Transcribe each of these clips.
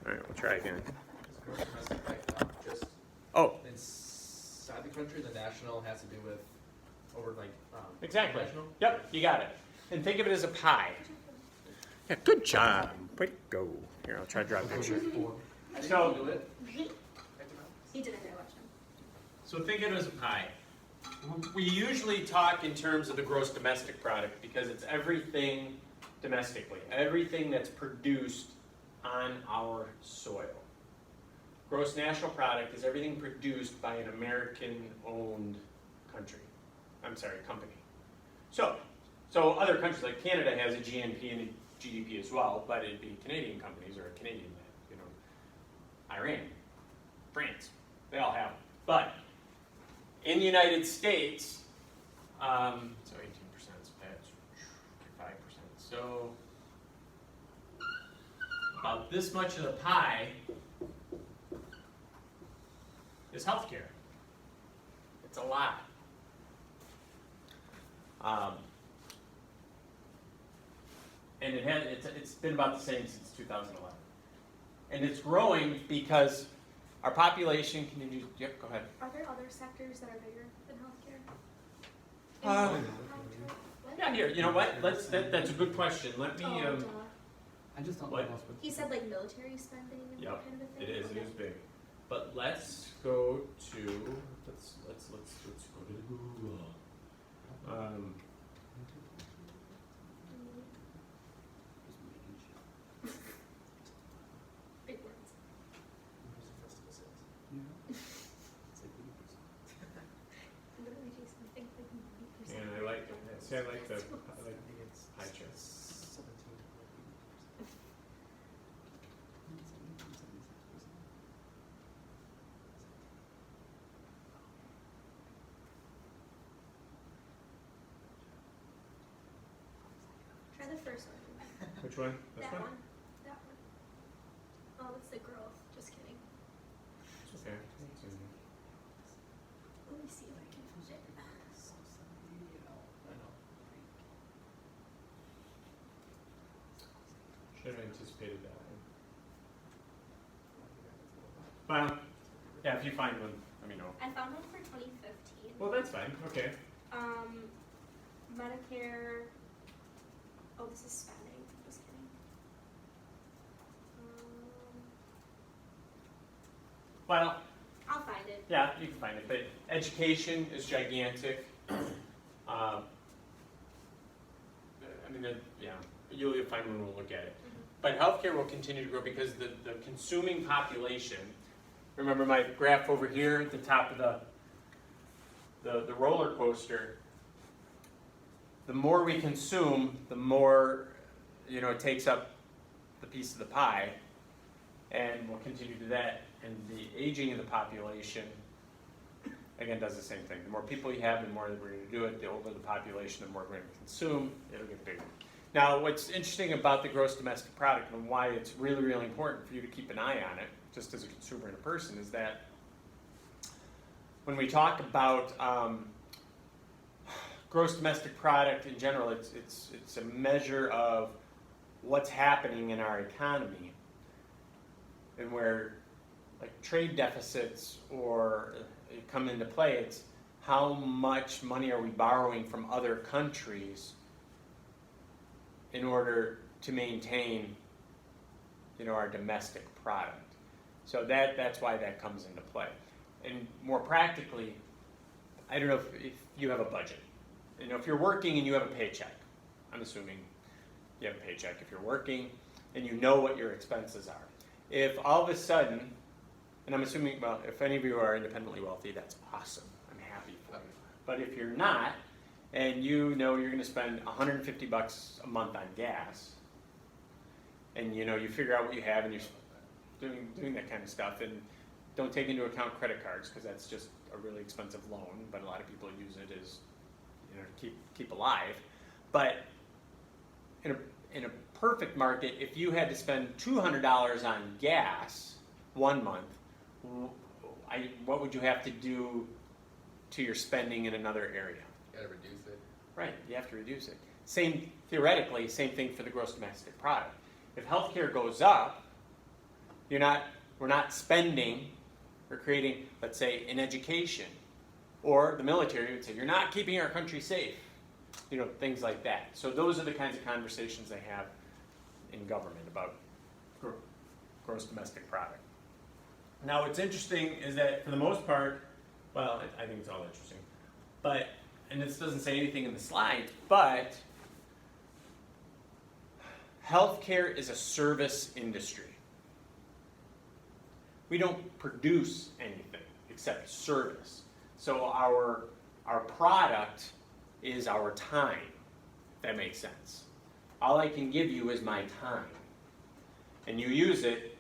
All right, we'll try again. Gross domestic, just Oh, inside the country, the national has to do with over like exactly. international? Yep, you got it. And think of it as a pie. Yeah, good job. Way to go. Here, I'll try to draw a picture. So, Do it. He didn't know watch him. so think of it as a pie. We usually talk in terms of the gross domestic product because it's everything domestically, everything that's produced on our soil. Gross national product is everything produced by an American-owned company. So other countries like Canada has a GNP and a GDP as well, but it'd be Canadian companies or a Canadian, Iran, France, they all have them. But in the United States, so 18% is 5%. So about this much of the pie is healthcare. It's a lot. And it's been about the same since 2011. And it's growing because our population continues. Yep, go ahead. Are there other sectors that are bigger than healthcare? Yeah, here. You know what? That's a good question. Let me. I just don't What? know. He said like military spending and Yep, that kind of a thing. it is. It is big. But let's go to let's go to Google. Big words. Literally, Jason, I think like 90%. And I like the pie chart. Try the first one. Which one? This That one? one. That one. Oh, that's the growth. Just kidding. Okay. Let me see if I can find it. Should have anticipated that. Well, yeah, if you find one, let me know. I found one for 2015. Well, that's fine. Okay. Medicare. Oh, this is spending. Just kidding. Well, I'll find it. yeah, you can find it. But education is gigantic. You'll find one. We'll look at it. But healthcare will continue to grow because the consuming population. Remember my graph over here at the top of the roller coaster. The more we consume, the more it takes up the piece of the pie, and we'll continue to do that. And the aging of the population, again, does the same thing. The more people you have, the more that we're going to do it. The older the population, the more we're going to consume. It'll get bigger. Now, what's interesting about the gross domestic product and why it's really, really important for you to keep an eye on it, just as a consumer and a person, is that when we talk about gross domestic product in general, it's a measure of what's happening in our economy, and where like trade deficits or come into play. It's how much money are we borrowing from other countries in order to maintain our domestic product. So that's why that comes into play. And more practically, I don't know if you have a budget. If you're working and you have a paycheck, I'm assuming you have a paycheck if you're working and you know what your expenses are. If all of a sudden, and I'm assuming, well, if any of you are independently wealthy, that's awesome. I'm happy for you. But if you're not, and you know you're going to spend $150 a month on gas, and you figure out what you have, and you're doing that kind of stuff, and don't take into account credit cards because that's just a really expensive loan. But a lot of people use it as to keep alive. But in a perfect market, if you had to spend $200 on gas one month, what would you have to do to your spending in another area? You gotta reduce it. Right, you have to reduce it. Theoretically, same thing for the gross domestic product. If healthcare goes up, we're not spending or creating, let's say, an education. Or the military would say, you're not keeping our country safe. Things like that. So those are the kinds of conversations they have in government about gross domestic product. Now what's interesting is that for the most part, well, I think it's all interesting, but, and this doesn't say anything in the slides, but healthcare is a service industry. We don't produce anything except service. So our product is our time, if that makes sense. All I can give you is my time. And you use it,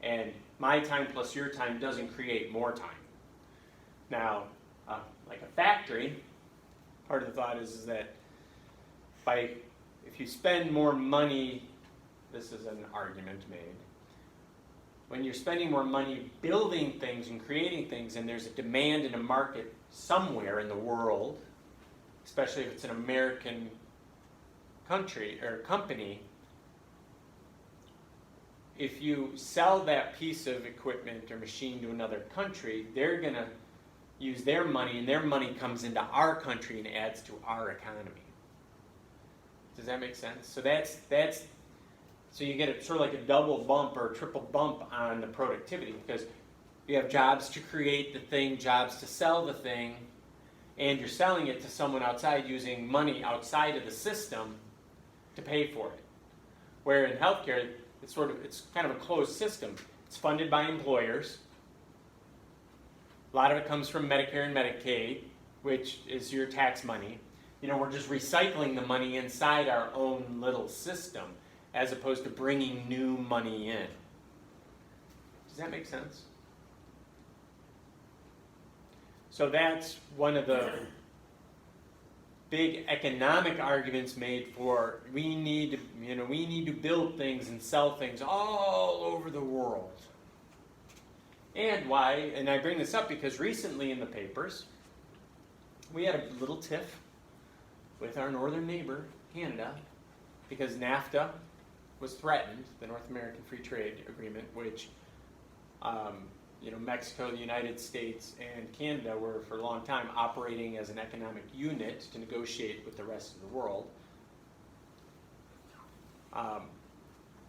and my time plus your time doesn't create more time. Now, like a factory, part of the thought is that if you spend more money, this is an argument made, when you're spending more money building things and creating things, and there's a demand in a market somewhere in the world, especially if it's an American country or company, if you sell that piece of equipment or machine to another country, they're going to use their money, and their money comes into our country and adds to our economy. Does that make sense? So so you get sort of like a double bump or a triple bump on the productivity, because you have jobs to create the thing, jobs to sell the thing, and you're selling it to someone outside using money outside of the system to pay for it. Where in healthcare, it's kind of a closed system. It's funded by employers. A lot of it comes from Medicare and Medicaid, which is your tax money. We're just recycling the money inside our own little system, as opposed to bringing new money in. Does that make sense? So that's one of the big economic arguments made for we need to build things and sell things all over the world. And why? And I bring this up because recently in the papers, we had a little tiff with our northern neighbor, Canada, because NAFTA was threatened, the North American Free Trade Agreement, which Mexico, the United States, and Canada were for a long time operating as an economic unit to negotiate with the rest of the world.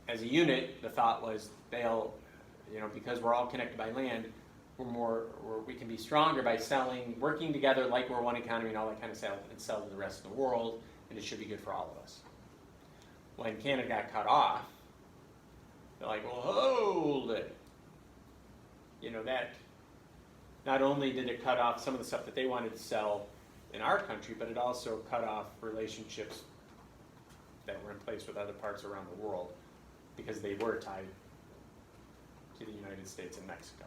As a unit, the thought was because we're all connected by land, we can be stronger by working together like we're one economy and all that kind of stuff, and sell to the rest of the world, and it should be good for all of us. When Canada got cut off, they're like, well, hold it. That not only did it cut off some of the stuff that they wanted to sell in our country, but it also cut off relationships that were in place with other parts around the world, because they were tied to the United States and Mexico.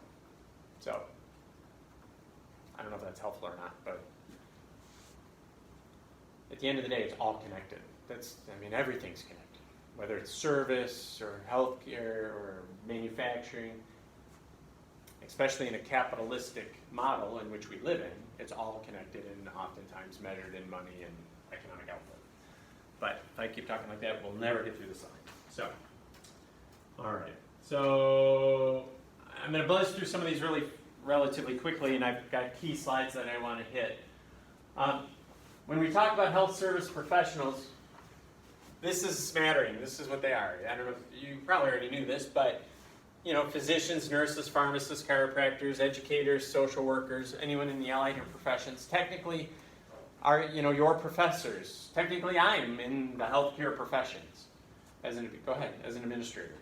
So, I don't know if that's helpful or not, but at the end of the day, it's all connected. Everything's connected. Whether it's service or healthcare or manufacturing, especially in a capitalistic model in which we live in, it's all connected and oftentimes measured in money and economic output. But if I keep talking like that, we'll never get through the slide. So, all right. So I'm going to buzz through some of these relatively quickly, and I've got key slides that I want to hit. When we talk about health service professionals, this is a smattering. This is what they are. I don't know if you probably already knew this, but physicians, nurses, pharmacists, chiropractors, educators, social workers, anyone in the allied professions, technically are your professors. Technically, I'm in the healthcare professions. Go ahead, as an administrator.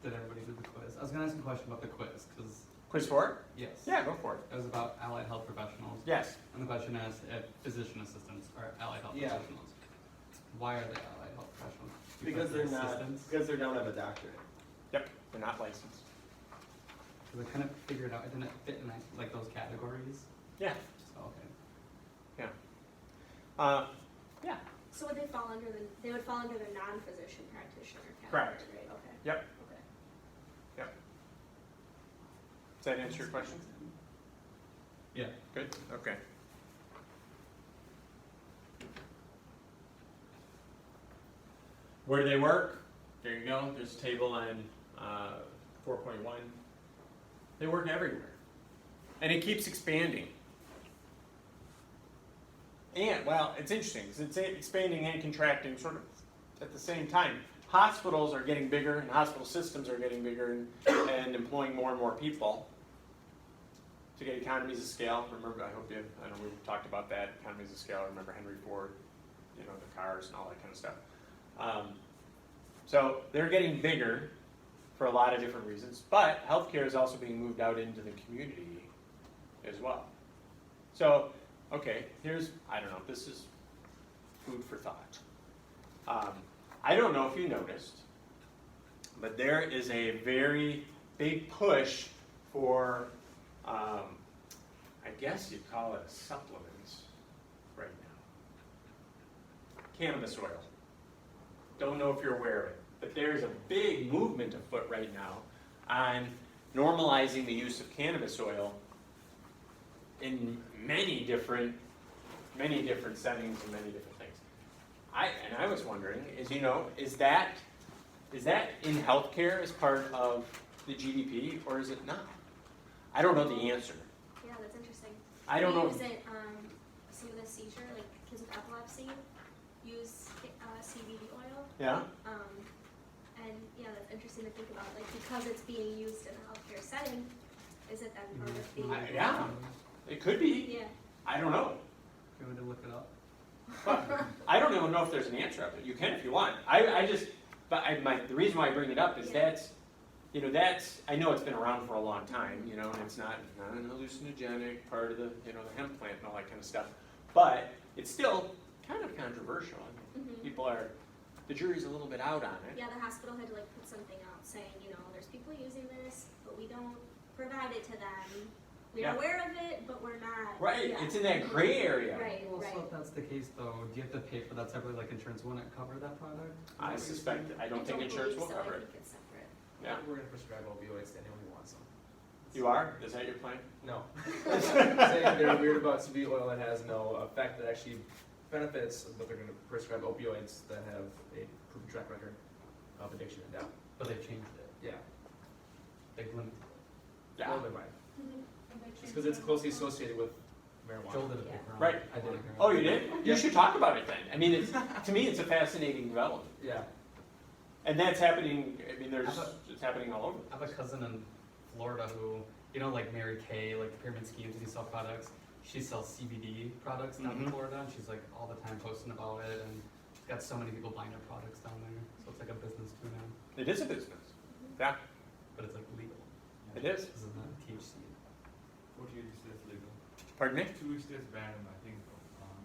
Did everybody do the quiz? I was going to ask a question about the quiz, because... Quiz for it? Yes. Yeah, go for it. It was about allied health professionals. Yes. And the question is if physician assistants are allied health professionals. Why are they allied health professionals? Because they're not. Assistants? Because they don't have a doctorate. Yep, they're not licensed. Because I kind of figured out it didn't fit in like those categories. Yeah. So, okay. Yeah. Yeah. So would they fall under they would fall under the non-physician practitioner category, Correct. right? Okay. Yep. Okay. Yep. Does that answer your question? Yeah. Good. Okay. Where do they work? There you go. There's a table on 4.1. They work everywhere. And it keeps expanding. And, well, it's interesting, 'cause it's expanding and contracting sort of at the same time. Hospitals are getting bigger, and hospital systems are getting bigger, and employing more and more people to get economies of scale. Remember, I know we've talked about that, economies of scale. Remember Henry Ford, you know, the cars and all that kind of stuff. So they're getting bigger for a lot of different reasons, but healthcare is also being moved out into the community as well. So, okay, I don't know, this is food for thought. I don't know if you noticed, but there is a very big push for, I guess you'd call it supplements right now. Cannabis oil. Don't know if you're aware of it, but there's a big movement afoot right now on normalizing the use of cannabis oil in many different settings and many different things. I was wondering, is that in healthcare as part of the GDP, or is it not? I don't know the answer. Yeah, that's interesting. I don't know. Use it, some of the seizure, like kids with epilepsy, use CBD oil. Yeah. And yeah, that's interesting to think about. Like because it's being used in a healthcare setting, is it then part of the? Yeah, it could be. Yeah. I don't know. You want me to look it up? But I don't even know if there's an answer of it. You can if you want. The reason why I bring it up is I know it's been around for a long time, and it's not an hallucinogenic part of the hemp plant and all that kind of stuff. But it's still kind of controversial. I mean, the jury's a little bit out on it. Yeah, the hospital had to like put something out saying, there's people using this, but we don't provide it to them. We're aware of it, but we're not. Right, yeah. it's in that gray area. Right, Well, right. so if that's the case though, do you have to pay for that separately, like insurance wouldn't cover that product? I suspect, I don't think insurance will believe so. cover I it. think it's separate. Yeah. We're gonna prescribe opioids to anyone who wants them. You are? Is that your plan? No. Saying they're weird about CBD oil that has no effect that actually benefits, but they're gonna prescribe opioids that have a proven track record of addiction and death. But they've changed it. Yeah. They've limited Yeah. Well, they might. It's because it's closely associated with it. marijuana. Joel did a paper on Right. it. I did. Oh, you did? You should talk about it then. I mean, to me, it's a fascinating development. Yeah. And that's happening, it's happening all over. I have a cousin in Florida who, like Mary Kay, like the pyramid schemes, and you sell products. She sells CBD products down in Mhm. Florida, and she's like all the time posting about it, and she's got so many people buying her products down there. So it's like a business too now, It is a business. Yeah, but it's like legal. it is. This is not THC. 48 states legal. Pardon me? 2 states ban, I think,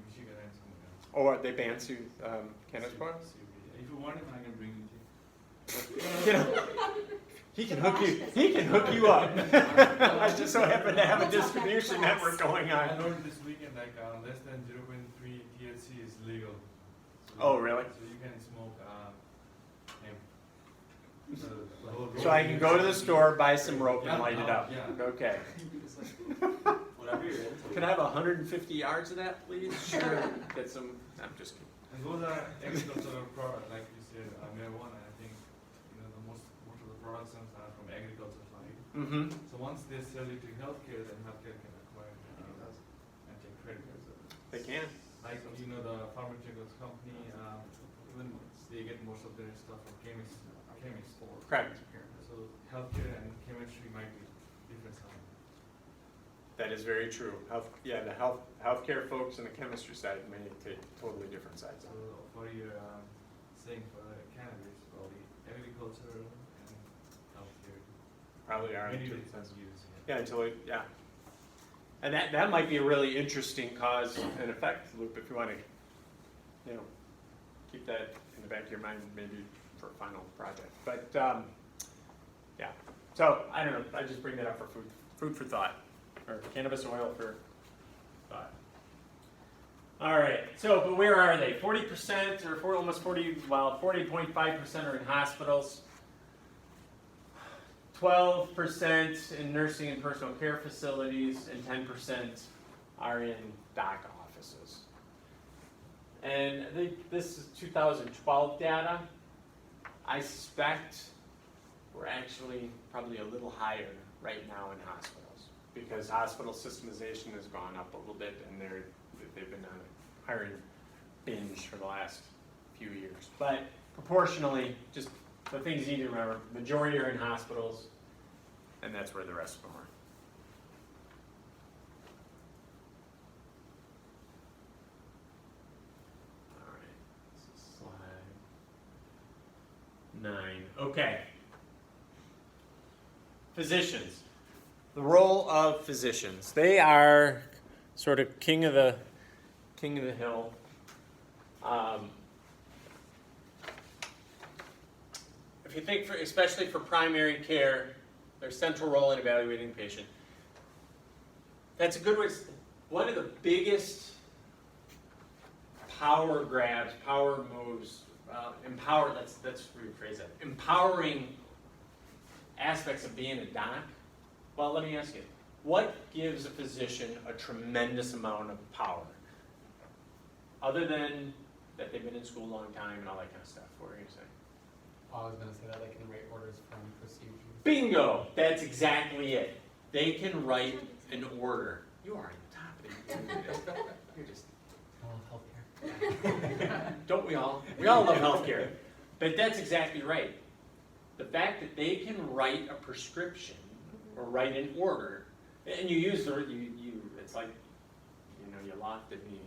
Michigan and somewhere else. Oh, are they banned to cannabis products? CBD. If you want it, I can bring it to you. He can hook you up. I just so happen to have a distribution network going I on. learned this weekend less than 0.3 THC is legal. So Oh, really? So you can smoke hemp. So I can go to the store, buy some rope, and Yeah, light it up. yeah. Okay. Whatever you're into. Can I have 150 yards of that, please? Sure. Get some. I'm just kidding. And those are agricultural products, like you said, marijuana. I think the most of the products are from agriculture side. Mm-hmm. So once they sell it to healthcare, then healthcare can acquire it and take credit. They can. Like the pharmaceuticals company, even they get most of their stuff from chemists. Correct. So healthcare and chemistry might be different something. That is very true. The healthcare folks and the chemistry side may take totally different sides. So for your saying for cannabis, probably agriculture and healthcare. Probably are. Many in two different senses. views. Yeah. And that might be a really interesting cause and effect loop if you want to, keep that in the back of your mind maybe for a final project. But yeah. So I don't know. I just bring that up for food for thought, or cannabis oil for thought. All right. So, but where are they? 40% or almost 40.5% are in hospitals. 12% in nursing and personal care facilities, and 10% are in doc offices. And this is 2012 data. I suspect we're actually probably a little higher right now in hospitals because hospital systemization has gone up a little bit, and they've been on a hiring binge for the last few years. But proportionally, just the things you need to remember: majority are in hospitals, and that's where the rest of them are. All right, this is slide 9. Okay. Physicians. The role of physicians. They are sort of king of the hill. If you think, especially for primary care, their central role in evaluating the patient. That's a good way. One of the biggest power grabs, power moves, let's rephrase that. Empowering aspects of being a doc. Well, let me ask you, what gives a physician a tremendous amount of power? Other than that they've been in school a long time and all that kind of stuff. What are you saying? I was going to say that they can write orders from procedures. Bingo! That's exactly it. They can write an order. You are on top of it. You're just... I love healthcare. Don't we all? We all love healthcare. But that's exactly right. The fact that they can write a prescription or write an order, and you use it's like, you locked in the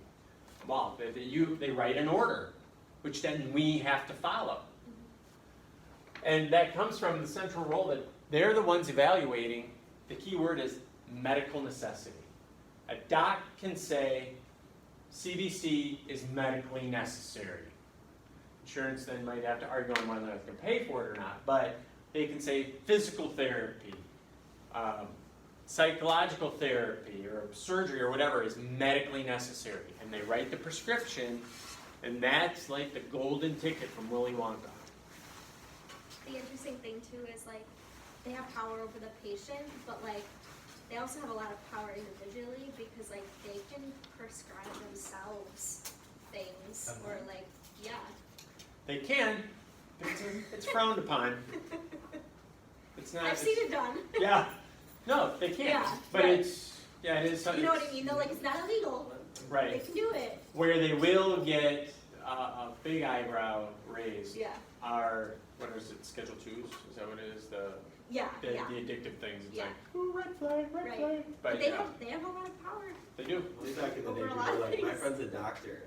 mall. They write an order, which then we have to follow. And that comes from the central role that they're the ones evaluating. The key word is medical necessity. A doc can say CBC is medically necessary. Insurance then might have to argue on whether they can pay for it or not, but they can say physical therapy, psychological therapy, or surgery or whatever is medically necessary. And they write the prescription, and that's like the golden ticket from Willy Wonka. The interesting thing too is like they have power over the patient, but like they also have a lot of power individually because like they can prescribe themselves things or like They can, but it's frowned upon. It's not. I've seen it done. Yeah. No, they can't. Yeah, but right. it is something. You know what I mean? Though, like it's not illegal. Right. They can do it. Where they will get a big eyebrow raised Yeah. are, what is it, Schedule 2s? Is that what it is? The Yeah. Yeah. addictive things. It's Yeah. like, ooh, red flag, red Right. flag. But But they yeah, have a lot of power. they do. Way back in the day, Over a people lot were of like, my things. friend's a doctor.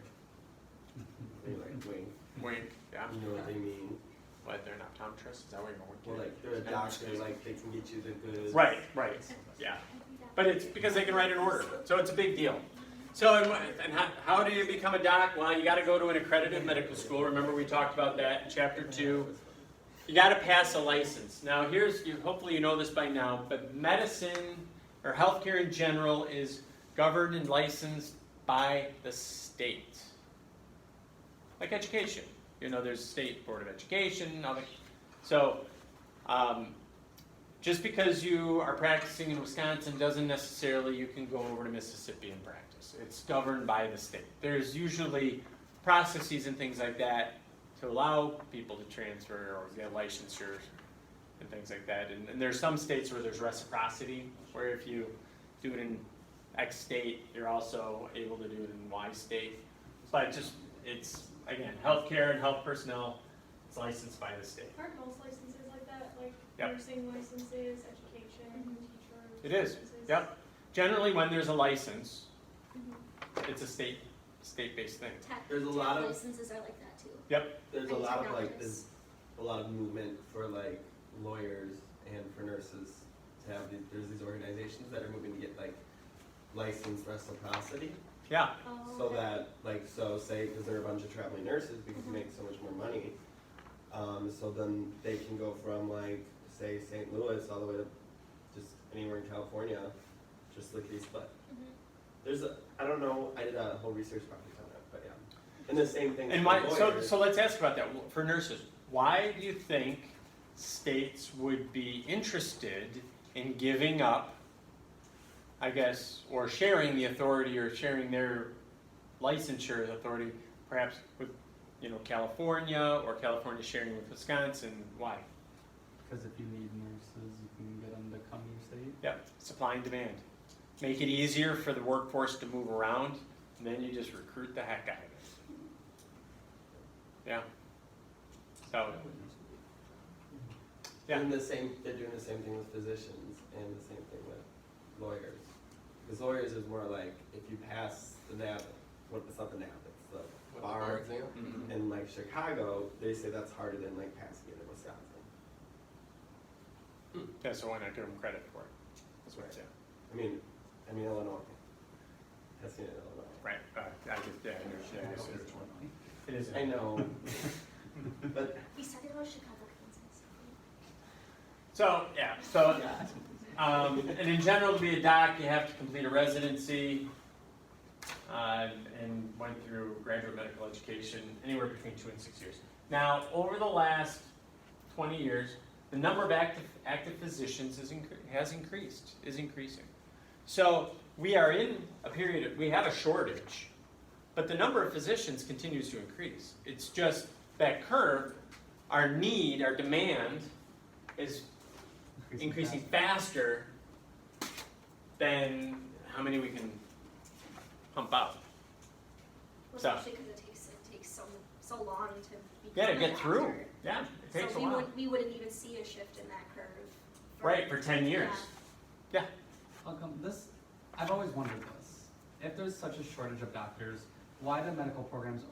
They like wink. Wink. Yeah. You know what they mean? What, they're not optometrists? Is that what you're going Well, with? like they're a doctor, like they can get you the goods. Right, right. Yeah. But it's because they can write an order, so it's a big deal. So, and how do you become a doc? Well, you got to go to an accredited medical school. Remember, we talked about that in Chapter 2. You got to pass a license. Now, hopefully you know this by now, but medicine or healthcare in general is governed and licensed by the state. Like education. There's State Board of Education. So, just because you are practicing in Wisconsin doesn't necessarily you can go over to Mississippi and practice. It's governed by the state. There's usually processes and things like that to allow people to transfer or get licensure and things like that. And there's some states where there's reciprocity, where if you do it in X state, you're also able to do it in Y state. But it's, again, healthcare and health personnel, it's licensed by the state. Aren't most licenses like that, like Yep. nursing licenses, education, teacher It is. licenses? Yep. Generally, when there's a license, it's a state-based thing. There's a Tech lot of- licenses are like that too. There's a And lot of technologists. there's a lot of movement for like lawyers and for nurses to have there's these organizations that are moving to get like licensed reciprocity. Yeah. Oh, So okay. that, so say, because there are a bunch of traveling nurses, because you make so much more money, so then they can go from like, say, St. Louis all the way to just anywhere in California, just like these, but Mhm. I don't know, I did a whole research project on that, but yeah. And the same thing And for why? lawyers. So let's ask about that for nurses. Why do you think states would be interested in giving up, I guess, or sharing the authority or sharing their licensure authority, perhaps with, California or California sharing with Wisconsin? Why? Because if you need nurses, you can get them to come to your state. Yep, supply and demand. Make it easier for the workforce to move around, and then you just recruit the heck out of it. Yeah. So, yeah. They're doing the same thing with physicians and the same thing with lawyers. Because lawyers is more like, if you pass the NAP, it's not the NAP, it's the bar exam. Mhm. In like Chicago, they say that's harder than like passing it in Wisconsin. Yeah, so why not give them credit for it? That's what I'm saying. I mean Illinois. Testing in Illinois. Right, I just, yeah, I understand. I guess it is. It is. I know. But We started about Chicago, Kansas. So, yeah, so, and in general, to be a doc, you have to complete a residency, and went through graduate medical education, anywhere between 2 and 6 years. Now, over the last 20 years, the number of active physicians is increasing. So, we are in a period, we have a shortage, but the number of physicians continues to increase. It's just that curve, our need, our demand is increasing faster than how many we can pump out. Well, So- especially because it takes so long to become Yeah, to a get through. doctor. Yeah, it takes So a while. we wouldn't even see a shift in that curve. Right, for 10 years. Yeah. How come this? I've always wondered this. If there's such a shortage of doctors, why do medical programs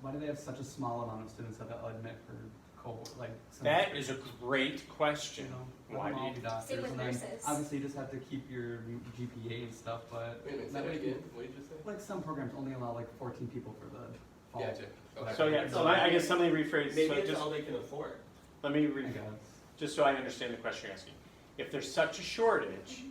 why do they have such a small amount of students that they'll admit for cohort, like? That is a great question. You know, Why let them do all you- be doctors, Same with and then nurses. obviously you just have to keep your GPA and stuff, but Wait a minute, say that that way, again, what did you say? like some programs only allow like 14 people for the fall. Gotcha. Okay. So yeah, so I guess somebody rephrase, maybe so it's just, all they can afford. let me, I guess. just so I understand the question you're asking. If there's such a shortage,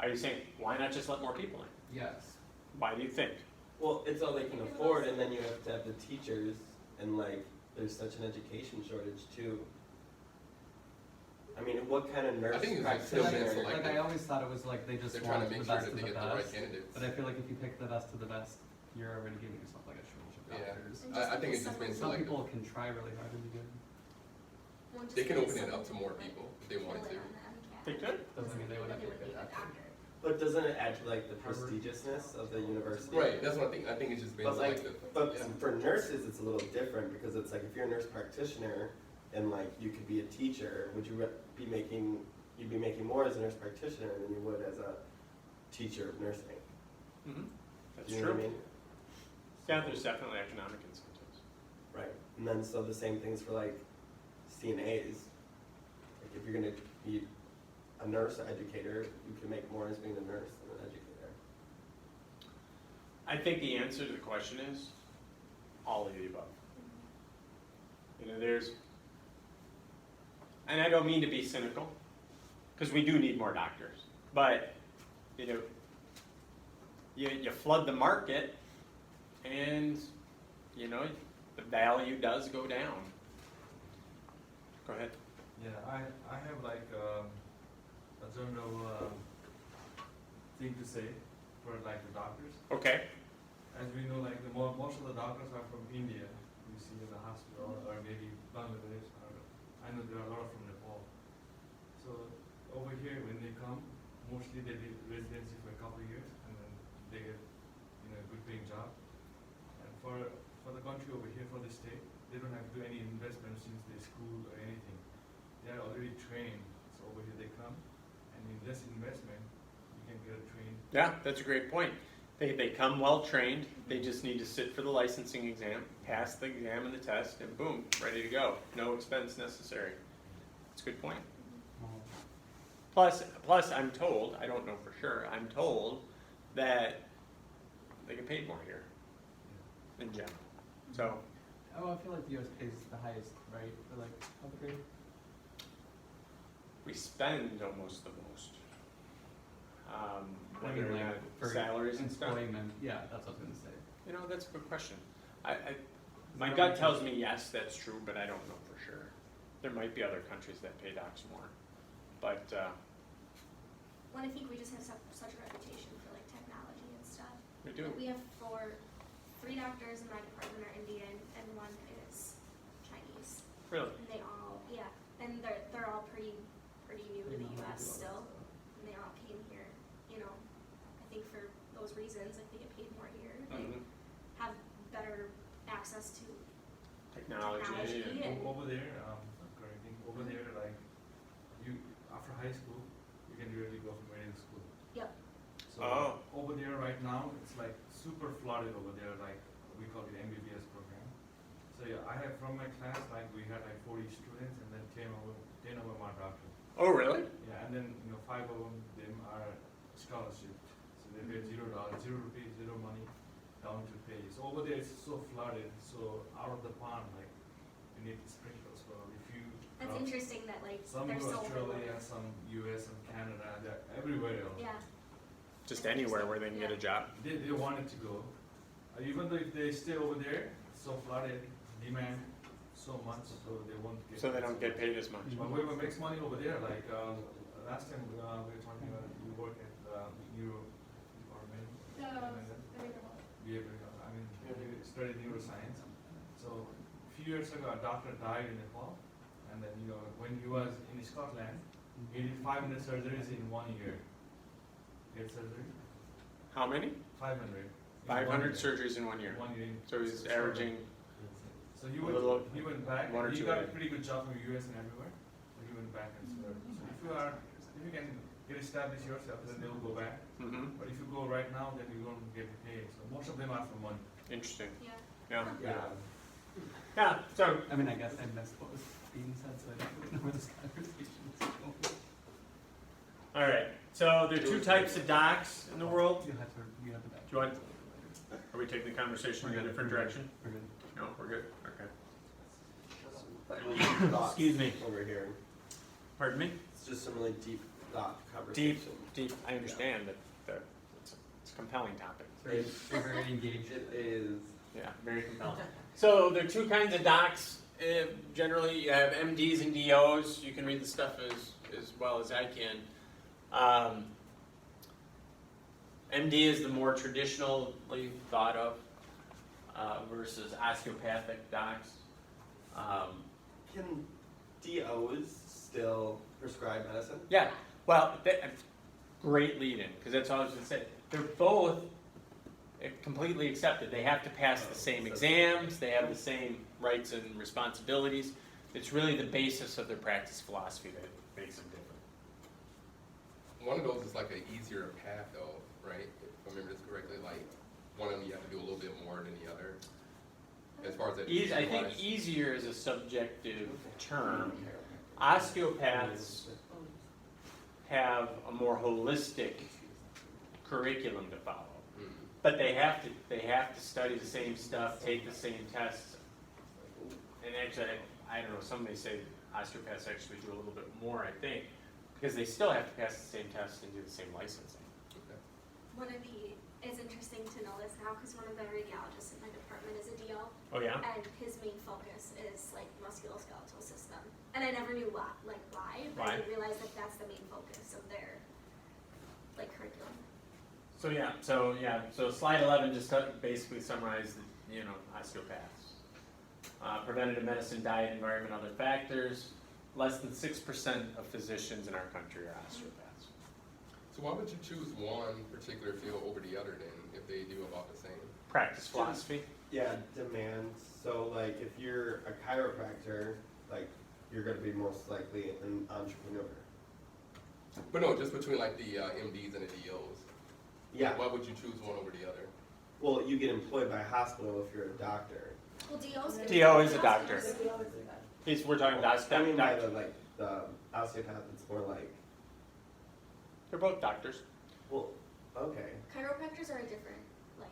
are you saying, why not just let more people in? Yes. Why do you think? Well, it's all they can afford, and then you have to have the teachers, and like, there's such an education shortage too. I mean, what kind of nurse I think it's practitioner? still been selective. Like I always thought it was like they just They're trying want to the make sure best that of they the get the right best. candidates. But I feel like if you pick the best of the best, you're already giving yourself like a shortage of Yeah. doctors. And I think it's just been Some selective. people can try really hard and be good. Well, just They can because open it up to some more people people if they wanted kill to. it on the MCAT They could. Doesn't mean they would have be to be a good doctor. But doesn't it add to like the Harvard. prestigiousness of the university? Right, that's what I think. I think it's just been But like, selective. but Yeah. for nurses, it's a little different because it's like if you're a nurse practitioner and like you could be a teacher, would you be making? You'd be making more as a nurse practitioner than you would as a teacher of nursing. Mm-hmm. That's Do you know what I true. mean? Yeah, there's definitely economic incentives. Right. And then so the same things for like CNAs. Like if you're gonna be a nurse educator, you can make more as being a nurse than an educator. I think the answer to the question is all of the above. You know, and I don't mean to be cynical, because we do need more doctors, but, you know, you flood the market and, you know, the value does go down. Go ahead. Yeah, I have like a general thing to say for like the doctors. Okay. As we know, like most of the doctors are from India. You see in the hospital, or maybe Bangladesh. Or I know there are a lot from Nepal. So over here, when they come, mostly they do residency for a couple of years, and then they get a good paying job. And for the country over here, for the state, they don't have to do any investment since they school or anything. They are already trained. So over here they come, and in less investment, you can get trained. Yeah, that's a great point. They come well trained. They just need to sit for the licensing exam, pass the exam and the test, and boom, ready to go. No expense necessary. That's a good point. Plus, I'm told, I don't know for sure, I'm told that they get paid more here in general. So, Oh, I feel like the US pays the highest, right, for like health grade? we spend almost the most. I Whether mean, or like, not for salaries and stuff. employment, yeah, that's what I was gonna say. You know, that's a good question. My gut tells me yes, that's true, but I don't know for sure. There might be other countries that pay docs more, but Well, I think we just have such a reputation for like technology and stuff. we do. Like, we have three doctors in my department are Indian and one is Chinese. Really? And they all, yeah, and they're U.S. still, and they all came here. You know, I think for those reasons, like they get paid more here, they have better access to Technology. Technology. and- Over there, correcting, over there, like, you, after high school, you can directly go from medical school. Yep. So, Oh. over there right now, it's like super flooded over there, like, we call it MBBS program. So, yeah, I have from my class, like, we had like 40 students, and then 10 of them are doctors. Oh, really? Yeah, and then, 5 of them are scholarship. So they pay $0, ₹0, zero money down to pay. So over there it's so flooded, so out of the pond, like, you need sprinklers. So if you That's interesting that like some they're go so Australia, some US and Canada, they're everywhere else. Yeah. Just anywhere where they can get a job. They wanted to go. Even though if they stay over there, it's so flooded, demand so much, so they won't get. So they don't get paid as much. But whoever makes money over there, like last time we were talking about, you work at neuro department. I mean, we studied neuroscience. So a few years ago, a doctor died in Nepal, and then when he was in Scotland, he did 500 surgeries in 1 year. Head surgery, How many? 500. in 500 1 year. surgeries in 1 year. 1 year. So he's averaging. So he a little- he went back. one or He two got a a day. pretty good job from US and everywhere. So he went back and started. So if you can get established yourself, then they'll go back. Mm-hmm. But if you go right now, then you don't get paid. So most of them are for money. Interesting. Yeah. Yeah. Yeah. Yeah. So I mean, I guess I missed what was being said, so I don't know where this conversation is going. all right. So there are two types of docs in the world. You had the back. Do you want? Are we taking the conversation in a different direction? We're good. No, we're good. Okay. Thoughts Excuse me. Over here. Pardon me. It's just some really deep thought conversation. Deep. I understand that it's a compelling topic. Very, very engaged. It is. Yeah, very compelling. So there are two kinds of docs. Generally, you have MDs and DOs. You can read the stuff as well as I can. MD is the more traditionally thought of versus osteopathic docs. Can DOs still prescribe medicine? Yeah, well, great lead-in, because that's all I was going to say. They're both completely accepted. They have to pass the same exams. They have the same rights and responsibilities. It's really the basis of their practice philosophy that makes them different. One of those is like an easier path though, right? If I remember this correctly, like one of them you have to do a little bit more than the other. As far as that. I think easier is a subjective term. Osteopaths have a more holistic curriculum to follow. But they have to study the same stuff, take the same tests. And actually, I don't know, some may say osteopaths actually do a little bit more, I think, because they still have to pass the same tests and do the same licensing. It's interesting to know this now because one of the radiologists in my department is a DO, Oh yeah? and his main focus is like musculoskeletal system. And I never knew why, but Why? I didn't realize that that's the main focus of their like curriculum. So slide 11 just basically summarized, osteopaths. Preventative medicine, diet, environment, other factors. Less than 6% of physicians in our country are osteopaths. So why would you choose one particular field over the other then, if they do about the same? Practice philosophy. Yeah, demand. So like if you're a chiropractor, like you're gonna be most likely an entrepreneur. But no, just between like the MDs and the DOs. Yeah. Why would you choose one over the other? Well, you get employed by a hospital if you're a doctor. Well, DO's DO is a doctor. We're talking about I mean by doctor. the osteopath, it's more like, They're both doctors. well, okay. Chiropractors are a different, like,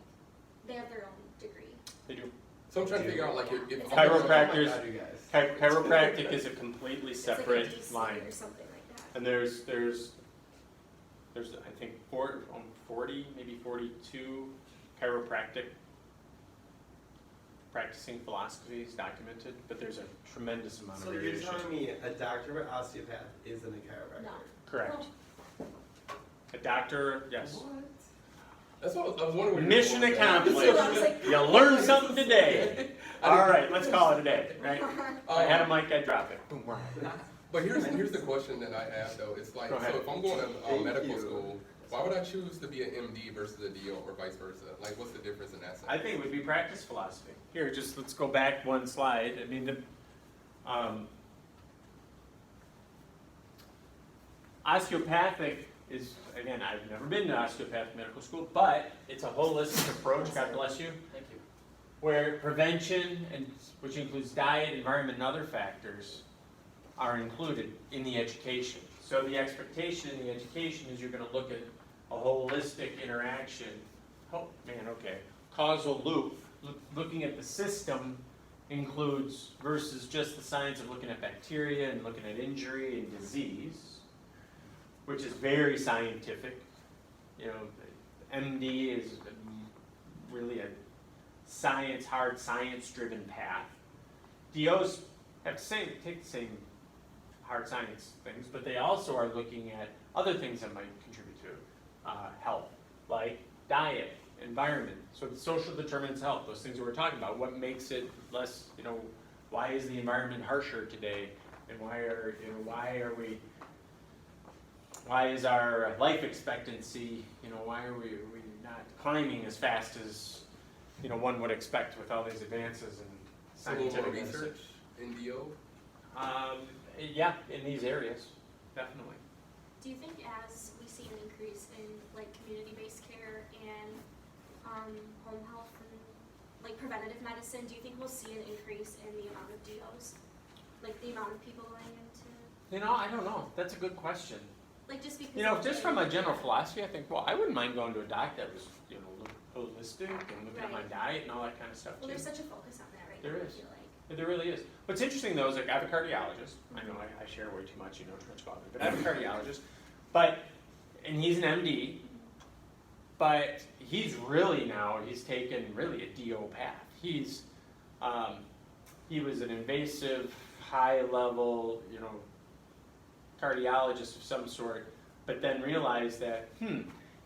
they have their own degree. They do. So I'm trying to figure out like if Chiropractors- Oh my God, you guys. Chiropractic is a completely It's like a separate DC line. or something like that. And there's I think 40, maybe 42 chiropractic practicing philosophies documented, but there's a tremendous amount of So you're variation. telling me a doctor or osteopath isn't a chiropractor? No. Correct. A doctor, yes. that's what I was wondering. Mission So I was accomplished. like- You learned something today. All right, let's call it a day, right? If I had a mic, I'd drop it. Boom, we're on. But here's the question that I have though, it's like, Go ahead. so if I'm going to Thank medical you. school, why would I choose to be an MD versus a DO or vice versa? Like, what's the difference in that sense? I think it would be practice philosophy. Here, just let's go back one slide. I mean, osteopathic is, again, I've never been to osteopathic medical school, but it's a holistic approach, God bless you, Thank you. where prevention, and which includes diet, environment, and other factors, are included in the education. So the expectation in the education is you're going to look at a holistic interaction. Oh, man, okay. Causal loop, looking at the system includes versus just the science of looking at bacteria and looking at injury and disease, which is very scientific. You know, MD is really a science, hard science-driven path. DOs have take the same hard science things, but they also are looking at other things that might contribute to health, like diet, environment, so the social determinants of health, those things that we're talking about. What makes it less, you know, why is the environment harsher today, and why is our life expectancy, you know, why are we not climbing as fast as, you know, one would expect with all these advances in So a little more scientific medicine? research in DO? Yeah, in these areas, definitely. Do you think as we see an increase in like community-based care and home health and like preventative medicine, do you think we'll see an increase in the amount of DOs? Like the amount of people going into, You know, I don't know. That's a good question. like just because. You know, of just the- from a general philosophy, I think, well, I wouldn't mind going to a doc that was, you know, holistic and looking at my Right. diet and all that kind of stuff Well, too. there's such a focus on that right There now, I is. feel like. There really is. What's interesting though is like I have a cardiologist. I know I share way too much, you know too much about me, but I have a cardiologist. And he's an MD, but he's taken really a DO path. He was an invasive, high level, you know, cardiologist of some sort, but then realized that,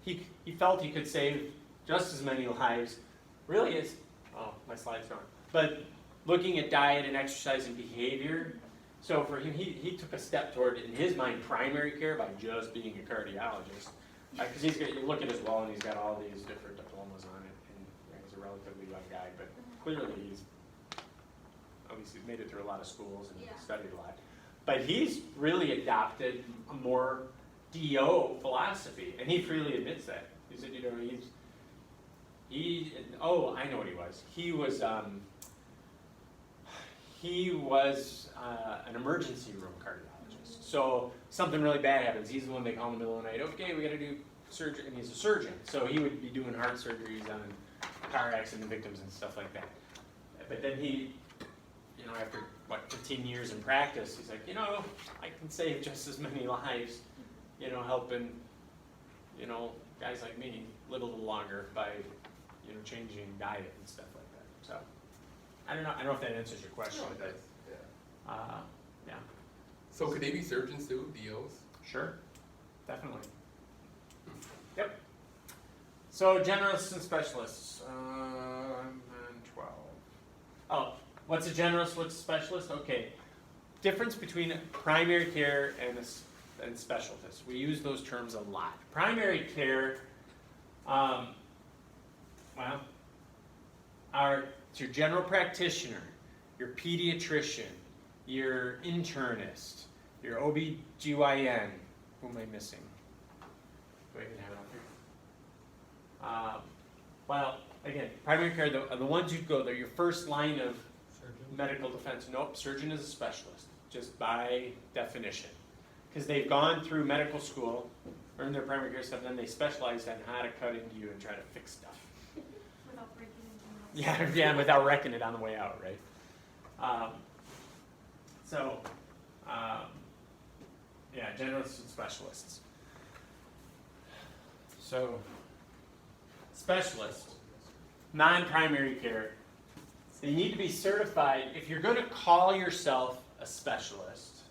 he felt he could save just as many lives, really is, oh, my slide's gone, but looking at diet and exercise and behavior. So for him, he took a step toward, in his mind, primary care by just being a cardiologist. Because you look at his wall and he's got all these different diplomas on it, and he's a relatively young guy, but clearly he's made it through a lot of schools and Yeah. studied a lot. But he's really adopted a more DO philosophy, and he freely admits that. He said, you know, I know what he was. He was an emergency room cardiologist. So something really bad happens. He's the one they call in the middle of the night. Okay, we got to do surgery, and he's a surgeon. So he would be doing heart surgeries on car accident victims and stuff like that. But then he, you know, after 15 years in practice, he's like, you know, I can save just as many lives, you know, helping, you know, guys like me live a little longer by, you know, changing diet and stuff like that. So. I don't know if that answers your question, No, it but does, yeah. yeah, So could they be surgeons too, DOs? sure, definitely. Yep. So generalists and specialists. I'm on 12. Oh, what's a generalist? What's a specialist? Okay. Difference between primary care and specialists. We use those terms a lot. Primary care, it's your general practitioner, your pediatrician, your internist, your OB/GYN. Who am I missing? Do I even have it up here? Again, primary care, the ones you'd go, they're your first line of medical defense. Nope, surgeon is a specialist, just by definition. Because they've gone through medical school, earned their primary care stuff, and then they specialize on how to cut into you and try to fix stuff. Without breaking into us. Yeah, without wrecking it on the way out, right? Generalists and specialists. So, specialists, non-primary care, they need to be certified. If you're going to call yourself a specialist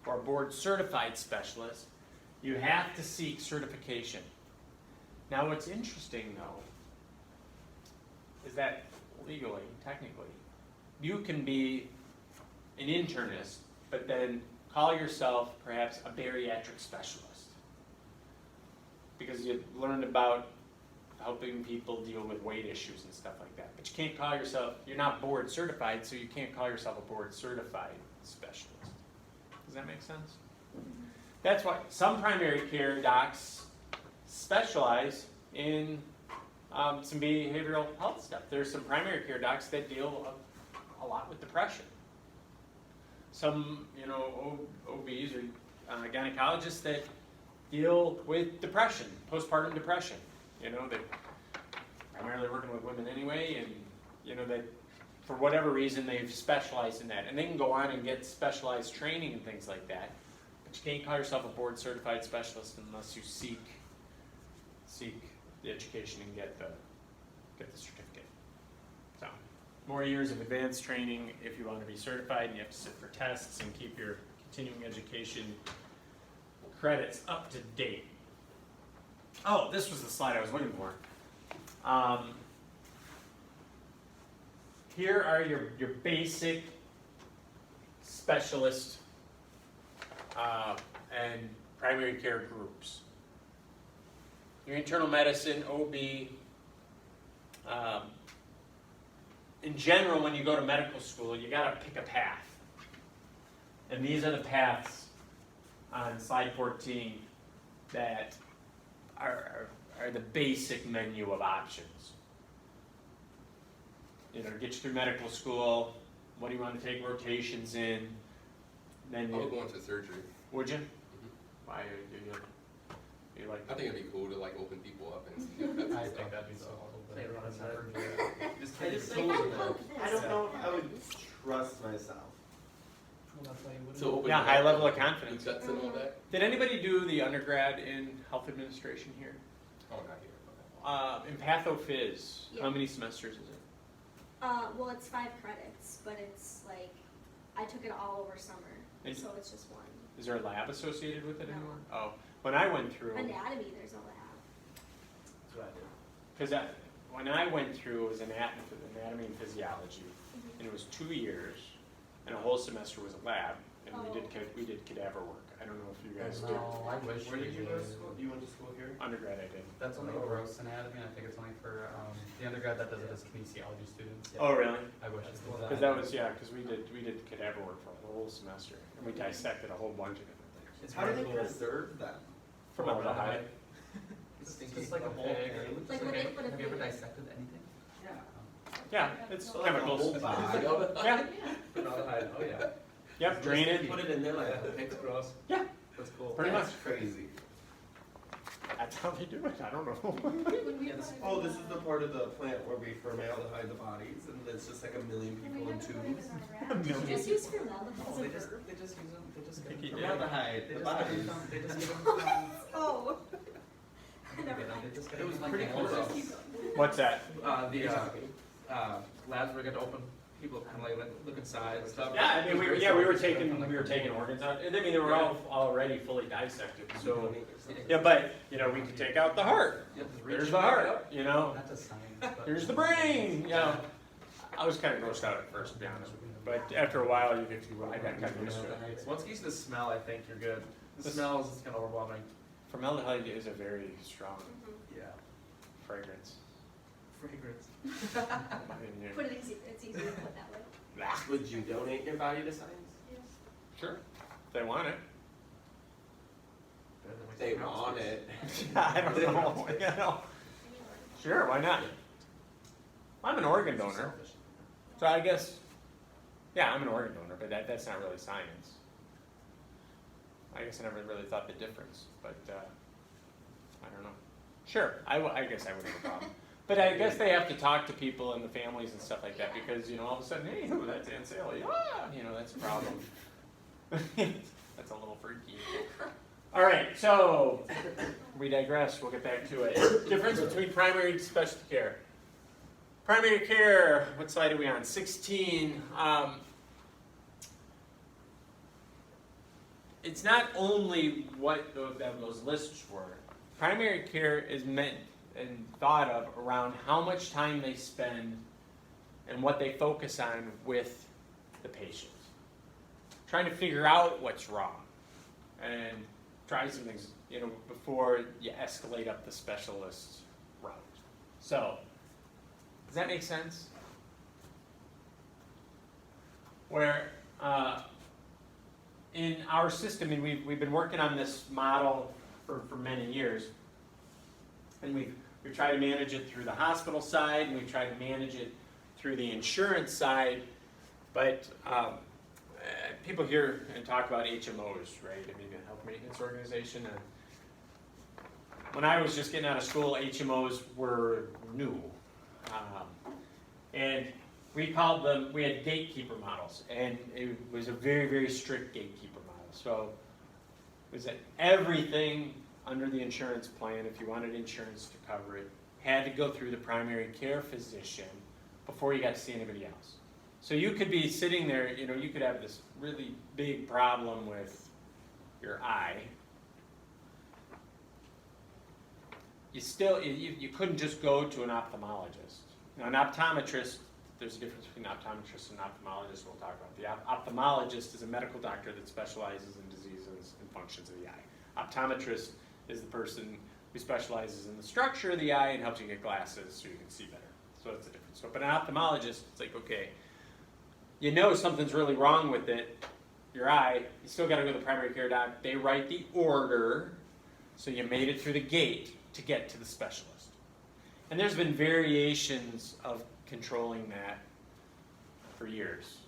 or a board certified specialist, you have to seek certification. Now, what's interesting though, is that legally, technically, you can be an internist but then call yourself perhaps a bariatric specialist. Because you learned about helping people deal with weight issues and stuff like that. But you can't call yourself, you're not board certified, so you can't call yourself a board certified specialist. Does that make sense? That's why some primary care docs specialize in some behavioral health stuff. There's some primary care docs that deal a lot with depression. Some, OBs or gynecologists that deal with depression, postpartum depression. They're primarily working with women anyway, and that for whatever reason they've specialized in that, and they can go on and get specialized training and things like that. But you can't call yourself a board certified specialist unless you seek the education and get the certificate. So, more years of advanced training if you want to be certified, and you have to sit for tests and keep your continuing education credits up to date. Oh, this was the slide I was looking for. Here are your basic specialist and primary care groups. Your internal medicine, OB. In general, when you go to medical school, you got to pick a path. And these are the paths on slide 14 that are the basic menu of options. To get you through medical school, what do you want to take rotations in? Then I would go into surgery. Would you? Mhm. Why you like I think it'd be cool to like open people up and see if that's I stuff. think that'd be so cool. They run I've inside. never do it. Just I keep just the think- tools in there. I don't know if I would trust myself. Well, that's why you wouldn't. So open Yeah, it high up, level like, of confidence. the guts and all that? Did anybody do the undergrad in health administration here? Oh, not here. In pathophys, Yeah. how many semesters is it? Well, it's 5 credits, but it's like, I took it all over summer, Is- so it's just one. Is there a lab associated with it No. anymore? Oh, when I went through, Anatomy, there's a lab. That's what I did. because when I went through, it was anatomy and physiology, and it was 2 years, and a whole semester was a lab, and Oh. we did cadaver work. I don't know if you guys did. No, I wish Where we did you go to school? You went to school here? Undergrad I did. That's only gross anatomy, and I think it's only for the undergrad that does it as kinesiology students. Oh, really? I wish That's it the one was Because that was, because we did cadaver work for a whole semester, and we dissected a whole bunch of different things. It's How do really they cool. preserve them? Formaldehyde. It's Stinky just like a whole pig. pig. Like when they put a Have you ever pig- dissected anything? Yeah. Yeah, it's So like a whole chemicals. body? Yeah, Formaldehyde, oh yeah. yep, drain it. Put it in there like Yeah, pig's gross. Yeah. That's cool. Pretty That's much. crazy. That's how they do it, I don't know. When we Yeah, this- Oh, this is the part of the plant where we formaldehyde the bodies, and it's just like a million people in tubes. Did you just use formaldehyde as They a just, verb? they just use them, they just get Picky them. did. Formaldehyde, They the just get bodies. them from, they just get them from, Oh. they just get It them was from pretty cool animals. though. What's that? Labs where we get to open, people kind of like look inside and stuff. Yeah, I mean, we were Just taking from, like, organs out, and I mean, they were all already fully dissected, so, yeah, but, we could take out the heart, Yeah, just reach there's it the right heart, up. Not just science, but. here's the brain, I was kind of grossed out at first, to be honest with you, but after a while, I got kind of used to it. Once you get used to the smell, I think you're good. The The smell is kind of overwhelming. Formaldehyde is a very strong Yeah. fragrance. Fragrance. And you- Put it easy, it's easy to put that way. Would you donate your body to science? Sure, if they want it. Better than They wasting house want space. it. I don't know, Sure, why not? I'm an organ donor. Selfish. So I guess, I'm an organ donor, but that's not really science. I guess I never really thought the difference, but I don't know. Sure, I guess I wouldn't have a problem. But I guess they have to talk to people and the families and stuff like that because, all of a sudden, hey, that's Aunt Sally. That's a problem. That's a little freaky. All right, so we digress. We'll get back to it. Difference between primary and specialty care. Primary care, what slide are we on? 16. It's not only what those lists were. Primary care is meant and thought of around how much time they spend and what they focus on with the patient. trying to figure out what's wrong and try some things, before you escalate up the specialist route. So, does that make sense? Where in our system, and we've been working on this model for many years, and we've tried to manage it through the hospital side, and we've tried to manage it through the insurance side, but people hear and talk about HMOs, right? I mean, a health maintenance organization. When I was just getting out of school, HMOs were new. And we called them, we had gatekeeper models, and it was a very, very strict gatekeeper model. So it was that everything under the insurance plan, if you wanted insurance to cover it, had to go through the primary care physician before you got to see anybody else. So you could be sitting there, you could have this really big problem with your eye. You couldn't just go to an ophthalmologist. Now, an optometrist, there's a difference between an optometrist and an ophthalmologist we'll talk about. The ophthalmologist is a medical doctor that specializes in diseases and functions of the eye. Optometrist is the person who specializes in the structure of the eye and helps you get glasses so you can see better. So that's a difference. But an ophthalmologist, it's like, okay, something's really wrong with it, your eye, you still got to go to the primary care doc. They write the order, so you made it through the gate to get to the specialist. And there's been variations of controlling that for years.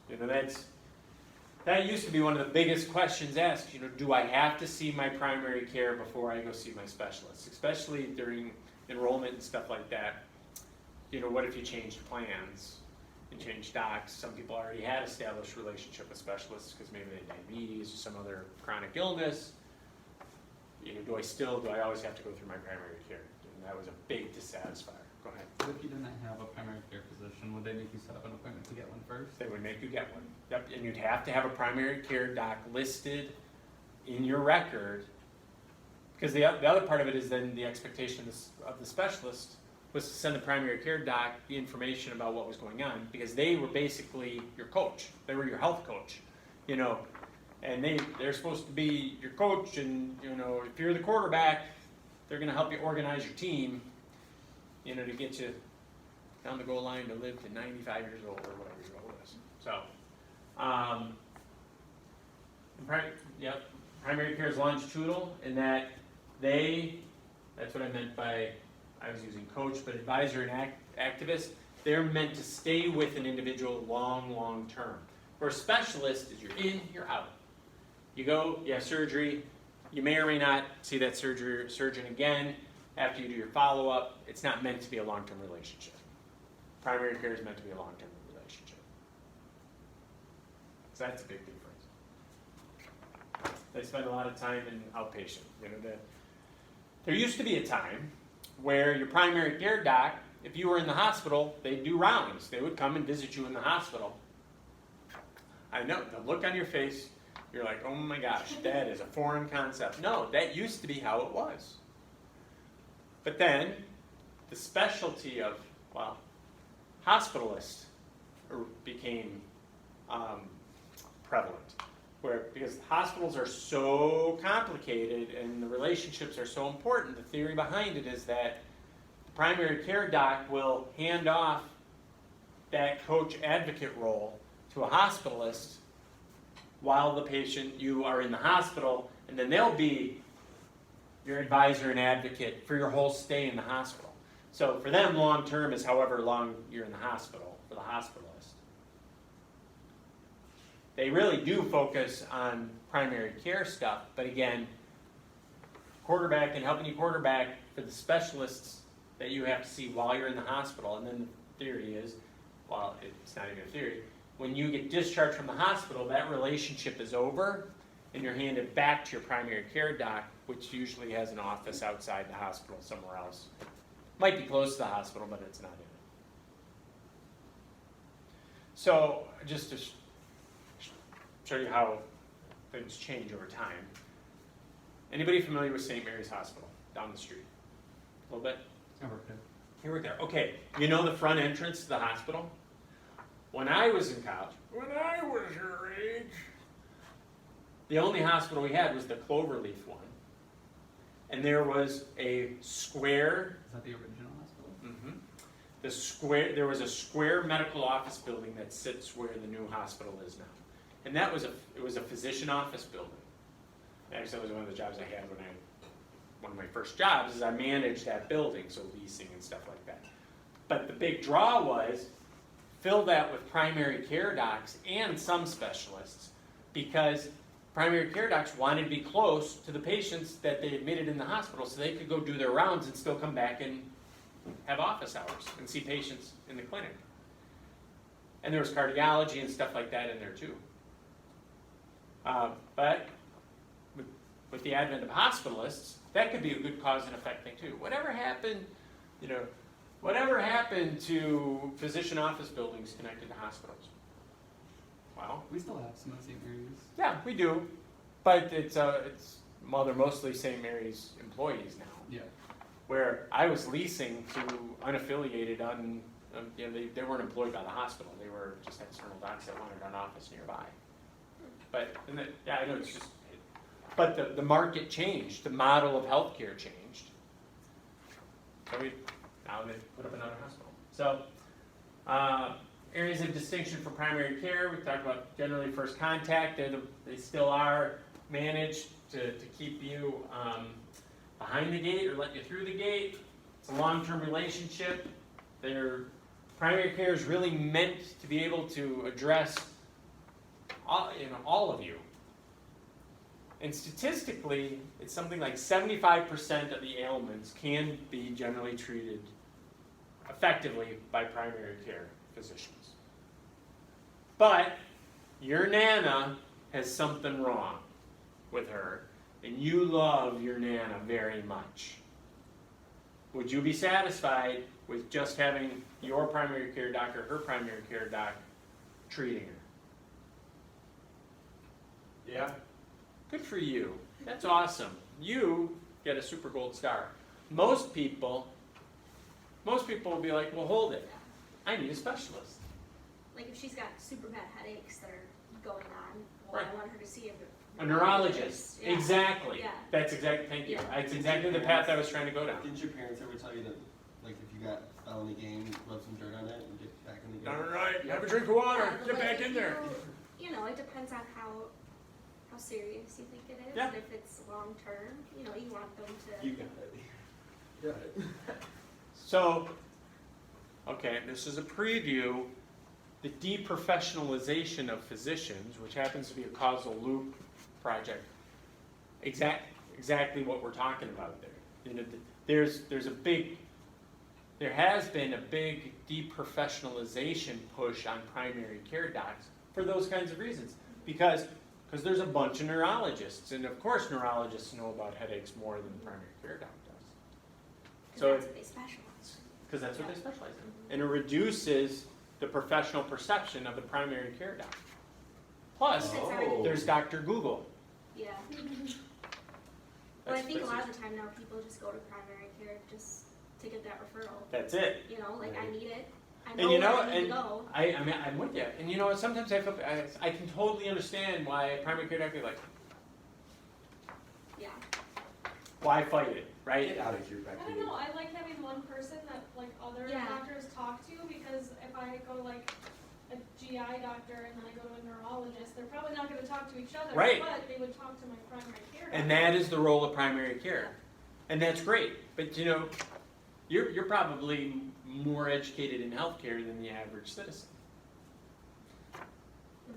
That used to be one of the biggest questions asked. Do I have to see my primary care before I go see my specialist? Especially during enrollment and stuff like that. What if you changed plans and changed docs? Some people already had established relationship with specialists because maybe they had diabetes or some other chronic illness. Do I always have to go through my primary care? And that was a big dissatisfier. Go ahead. But if you didn't have a primary care physician, would they make you set up an appointment to get one first? They would make you get one. Yep, and you'd have to have a primary care doc listed in your record, because the other part of it is then the expectation of the specialist was to send the primary care doc the information about what was going on, because they were basically your coach. They were your health coach, and they're supposed to be your coach, and if you're the quarterback, they're going to help you organize your team, to get you down the goal line to live to 95 years old or whatever your goal is. So, primary care is longitudinal in that that's what I meant by, I was using coach, but advisor and activist, they're meant to stay with an individual long term. Where a specialist is you're in, you're out. You go, you have surgery, you may or may not see that surgeon again after you do your follow-up. It's not meant to be a long-term relationship. Primary care is meant to be a long-term relationship. So that's a big difference. They spend a lot of time in outpatient. There used to be a time where your primary care doc, if you were in the hospital, they'd do rounds. They would come and visit you in the hospital. I know, the look on your face, you're like, oh my gosh, that is a foreign concept. No, that used to be how it was. But then, the specialty of, hospitalist became prevalent. Because hospitals are so complicated and the relationships are so important, the theory behind it is that the primary care doc will hand off that coach advocate role to a hospitalist while you are in the hospital, and then they'll be your advisor and advocate for your whole stay in the hospital. So for them, long term is however long you're in the hospital, for the hospitalist. They really do focus on primary care stuff, but again, quarterback and helping you quarterback for the specialists that you have to see while you're in the hospital. And then the theory is, it's not even a theory, when you get discharged from the hospital, that relationship is over and you're handed back to your primary care doc, which usually has an office outside the hospital somewhere else. Might be close to the hospital, but it's not in it. So just to show you how things change over time. Anybody familiar with St. Mary's Hospital down the street? A little bit? I work there. You work there. Okay. You know the front entrance to the hospital? When I was in college, when I was your age, The only hospital we had was the Cloverleaf one. And there was a square, Is that the original hospital? there was a square medical office building that sits where the new hospital is now. And it was a physician office building. Actually, that was one of the jobs I had one of my first jobs is I managed that building, so leasing and stuff like that. But the big draw was fill that with primary care docs and some specialists, because primary care docs wanted to be close to the patients that they admitted in the hospital so they could go do their rounds and still come back and have office hours and see patients in the clinic. And there was cardiology and stuff like that in there too. But with the advent of hospitalists, that could be a good cause and effect thing too. Whatever happened to physician office buildings connected to hospitals? Well, We still have some of the same areas. yeah, we do, but well, they're mostly St. Mary's employees now. Yeah. Where I was leasing to unaffiliated, they weren't employed by the hospital. They were just external docs that wanted an office nearby. But I know it's just. But the market changed. The model of healthcare changed. So now they put up another hospital. So areas of distinction for primary care. We talked about generally first contact. They still are managed to keep you behind the gate or let you through the gate. It's a long-term relationship. Primary care is really meant to be able to address all of you. And statistically, it's something like 75% of the ailments can be generally treated effectively by primary care physicians. But your Nana has something wrong with her, and you love your Nana very much. Would you be satisfied with just having your primary care doc or her primary care doc treating her? Yeah. Good for you. That's awesome. You get a super gold star. Most people will be like, well, hold it. I need a specialist. Like if she's got super bad headaches that are going on, well, Right. I want her to see A neurologist. Yeah. Exactly. Yeah. That's exactly, thank you. Yeah. That's exactly the path I was trying to go down. Didn't your parents ever tell you that, like, if you got fell in the game, rub some dirt on it and get back in the game? All right, have a drink of water. Yeah, but Get like, back if in there. You know, it depends on how serious you think it is. Yeah. And if it's long term, you want them to. You got it. Got it. So, okay, this is a preview. The deprofessionalization of physicians, which happens to be a causal loop project. Exactly what we're talking about there. There has been a big deprofessionalization push on primary care docs for those kinds of reasons. Because there's a bunch of neurologists, and of course neurologists know about headaches more than the primary care doc does. So That's what they specialize. because that's what they specialize in. And it reduces the professional perception of the primary care doc. Plus, It's already- there's Dr. Google. Yeah. Well, I That's- think a that's lot it. of the time now people just go to primary care just to get that referral. That's it. I need it. I And know you know, where I need and to go. I'm with you. And you know what? Sometimes I feel I can totally understand why a primary care doctor like, Yeah. why fight it, right? Get out of here, back I to don't you. know, I like having one person that like other Yeah. doctors talk to, because if I go to like a GI doctor and then I go to a neurologist, they're probably not gonna talk to each other, Right. but they would talk to my primary care doctor. And that is the role of primary care, and that's great. But you're probably more educated in healthcare than the average citizen.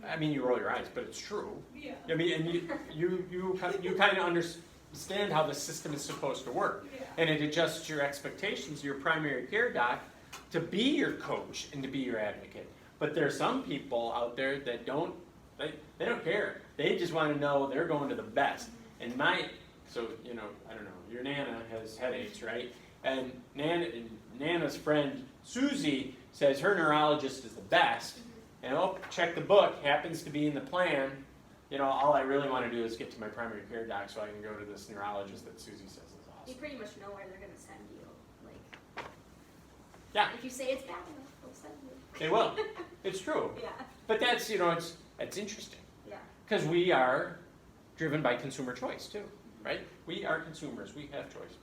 I mean, you roll your eyes, but it's true. Yeah. I mean, and you kind of understand how the system is supposed to work, Yeah. and it adjusts your expectations of your primary care doc to be your coach and to be your advocate. But there are some people out there that don't care. They just want to know they're going to the best. And I don't know. Your Nana has headaches, right? And Nana's friend Susie says her neurologist is the best. And check the book, happens to be in the plan. All I really want to do is get to my primary care doc so I can go to this neurologist that Susie says is You awesome. pretty much know where they're gonna send you. Like, Yeah, if you say it's bad enough, they'll send you. they will. It's true. Yeah. But that's, it's interesting. Yeah. Because we are driven by consumer choice too, right? We are consumers, we have choice.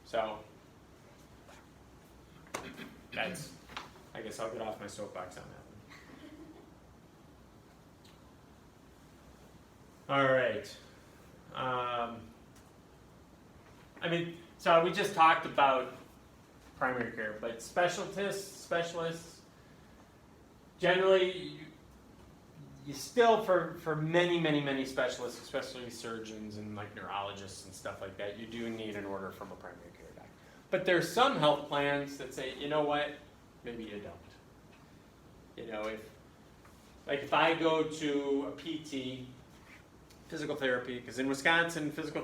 So, that's, I guess I'll get off my soapbox on that one. All right. I mean, so we just talked about primary care, but specialists, generally, you still, for many specialists, especially surgeons and like neurologists and stuff like that, you do need an order from a primary care doc. But there's some health plans that say, you know what, maybe you don't. You know, if I go to a PT, physical therapy, because in Wisconsin, a physical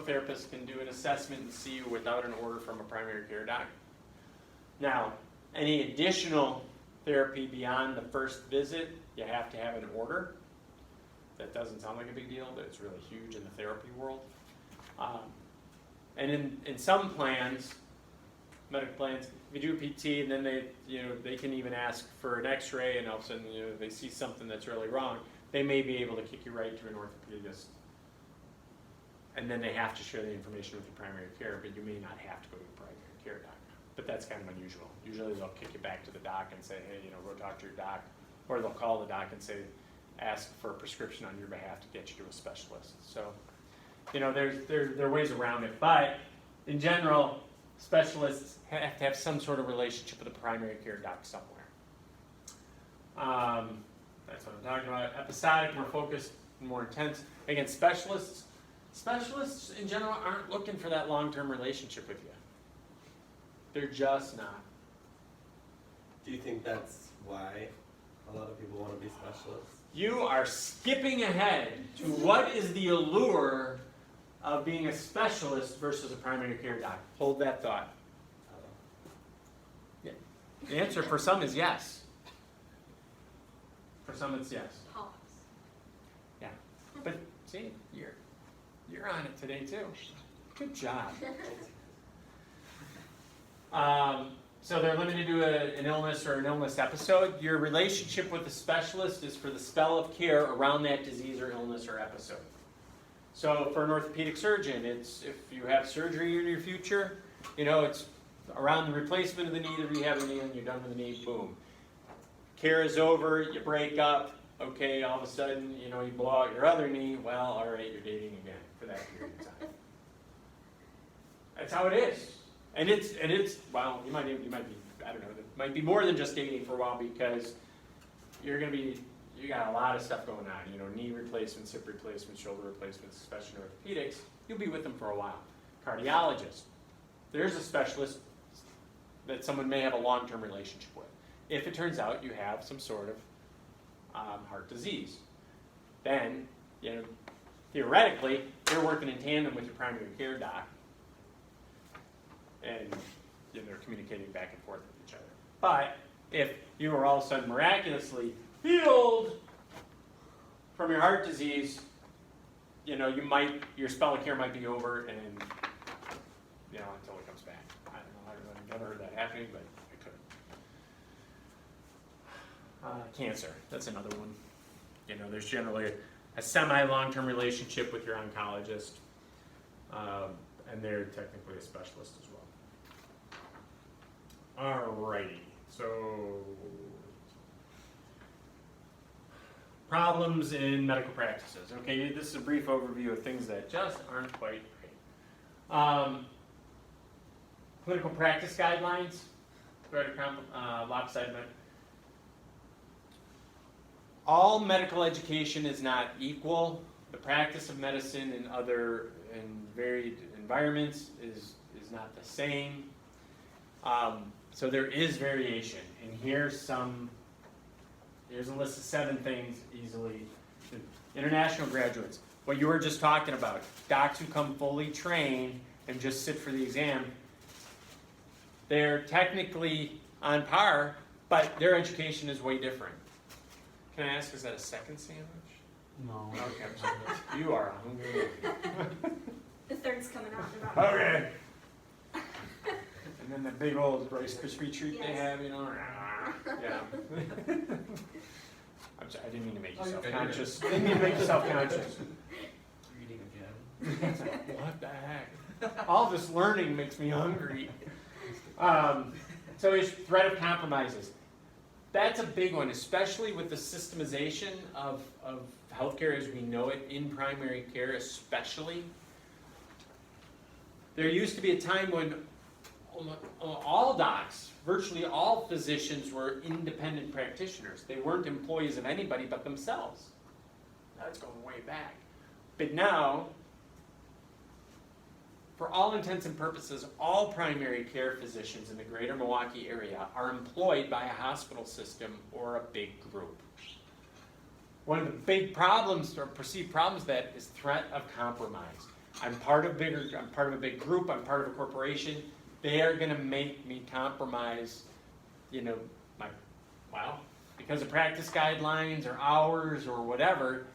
therapist can do an assessment and see you without an order from a primary care doc. Now, any additional therapy beyond the first visit, you have to have an order. That doesn't sound like a big deal, but it's really huge in the therapy world. And in some plans, medical plans, if you do a PT and then they can even ask for an X-ray, and all of a sudden they see something that's really wrong, they may be able to kick you right to an orthopedist. And then they have to share the information with your primary care, but you may not have to go to a primary care doc. But that's kind of unusual. Usually they'll kick you back to the doc and say, hey, go talk to your doc. Or they'll call the doc and say, ask for a prescription on your behalf to get you to a specialist. So, there are ways around it. But in general, specialists have to have some sort of relationship with a primary care doc somewhere. That's what I'm talking about. Episodic, more focused, more intense. Again, specialists in general aren't looking for that long-term relationship with you. They're just not. Do you think that's why a lot of people want to be specialists? You are skipping ahead to what is the allure of being a specialist versus a primary care doc. Hold that thought. Yeah. The answer for some is yes. For some it's yes. Pause. Yeah. But see, you're on it today too. Good job. So they're limited to an illness or an illness episode. Your relationship with the specialist is for the spell of care around that disease or illness or episode. So for an orthopedic surgeon, it's if you have surgery in your future, it's around the replacement of the knee, the rehab of the knee, and you're done with the knee, boom. Care is over, you break up, okay, all of a sudden, you blow out your other knee, well, all right, you're dating again for that period of time. That's how it is. And it's well, you might be, I don't know, it might be more than just dating for a while, because you got a lot of stuff going on, knee replacements, hip replacements, shoulder replacements, especially in orthopedics. You'll be with them for a while. Cardiologist, there's a specialist that someone may have a long-term relationship with. If it turns out you have some sort of heart disease, then, theoretically, you're working in tandem with your primary care doc, and they're communicating back and forth with each other. But if you are all of a sudden miraculously healed from your heart disease, your spell of care might be over, and until it comes back. I don't know. I've never heard that happening, but it could. Cancer. That's another one. There's generally a semi-long-term relationship with your oncologist, and they're technically a specialist as well. Alrighty, so problems in medical practices. Okay, this is a brief overview of things that just aren't quite right. Clinical practice guidelines, lopsided. All medical education is not equal. The practice of medicine in varied environments is not the same. So there is variation, and here's a list of 7 things easily. International graduates, what you were just talking about, docs who come fully trained and just sit for the exam, they're technically on par, but their education is way different. Can I ask, is that a second sandwich? No. Okay, I'm sorry. You are hungry. The third's coming out in about a Okay. And then the big old Rice Krispie treat they Yes. have, Yeah. I'm sorry, I didn't mean to make you Oh, you're good. self-conscious. Didn't mean to make you self-conscious. Reading again. What the heck? All this learning makes me hungry. So is threat of compromises. That's a big one, especially with the systemization of healthcare as we know it in primary care especially. There used to be a time when all docs, virtually all physicians were independent practitioners. They weren't employees of anybody but themselves. That's going way back. But now, for all intents and purposes, all primary care physicians in the greater Milwaukee area are employed by a hospital system or a big group. One of the big problems or perceived problems of that is threat of compromise. I'm part of a big group, I'm part of a corporation. They are going to make me compromise, because of practice guidelines or hours or whatever,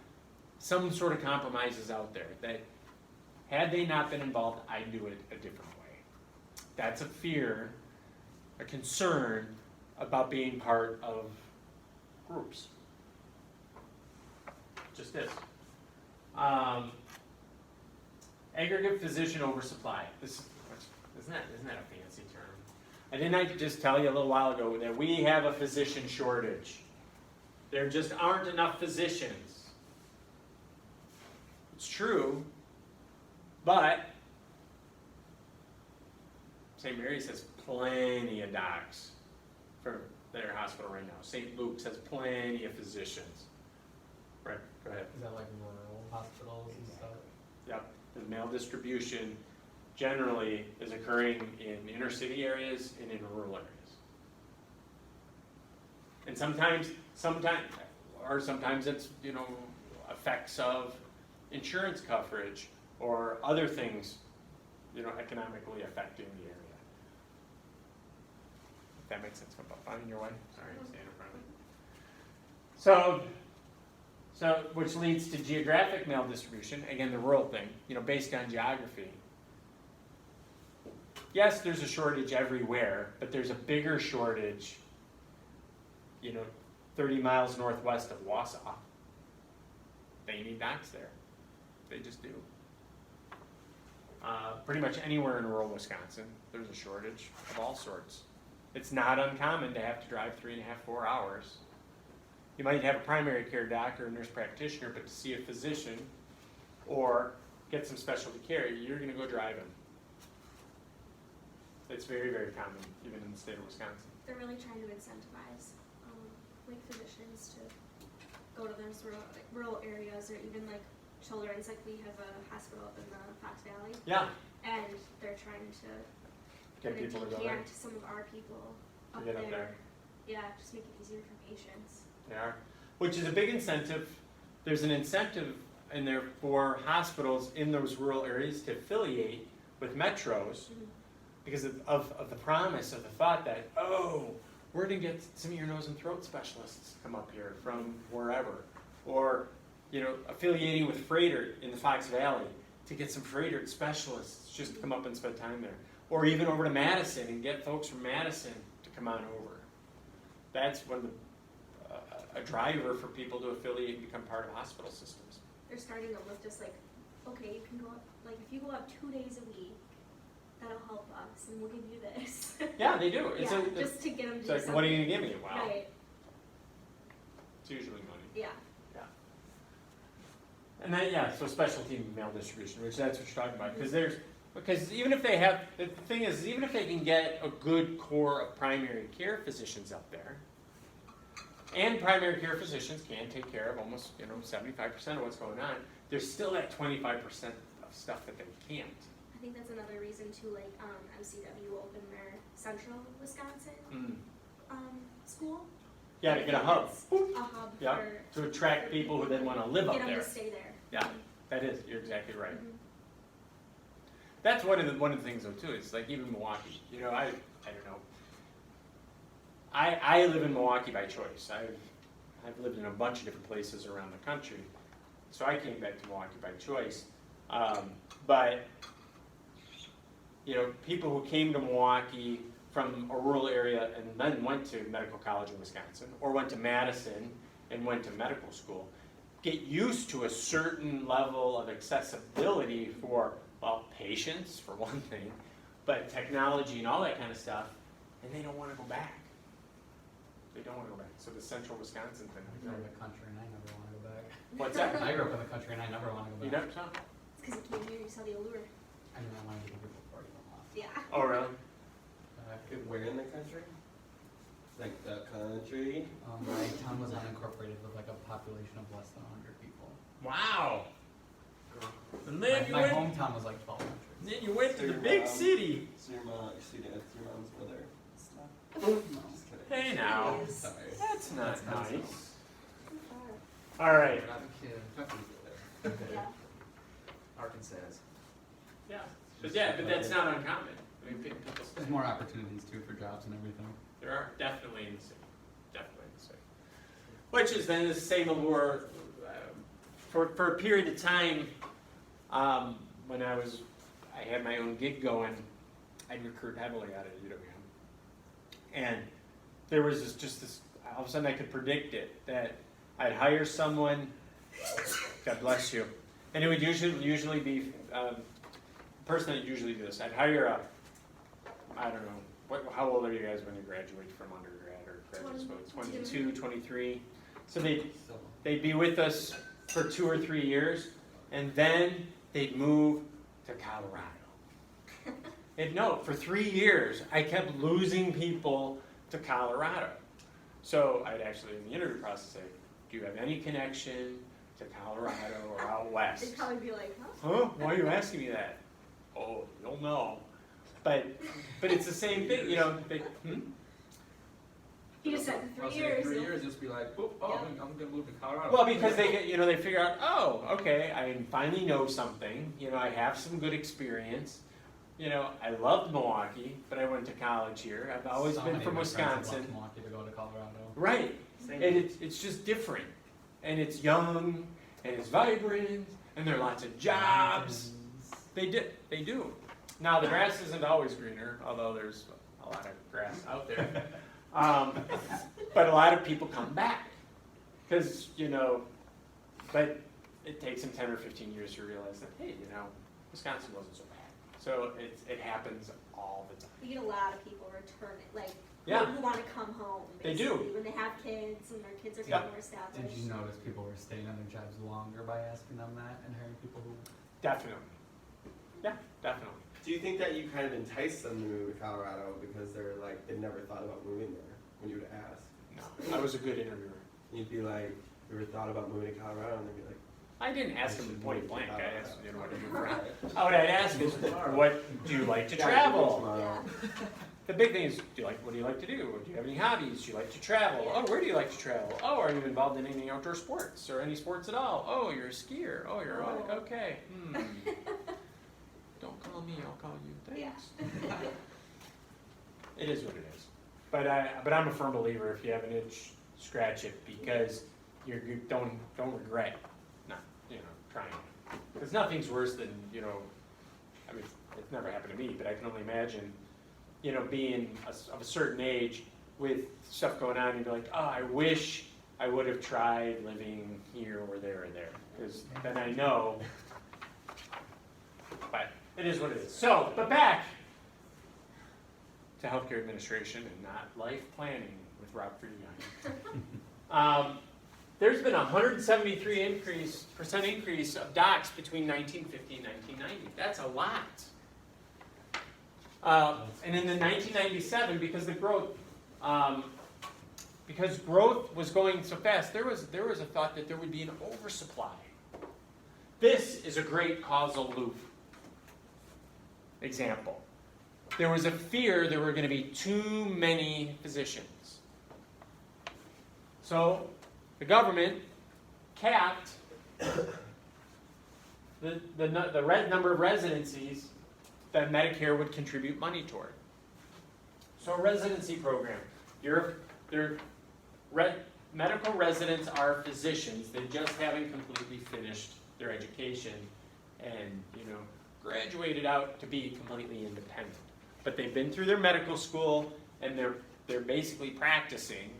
some sort of compromise is out there that had they not been involved, I'd do it a different way. That's a fear, a concern about being part of groups. Just this. Aggregate physician oversupply. Isn't that a fancy term? Didn't I just tell you a little while ago that we have a physician shortage? There just aren't enough physicians. It's true, but St. Mary's has plenty of docs for their hospital right now. St. Luke's has plenty of physicians. Right, go ahead. Is that like rural hospitals and stuff? Yep, the mail distribution generally is occurring in inner city areas and in rural areas. And sometimes it's, effects of insurance coverage or other things, economically affecting the area. If that makes sense. Finding your way? Sorry, I'm standing in front of it. So, which leads to geographic mail distribution, again, the rural thing, based on geography. Yes, there's a shortage everywhere, but there's a bigger shortage, 30 miles northwest of Wausau. They need docs there. They just do. Pretty much anywhere in rural Wisconsin, there's a shortage of all sorts. It's not uncommon to have to drive 3.5, 4 hours. You might have a primary care doctor or nurse practitioner, but to see a physician or get some specialty care, you're going to go driving. It's very, very common, even in the state of Wisconsin. They're really trying to incentivize, physicians to go to those rural areas, or even children's. We have a hospital up in the Fox Valley. Yeah. And they're trying to Get people to go there. decant some of our people up Get there. up there. Yeah, just make it easier for patients. They are, which is a big incentive. There's an incentive in there for hospitals in those rural areas to affiliate with metros because of the promise of the thought that, we're going to get some ear, nose, and throat specialists come up here from wherever. Or, affiliating with Freighter in the Fox Valley to get some Freighter specialists just to come up and spend time there. Or even over to Madison and get folks from Madison to come on over. That's one of a driver for people to affiliate and become part of hospital systems. They're starting to look just okay, you can go up, if you go up 2 days a week, that'll help us, and we'll give you this. Yeah, they do. It's just to get them to it's do like, something. what are you going to give me? Wow. Right, It's usually money. yeah. And then, so specialty mail distribution, which that's what you're talking about. Because even if they have, the thing is, even if they can get a good core of primary care physicians up there, and primary care physicians can take care of almost, 75% of what's going on, there's still that 25% of stuff that they can't. I think that's another reason too, MCW opened their Central Wisconsin school. Yeah, to get a hub. It's a hub Yeah, for to attract people who then want to live up get them there. to stay there. Yeah, that is, you're exactly right. Mhm. That's one of the things though too. It's even Milwaukee. I don't know. I live in Milwaukee by choice. I've lived in a bunch of different places around the country, so I came back to Milwaukee by choice. But people who came to Milwaukee from a rural area and then went to medical college in Wisconsin, or went to Madison and went to medical school get used to a certain level of accessibility for, well, patients, for one thing, but technology and all that kind of stuff, and they don't want to go back. They don't want to go back. So the central Wisconsin I thing. grew up in the country and I never want to go back. What's that? I grew up in the country and I never want to go You back. never saw? It's because you came here, you saw the allure. I mean, I wanted to get people before you left. Yeah. Oh, really? Where in the country? Like the country? My town was unincorporated with like a population of less than 100 people. Wow. And My hometown was like 1,200. then you went to the big city. So your mom, your mom's brother. No. Just kidding. Hey now. Jeez. Sorry. That's not That's not nice. All right. Not a kid. Yeah. Arkansas. Yeah. But that's not uncommon. I mean, people There's more opportunities too for jobs and everything. There are definitely in the city. Definitely in the city. Which is then the same allure for a period of time when I had my own gig going. I'd recruit heavily out of UWM, and there was this. All of a sudden, I could predict it that I'd hire someone. God bless you, and it would usually be the person that usually do this. I'd hire I don't know. How old are you guys when you graduate from undergrad or graduate school? 22, 23. So they'd be with us for 2 or 3 years, and then they'd move to Colorado. And no, for 3 years, I kept losing people to Colorado. So I'd actually, in the interview process, say, do you have any connection to Colorado or out west? They'd probably be like, huh? Huh? Why are you asking me that? Oh, you'll know. But it's the same thing, you know. He just said I'll 3 say years. 3 years, just be like, boop, oh, Yeah. I'm gonna move to Colorado. Well, because they get, they figure out, oh, okay, I finally know something. I have some good experience. I loved Milwaukee, but I went to college here. I've always So been many from of my friends have Wisconsin. left Milwaukee to go to Colorado. Right, Same. and it's just different, and it's young, and it's vibrant, and there are lots of jobs. They do. Now the grass isn't always greener, although there's a lot of grass out there. But a lot of people come back because but it takes them 10 or 15 years to realize that hey, Wisconsin wasn't so bad. So it happens all the time. We get a lot of people returning, like Yeah. who want to come home. They do. Basically, when they have kids and their kids are Yeah. getting more established. Did you notice people were staying in their jobs longer by asking them that and hiring people who? Definitely. Yeah, definitely. Do you think that you kind of entice them to move to Colorado because they're like, they never thought about moving there when you would ask? No, I was a good interviewer. You'd be like, you ever thought about moving to Colorado? And they'd be like, I didn't ask I them should point move to blank. I Colorado. asked, what do you do for what I'd ask is, what do you like to "Gotta go travel? tomorrow." Yeah. The big thing is, what do you like to do? Or do you have any hobbies? Do you like to travel? Oh, where do you like to travel? Oh, are you involved in any outdoor sports or any sports at all? Oh, you're a skier. Oh, you're Oh. okay. Don't call me, I'll call you. Yeah. Thanks. It is what it is. But I'm a firm believer if you have an itch, scratch it because you don't regret not trying. Because nothing's worse than I mean it's never happened to me, but I can only imagine being of a certain age with stuff going on, you'd be like, oh, I wish I would have tried living here or there. Because then I know, but it is what it is. So, but back to healthcare administration and not life planning with Rob Young. There's been a 173% increase of docs between 1950 and 1990. That's a lot. And in the 1997, because growth was going so fast, there was a thought that there would be an oversupply. This is a great causal loop example. There was a fear there were going to be too many physicians. So the government capped the number of residencies that Medicare would contribute money toward. So a residency program. Medical residents are physicians. They just haven't completely finished their education and graduated out to be completely independent. But they've been through their medical school and they're basically practicing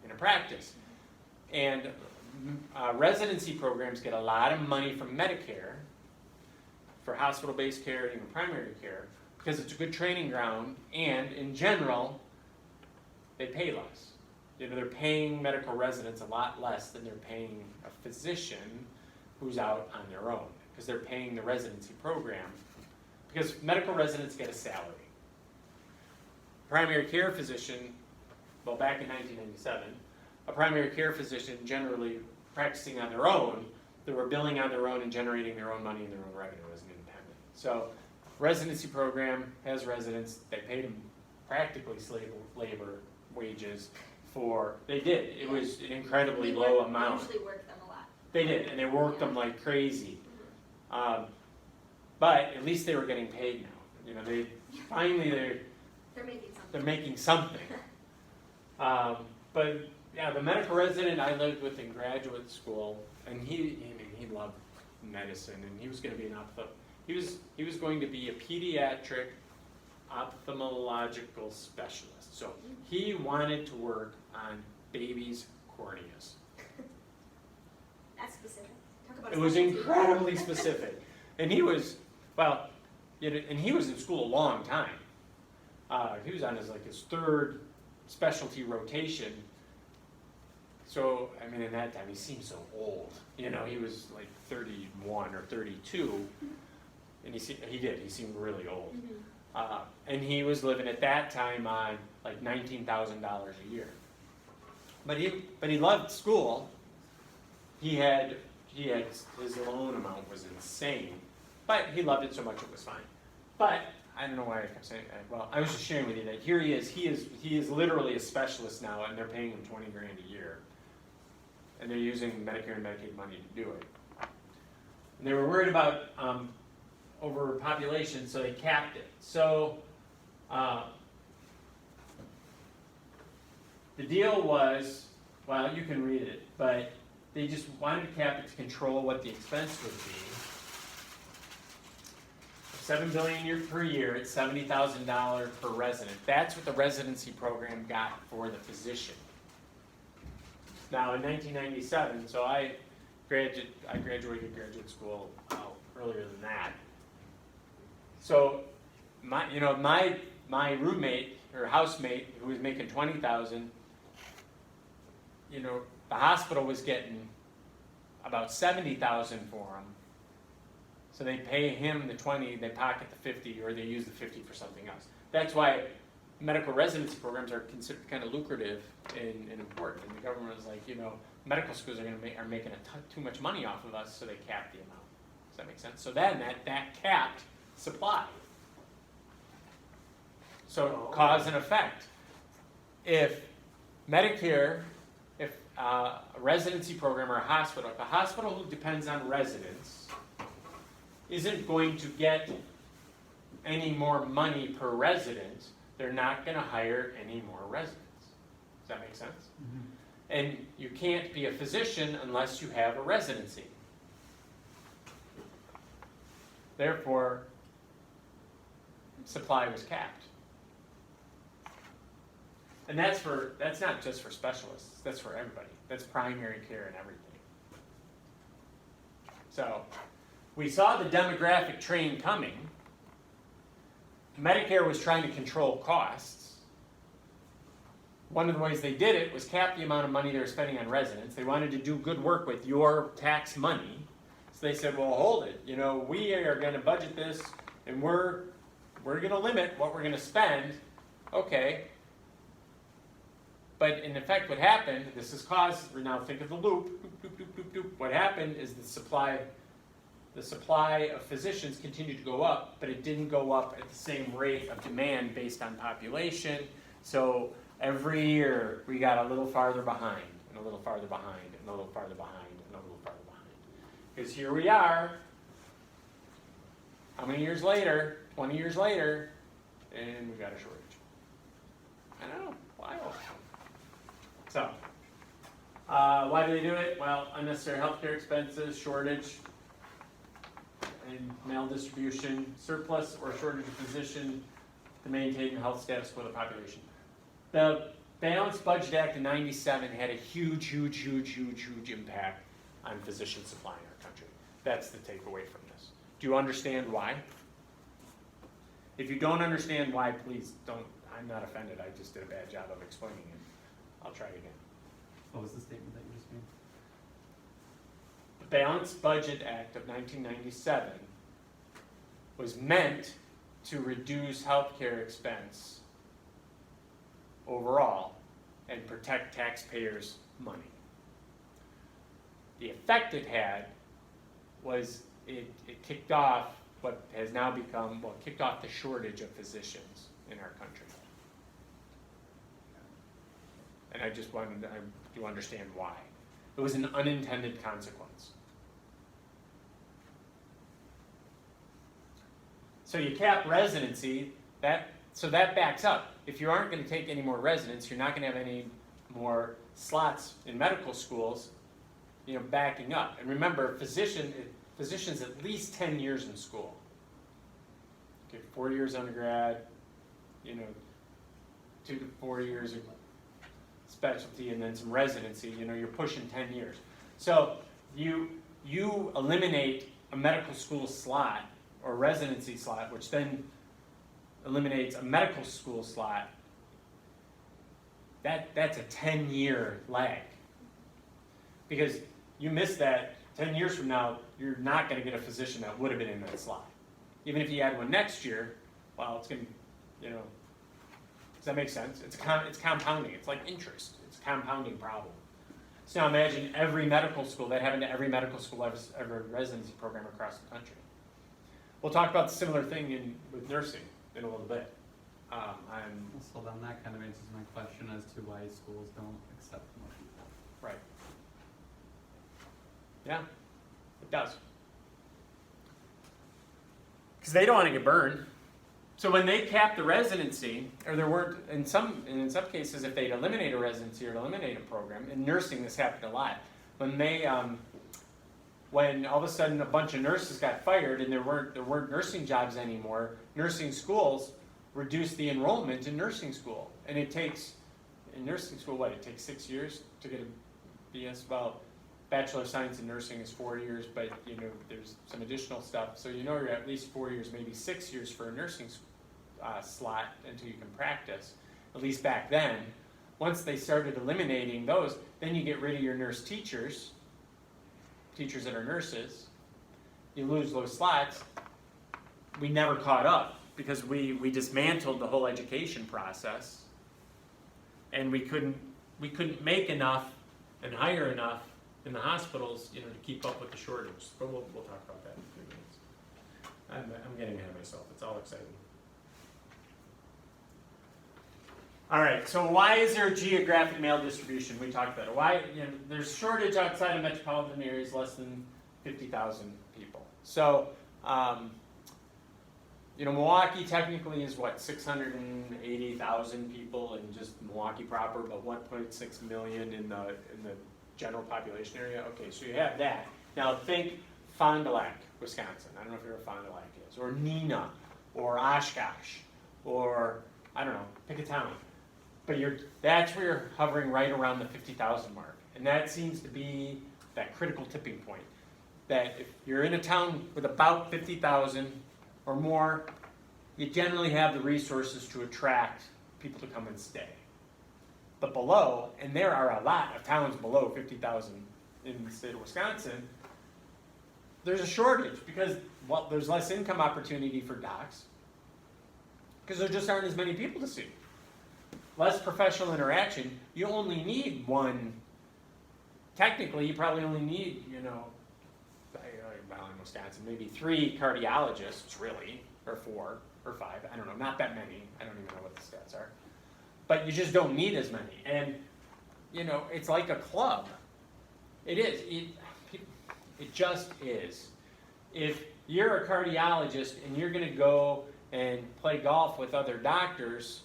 in a practice. And residency programs get a lot of money from Medicare for hospital-based care and even primary care because it's a good training ground, and in general, they pay less. You know, they're paying medical residents a lot less than they're paying a physician who's out on their own, because they're paying the residency program, because medical residents get a salary. Primary care physician, well, back in 1997, a primary care physician generally practicing on their own, they were billing on their own and generating their own money and their own revenue as an independent. So, residency program has residents, they paid them practically slave labor wages for, they did, it was an incredibly low amount. We usually work them a lot. They did, and they worked them like crazy. But at least they were getting paid now. You know, they finally They're making something. they're making something. But yeah, the medical resident I lived with in graduate school, and he loved medicine, and he was going to be an he was going to be a pediatric ophthalmological specialist. So he wanted to work on babies' corneas. That's specific. Talk about It was specialty. incredibly specific. And he was, well, you know, and he was in school a long time. He was on his third specialty rotation. So, I mean, in that time, he seemed so old. You know, he was like 31 or 32. And he seemed really old. Mhm. And he was living at that time on like $19,000 a year. But he loved school. He had his loan amount was insane, but he loved it so much it was fine. But I don't know why I kept saying that. Well, I was just sharing with you that here he is literally a specialist now, and they're paying him $20,000 a year, and they're using Medicare and Medicaid money to do it. And they were worried about overpopulation, so they capped it. So the deal was, well, you can read it, but they just wanted to cap it to control what the expense would be. $7 billion per year at $70,000 per resident. That's what the residency program got for the physician. Now, in 1997, so I graduated graduate school earlier than that. So, my roommate or housemate who was making $20,000, you know, the hospital was getting about $70,000 for him. So they pay him the 20, they pocket the 50, or they use the 50 for something else. That's why medical residency programs are considered kind of lucrative and important. And the government was like, you know, medical schools are making too much money off of us, so they cap the amount. Does that make sense? So then that capped supply. So cause and effect. If Medicare, if a residency program or a hospital who depends on residents isn't going to get any more money per resident, they're not going to hire any more residents. Does that make sense? Mm-hmm. And you can't be a physician unless you have a residency. Therefore, supply was capped. And that's not just for specialists, that's for everybody. That's primary care and everything. So, we saw the demographic train coming. Medicare was trying to control costs. One of the ways they did it was cap the amount of money they were spending on residents. They wanted to do good work with your tax money. So they said, well, hold it. You know, we are going to budget this, and we're going to limit what we're going to spend. Okay. But in effect, what happened, this has caused, now think of the loop, doop, doop, doop, doop, doop. What happened is the supply of physicians continued to go up, but it didn't go up at the same rate of demand based on population. So every year we got a little farther behind, and a little farther behind, and a little farther behind, and a little farther behind. Because here we are, how many years later? 20 years later, and we got a shortage. I know, wild. So, why do they do it? Well, unnecessary healthcare expenses, shortage, and maldistribution, surplus or shortage of physician to maintain the health status quo of the population. The Balanced Budget Act of 97 had a huge impact on physician supply in our country. That's the takeaway from this. Do you understand why? If you don't understand why, please don't, I'm not offended, I just did a bad job of explaining it. I'll try again. What was the statement that you just made? The Balanced Budget Act of 1997 was meant to reduce healthcare expense overall and protect taxpayers' money. The effect it had was it kicked off what has now become, well, kicked off the shortage of physicians in our country. And I just wanted to understand why. It was an unintended consequence. So you cap residency, so that backs up. If you aren't going to take any more residents, you're not going to have any more slots in medical schools, backing up. And remember, physicians at least 10 years in school. Okay, 4 years undergrad, 2 to 4 years of specialty, and then some residency, you're pushing 10 years. So you eliminate a medical school slot or residency slot, which then eliminates a medical school slot. That's a 10-year lag. Because you miss that, 10 years from now, you're not going to get a physician that would have been in that slot. Even if you add one next year, well, it's going to, does that make sense? It's compounding. It's like interest. It's a compounding problem. So now imagine every medical school, that happened to every medical school, every residency program across the country. We'll talk about the similar thing with nursing in a little bit. So then that kind of answers my question as to why schools don't accept promotion. Right. Yeah, it does. Because they don't want to get burned. So when they capped the residency, or there weren't, in some cases, if they'd eliminate a residency or eliminate a program, in nursing this happened a lot. When all of a sudden a bunch of nurses got fired and there weren't nursing jobs anymore, nursing schools reduced the enrollment in nursing school. And it takes, in nursing school, it takes 6 years to get a BS. Well, Bachelor of Science in Nursing is 4 years, but there's some additional stuff. So you're at least 4 years, maybe 6 years for a nursing slot until you can practice, at least back then. Once they started eliminating those, then you get rid of your nurse teachers that are nurses. You lose those slots. We never caught up because we dismantled the whole education process, and we couldn't make enough and hire enough in the hospitals, to keep up with the shortage. But we'll talk about that in a few minutes. I'm getting ahead of myself. It's all exciting. All right, so why is there a geographic male distribution? We talked about it. Why, there's shortage outside of metropolitan areas, less than 50,000 people. So, Milwaukee technically is 680,000 people in just Milwaukee proper, but 1.6 million in the general population area. Okay, so you have that. Now think Fond du Lac, Wisconsin. I don't know if you know where Fond du Lac is, or Neenah, or Oshkosh, or I don't know, pick a town. But that's where you're hovering right around the 50,000 mark. And that seems to be that critical tipping point. That if you're in a town with about 50,000 or more, you generally have the resources to attract people to come and stay. But below, and there are a lot of towns below 50,000 in the state of Wisconsin, there's a shortage because, well, there's less income opportunity for docs because there just aren't as many people to see. Less professional interaction. You only need one. Technically, you probably only need, well, in Wisconsin, maybe 3 cardiologists, really, or 4 or 5. I don't know, not that many. I don't even know what the stats are. But you just don't need as many. And, it's like a club. It is. It just is. If you're a cardiologist and you're going to go and play golf with other doctors,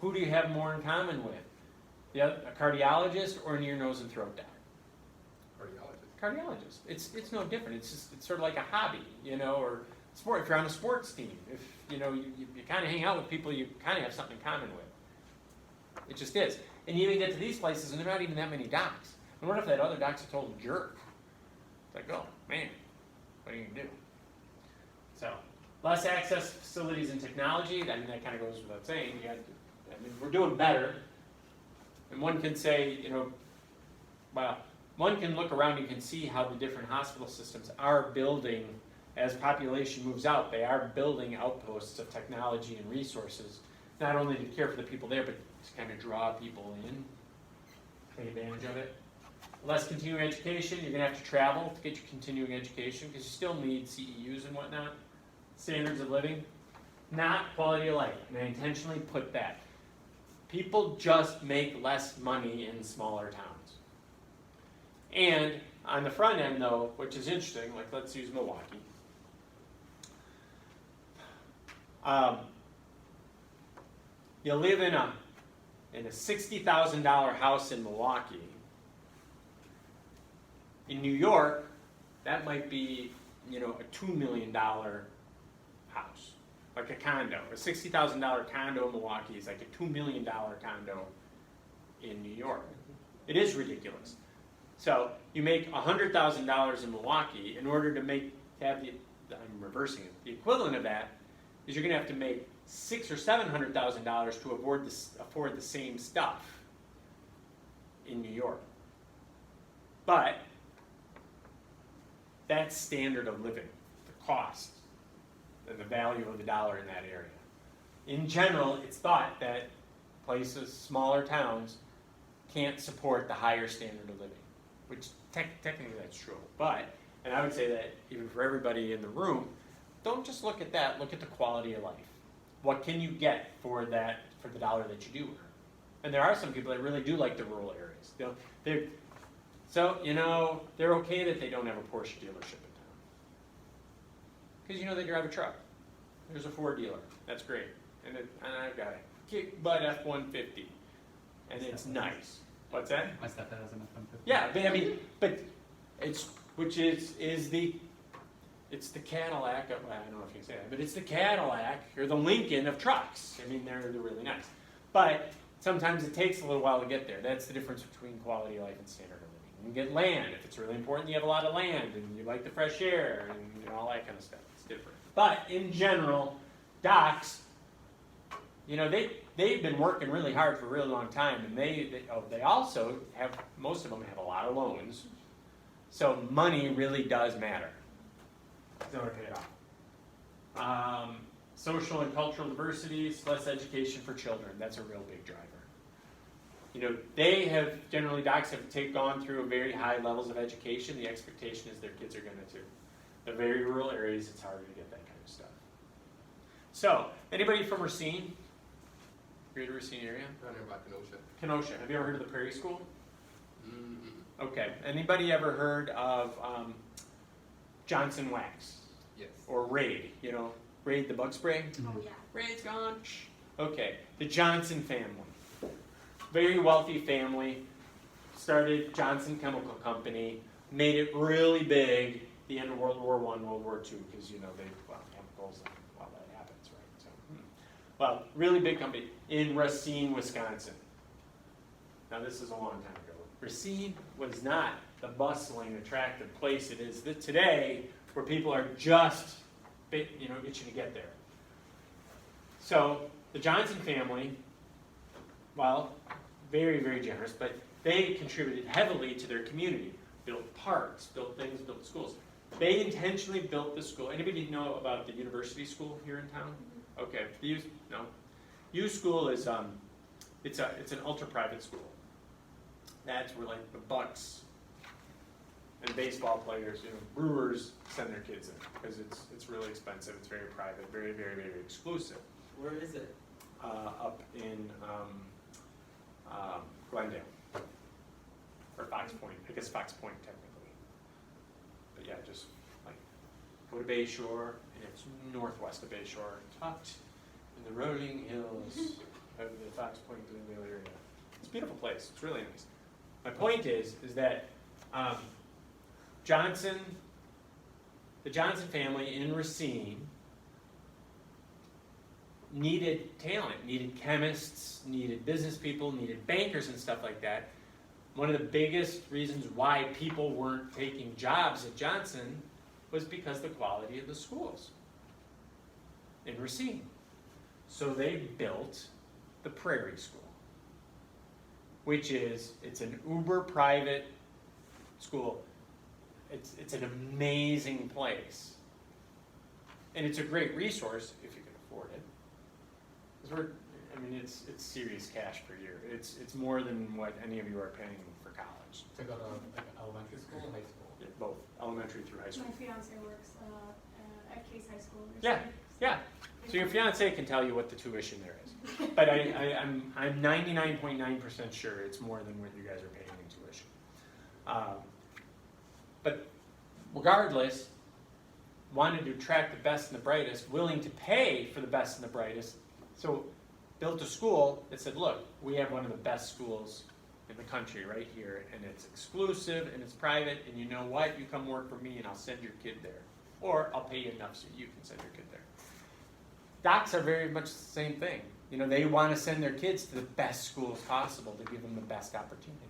who do you have more in common with? A cardiologist or an ear, nose, and throat doc? Cardiologist. It's no different. It's sort of like a hobby, or sport. If you're on a sports team, if you kind of hang out with people you kind of have something in common with. It just is. And you even get to these places and there are not even that many docs. And what if that other doc's a total jerk? It's like, oh, man, what are you going to do? So, less access to facilities and technology, I mean, that kind of goes without saying. We're doing better. And one can say, well, one can look around and can see how the different hospital systems are building, as population moves out, they are building outposts of technology and resources, not only to care for the people there, but to kind of draw people in, take advantage of it. Less continuing education, you're going to have to travel to get your continuing education because you still need CEUs and whatnot. Standards of living, not quality of life, and I intentionally put that. People just make less money in smaller towns. And on the front end though, which is interesting, like let's use Milwaukee. You live in a $60,000 house in Milwaukee. In New York, that might be, a $2 million house, like a condo. A $60,000 condo in Milwaukee is like a $2 million condo in New York. It is ridiculous. So you make $100,000 in Milwaukee. In order to I'm reversing it. The equivalent of that is you're going to have to make $600,000 or $700,000 to afford the same stuff in New York. But that's standard of living, the cost and the value of the dollar in that area. In general, it's thought that places, smaller towns, can't support the higher standard of living, which technically that's true. But, and I would say that even for everybody in the room, don't just look at that, look at the quality of life. What can you get for the dollar that you do earn? And there are some people that really do like the rural areas. They're okay that they don't have a Porsche dealership in town. Because they drive a truck. There's a Ford dealer. That's great. And I've got a kick butt F-150. And it's nice. What's that? My stepdad has an F-150. Yeah, but it's the Cadillac of, I don't know if you can say that, but it's the Cadillac or the Lincoln of trucks. They're really nice. But sometimes it takes a little while to get there. That's the difference between quality of life and standard of living. You can get land. If it's really important, you have a lot of land and you like the fresh air and all that kind of stuff. It's different. But in general, docs, they've been working really hard for a really long time, and they also have, most of them have a lot of loans. So money really does matter. In order to pay it off. Social and cultural diversity, less education for children. That's a real big driver. Docs have gone through very high levels of education. The expectation is their kids are going to too. The very rural areas, it's harder to get that kind of stuff. So, anybody from Racine? Greater Racine area? Down there by Kenosha. Kenosha. Have you ever heard of the Prairie School? Mm-hmm. Okay. Anybody ever heard of Johnson Wax? Yes. Or Raid? Raid the bug spray? Oh, yeah. Raid's gone. Okay. The Johnson family. Very wealthy family. Started Johnson Chemical Company. Made it really big at the end of World War I, World War II, because, chemicals and all that happens, right? So, really big company in Racine, Wisconsin. Now, this is a long time ago. Racine was not the bustling, attractive place it is today, where people are just, itching to get there. So, the Johnson family, very, very generous, but they contributed heavily to their community. Built parks, built things, built schools. They intentionally built the school. Anybody know about the university school here in town? Okay, U School is it's an ultra private school. That's where like the Bucks and baseball players, Brewers send their kids in because it's really expensive. It's very private, very, very, very exclusive. Where is it? Up in Glendale or Fox Point. I guess Fox Point technically. But yeah, just like go to Bayshore, and it's northwest of Bayshore, tucked in the rolling hills of the Fox Point Glendale area. It's a beautiful place. It's really nice. My point is that the Johnson family in Racine needed talent, needed chemists, needed business people, needed bankers and stuff like that. One of the biggest reasons why people weren't taking jobs at Johnson was because the quality of the schools in Racine. So they built the Prairie School, which it's an uber private school. It's an amazing place. And it's a great resource if you can afford it. 'Cause it's serious cash per year. It's more than what any of you are paying for college. To go to like elementary school, high school. Yeah, both elementary through high school. My fiance works at Case High School. Yeah, yeah. So your fiance can tell you what the tuition there is. But I'm 99.9% sure it's more than what you guys are paying in tuition. But regardless, wanted to attract the best and the brightest, willing to pay for the best and the brightest. So built a school that said, look, we have one of the best schools in the country right here, and it's exclusive and it's private, and you know what? You come work for me and I'll send your kid there. Or I'll pay you enough so you can send your kid there. Docs are very much the same thing. They want to send their kids to the best schools possible to give them the best opportunities.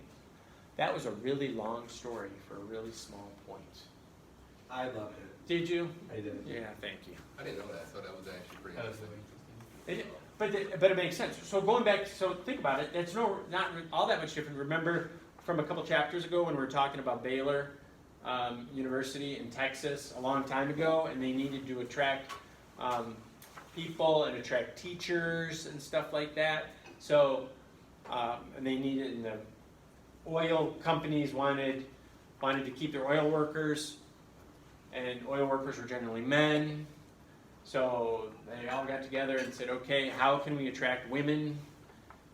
That was a really long story for a really small point. I loved it. Did you? I did. Yeah, thank you. I didn't know that, so that was actually pretty That was interesting. really interesting. But it makes sense. So going back, so think about it. It's not all that much different. Remember from a couple chapters ago when we were talking about Baylor University in Texas a long time ago, and they needed to attract people and attract teachers and stuff like that. So and they needed, and the oil companies wanted to keep their oil workers, and oil workers were generally men. So they all got together and said, okay, how can we attract women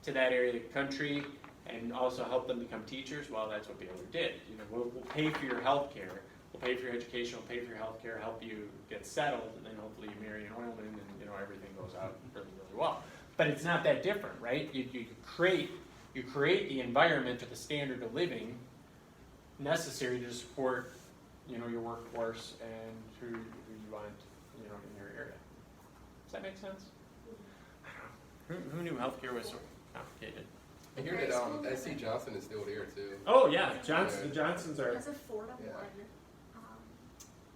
to that area of the country and also help them become teachers? Well, that's what Baylor did. We'll pay for your health care, we'll pay for your education, we'll pay for your health care, help you get settled, and then hopefully you marry an oilman and everything goes out really, really well. But it's not that different, right? You create the environment or the standard of living necessary to support your workforce and who you want in your area. Does that make sense? I don't know. Who knew healthcare was so complicated? I hear that SC Johnson is still there too. Oh yeah, the Johnsons are. It's a 4-to-1 Yeah.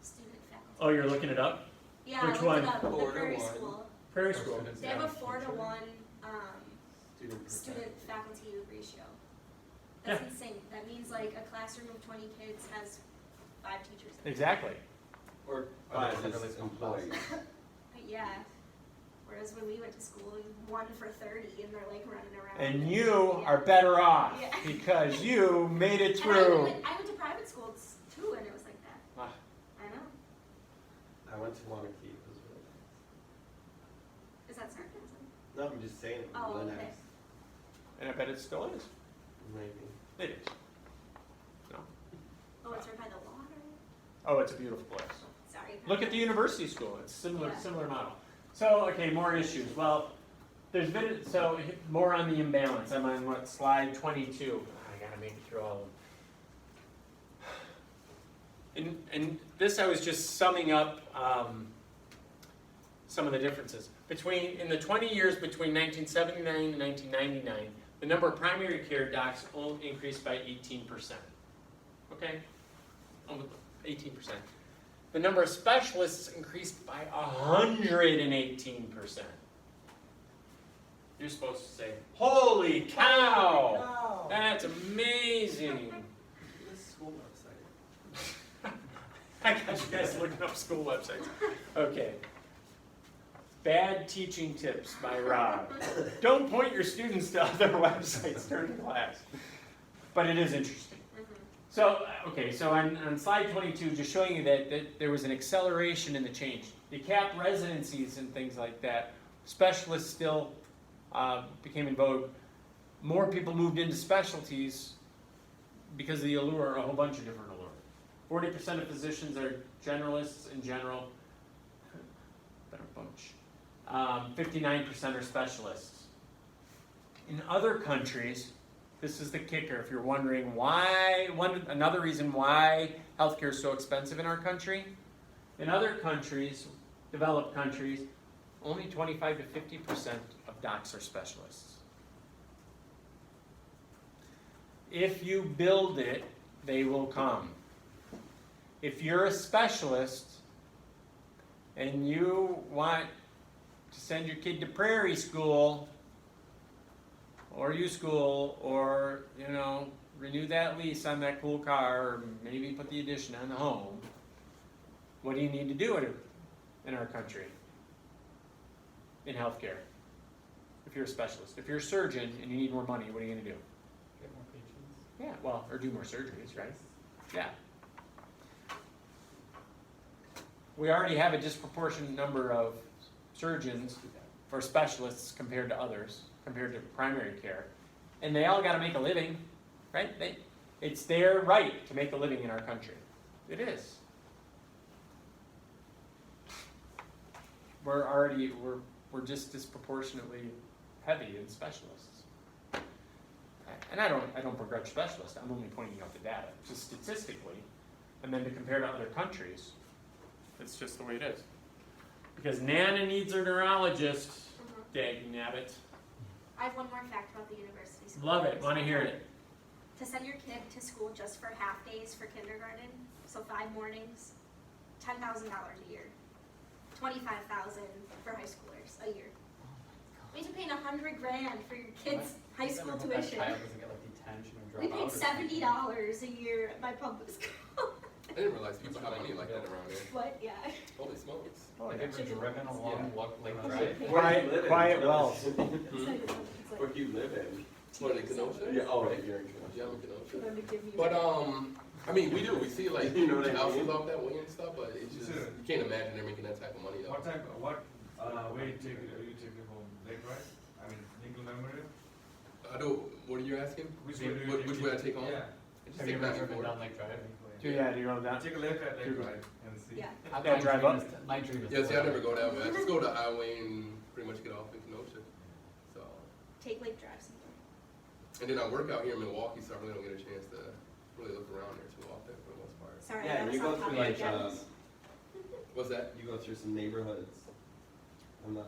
student faculty. Oh, you're looking it up? Yeah, I Which looked one? it up, the 4-to-1. Prairie School. Prairie School. They have a 4-to-1 Student student faculty ratio. That's Yeah. insane. That means like a classroom of 20 kids has 5 teachers. in it. Exactly. Or Are they five separately is from employees. Yeah. Whereas when we went to school, it was 1 for 30, and they're like running around. And you are better off Yeah. because you made it And through. I went to private schools too, and it was like that. Ah. I know. I went to Wanakee. It was really nice. Is that sarcasm? No, I'm just saying. It was Oh, really okay. nice. And I bet it still is. Maybe. It is. No. Oh, it's right by the water. Oh, it's a beautiful place. Sorry. Look at the university school. It's Yeah. similar model. So, okay, more issues. Well, there's been, more on the imbalance. I'm on slide 22. I gotta make it through all of them. And this, I was just summing up some of the differences. In the 20 years between 1979 and 1999, the number of primary care docs only increased by 18%. Okay? 18%. The number of specialists increased by 118%. You're supposed to say, holy cow! That's amazing. The school website. I got you guys looking up school websites. Okay. Bad teaching tips by Rob. Don't point your students to other websites during class. But it is interesting. So, okay, so on slide 22, just showing you that there was an acceleration in the change. You cap residencies and things like that. Specialists still became in vogue. More people moved into specialties because of the allure, a whole bunch of different allure. 40% of physicians are generalists in general. Better bunch. 59% are specialists. In other countries, this is the kicker. If you're wondering why, another reason why healthcare is so expensive in our country, in other countries, developed countries, only 25 to 50% of docs are specialists. If you build it, they will come. If you're a specialist and you want to send your kid to prairie school or U school, or renew that lease on that cool car, or maybe put the addition on the home, what do you need to do in our country in healthcare? If you're a specialist, if you're a surgeon and you need more money, what are you going to do? Get more patients. Yeah, well, or do more surgeries, right? Yeah. We already have a disproportionate number of surgeons or specialists compared to others, compared to primary care, and they all got to make a living, right? It's their right to make a living in our country. It is. We're just disproportionately heavy in specialists. And I don't begrudge specialists. I'm only pointing out the data, just statistically, and then to compare to other countries. It's just the way it is. Because Nana needs her neurologist. Dag nabbit. I have one more fact about the university school. Love it. Want to hear it. To send your kid to school just for half days for kindergarten, so 5 mornings, $10,000 a year. $25,000 for high schoolers a year. Means you're paying $100,000 for your kids' high school I hope tuition. That child doesn't get like detention or We drop paid out or something. $70 a year at my public school. I didn't realize people had money like that around here. What? Yeah. Holy smokes. Oh, Like if you're driven along Lake Okay. Drive. Where do you live in? Quiet wells. It's like, it's Where do you live in? What, in Kenosha? Yeah, oh, Right. you're in Kenosha. Yeah, I'm in Kenosha. for them to give me. But I mean, we do. We see like You know what I houses mean? off that way and stuff, but it's just Sure. you can't imagine they're making that type of money though. What way you take it home? Lake Drive? I mean, Lincoln Memorial? I do. What are you asking? Which Which way I take home? Yeah. I just Have you take ever driven 94. down Lake Drive? Yeah, do you know that? Take a look at Lake Drive and see. Yeah. Yeah, drive up. My dream is Yeah, to see, I live never go that way. I just go to highway and pretty much get off in Kenosha. So, Take Lake Drive sometime. and then I work out here in Milwaukee, so I really don't get a chance to really look around there too often for the most part. Sorry, Yeah, I and got you us go off through topic like, again. What's that? you go through some neighborhoods. On the,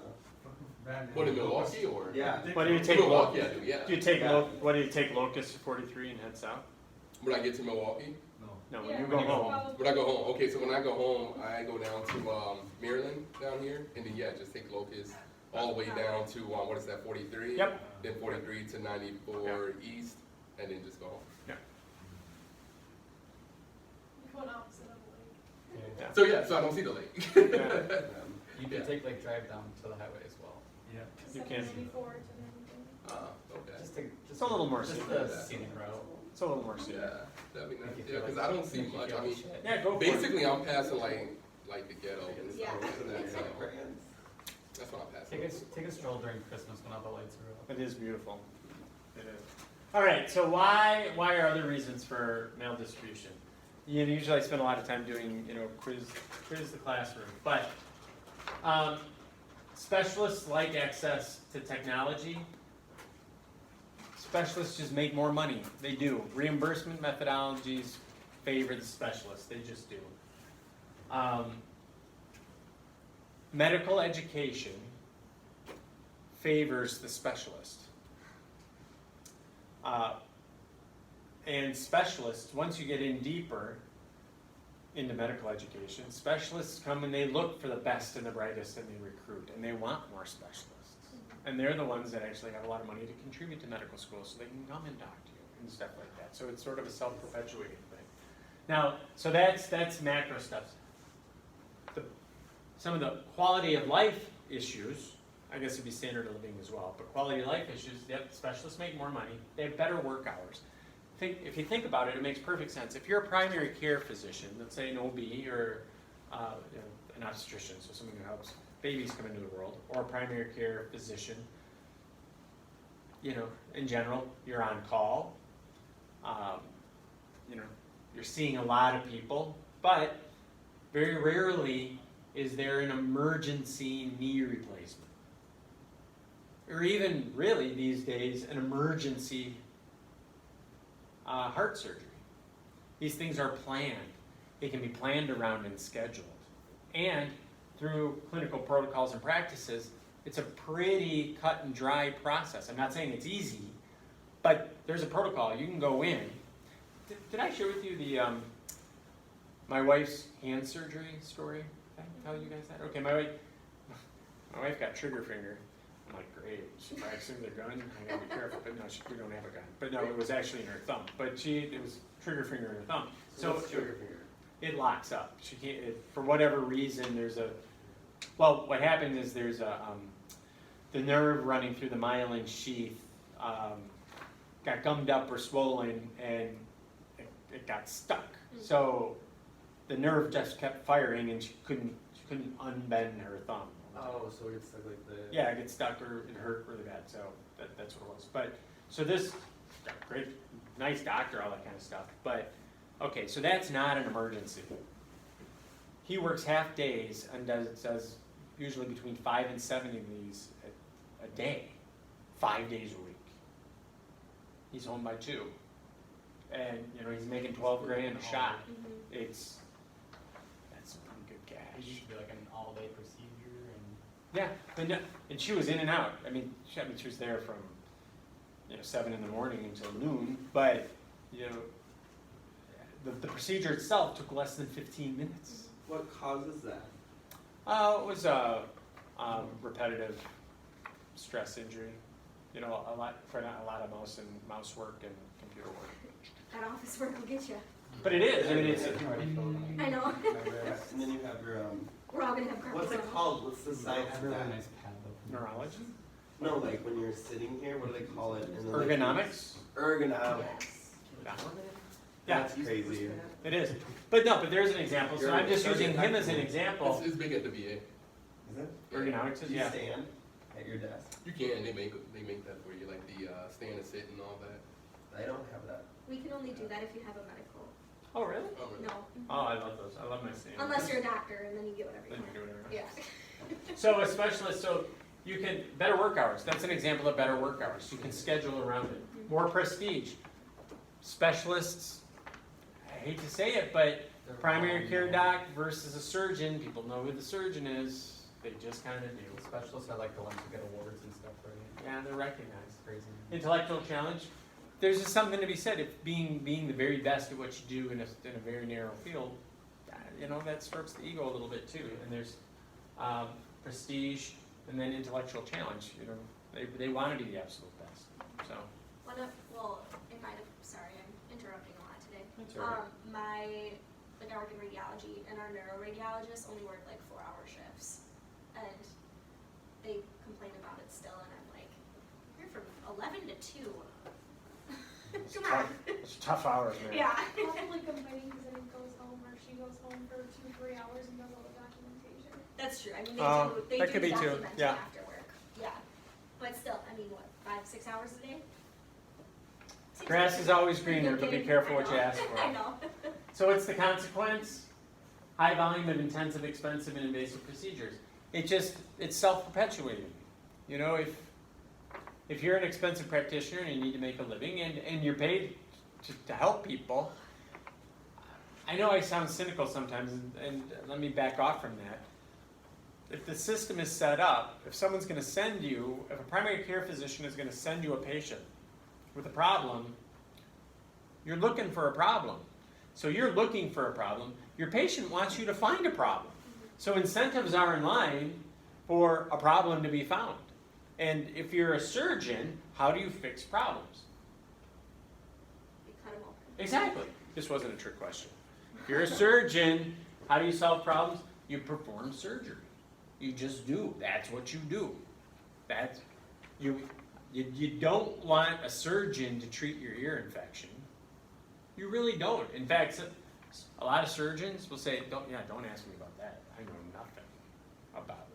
What in Milwaukee or? yeah. What do you To take? Milwaukee, I do. Yeah. Do you take Yeah. What do you take Locust 43 and head south? When I get to Milwaukee, No. No, when Yeah, you when go you go home. Well, when I go home. Okay, so when I go home, I go down to Maryland down here, and then yeah, just take Locust all the way down to what is that 43? Yep. Then 43 to 94 east, and then just go home. You're going opposite of the lake. Yeah. So yeah, so I don't see the lake. You can take Lake Drive down to the highway as well. Yeah. You can. 74 to everything. Okay. Just to, It's a little more just scenic. the scenic route. It's a little more scenic. Yeah, that'd be nice. Make you Yeah, feel because like- I don't see make you much. feel I mean, shit. Yeah, go for it. basically I'm passing like the ghetto and Yeah. stuff. And that's, Brands. that's what I'm passing. Take a stroll during Christmas when all the lights are up. It is beautiful. It is. All right. So why are other reasons for mail distribution? Usually I spend a lot of time doing quiz the classroom, but specialists like access to technology. Specialists just make more money. They do. Reimbursement methodologies favor the specialists. They just do. Medical education favors the specialist. And specialists, once you get in deeper into medical education, specialists come and they look for the best and the brightest and they recruit and they want more specialists. And they're the ones that actually have a lot of money to contribute to medical school so they can come and talk to you and stuff like that. So it's sort of a self-perpetuating thing. Now, so that's macro stuff. Some of the quality of life issues, I guess it'd be standard of living as well, but quality of life issues, yep, specialists make more money, they have better work hours. If you think about it, it makes perfect sense. If you're a primary care physician, let's say an OB or an obstetrician, so someone who helps babies come into the world, or a primary care physician, in general, you're on call. You're seeing a lot of people, but very rarely is there an emergency knee replacement. Or even, really, these days, an emergency heart surgery. These things are planned. They can be planned around and scheduled. And through clinical protocols and practices, it's a pretty cut and dry process. I'm not saying it's easy, but there's a protocol. You can go in. Did I share with you the my wife's hand surgery story? Did I tell you guys that? Okay, my wife got trigger finger. I'm like, great. She's practicing their gun. I gotta be careful. But no, we don't have a gun. But no, it was actually in her thumb. But it was trigger finger in her thumb. So what's trigger finger? it locks up. She can't. For whatever reason, what happened is there's the nerve running through the myelin sheath got gummed up or swollen, and it got stuck. So the nerve just kept firing, and she couldn't unbend her thumb. Oh, so it's like the. Yeah, it gets stuck or it hurt really bad. So that's what it was. But so this great, nice doctor, all that kind of stuff. But okay, so that's not an emergency. He works half days and does usually between 5 and 7 of these a day, 5 days a week. He's home by 2, and he's making 12 grand a shot. That's some pretty good It cash. should be like an all-day procedure and. Yeah, and she was in and out. I mean, she was there from 7 in the morning until noon. But the procedure itself took less than 15 minutes. What causes that? It was a repetitive stress injury. A lot of mouse work and computer work. That office work will get you. But it is. I mean, it's. I know. And then you have your We're all gonna have carpet. what's it called? What's the I science have of a really that? nice pad though. Neurology? No, like when you're sitting here, what do they call it? And then, like, Ergonomics? Ergonomics. Yeah. That's crazy. It is. But there's an example. So I'm just using him as an example. It's big at the VA. Is it? Ergonomics Do is, you yeah. stand at your desk? You can, they make that for you, like the stand and sit and all that. I don't have that. We can only do that if you have a medical. Oh, really? Oh, really? No. Oh, I love those. I love my stand. Unless you're a doctor, and then you get whatever you Then you want. do whatever. Yeah. So a specialist, you can, better work hours. That's an example of better work hours. You can schedule around it. More prestige. Specialists, I hate to say it, but primary care doc versus a surgeon, people know who the surgeon is. They just kind of do. Specialists are like the ones who get awards and stuff, right? Yeah, they're recognized. Crazy. Intellectual challenge. There's just something to be said. If being the very best at what you do in a very narrow field, that strokes the ego a little bit too. And there's prestige and then intellectual challenge. They want to be the absolute best. So Sorry, I'm interrupting a lot today. that's all right. I work in radiology, and our neuroradiologists only work like 4-hour shifts, and they complain about it still, and I'm like, you're from 11 to 2. It's Come on. It's tough hours, man. Yeah. Probably complaining because then he goes home or she goes home for 2-3 hours and does all the documentation. That's true. I mean, they That do could be too, document yeah. after work. Yeah. But still, I mean, what, 5-6 hours a day? Seems Grass like is always a greener, good but be gig. careful I what you know. ask for. I know. So what's the consequence? High volume of intensive, expensive, and invasive procedures. It's self-perpetuating. If you're an expensive practitioner and you need to make a living and you're paid to help people, I know I sound cynical sometimes, and let me back off from that. If the system is set up, if a primary care physician is going to send you a patient with a problem, you're looking for a problem. So you're looking for a problem. Your patient wants you to find a problem. So incentives are in line for a problem to be found. And if you're a surgeon, how do you fix problems? You cut 'em open. Exactly. This wasn't a trick question. If you're a surgeon, how do you solve problems? You perform surgery. You just do. That's what you do. You don't want a surgeon to treat your ear infection. You really don't. In fact, a lot of surgeons will say, don't ask me about that. I know nothing about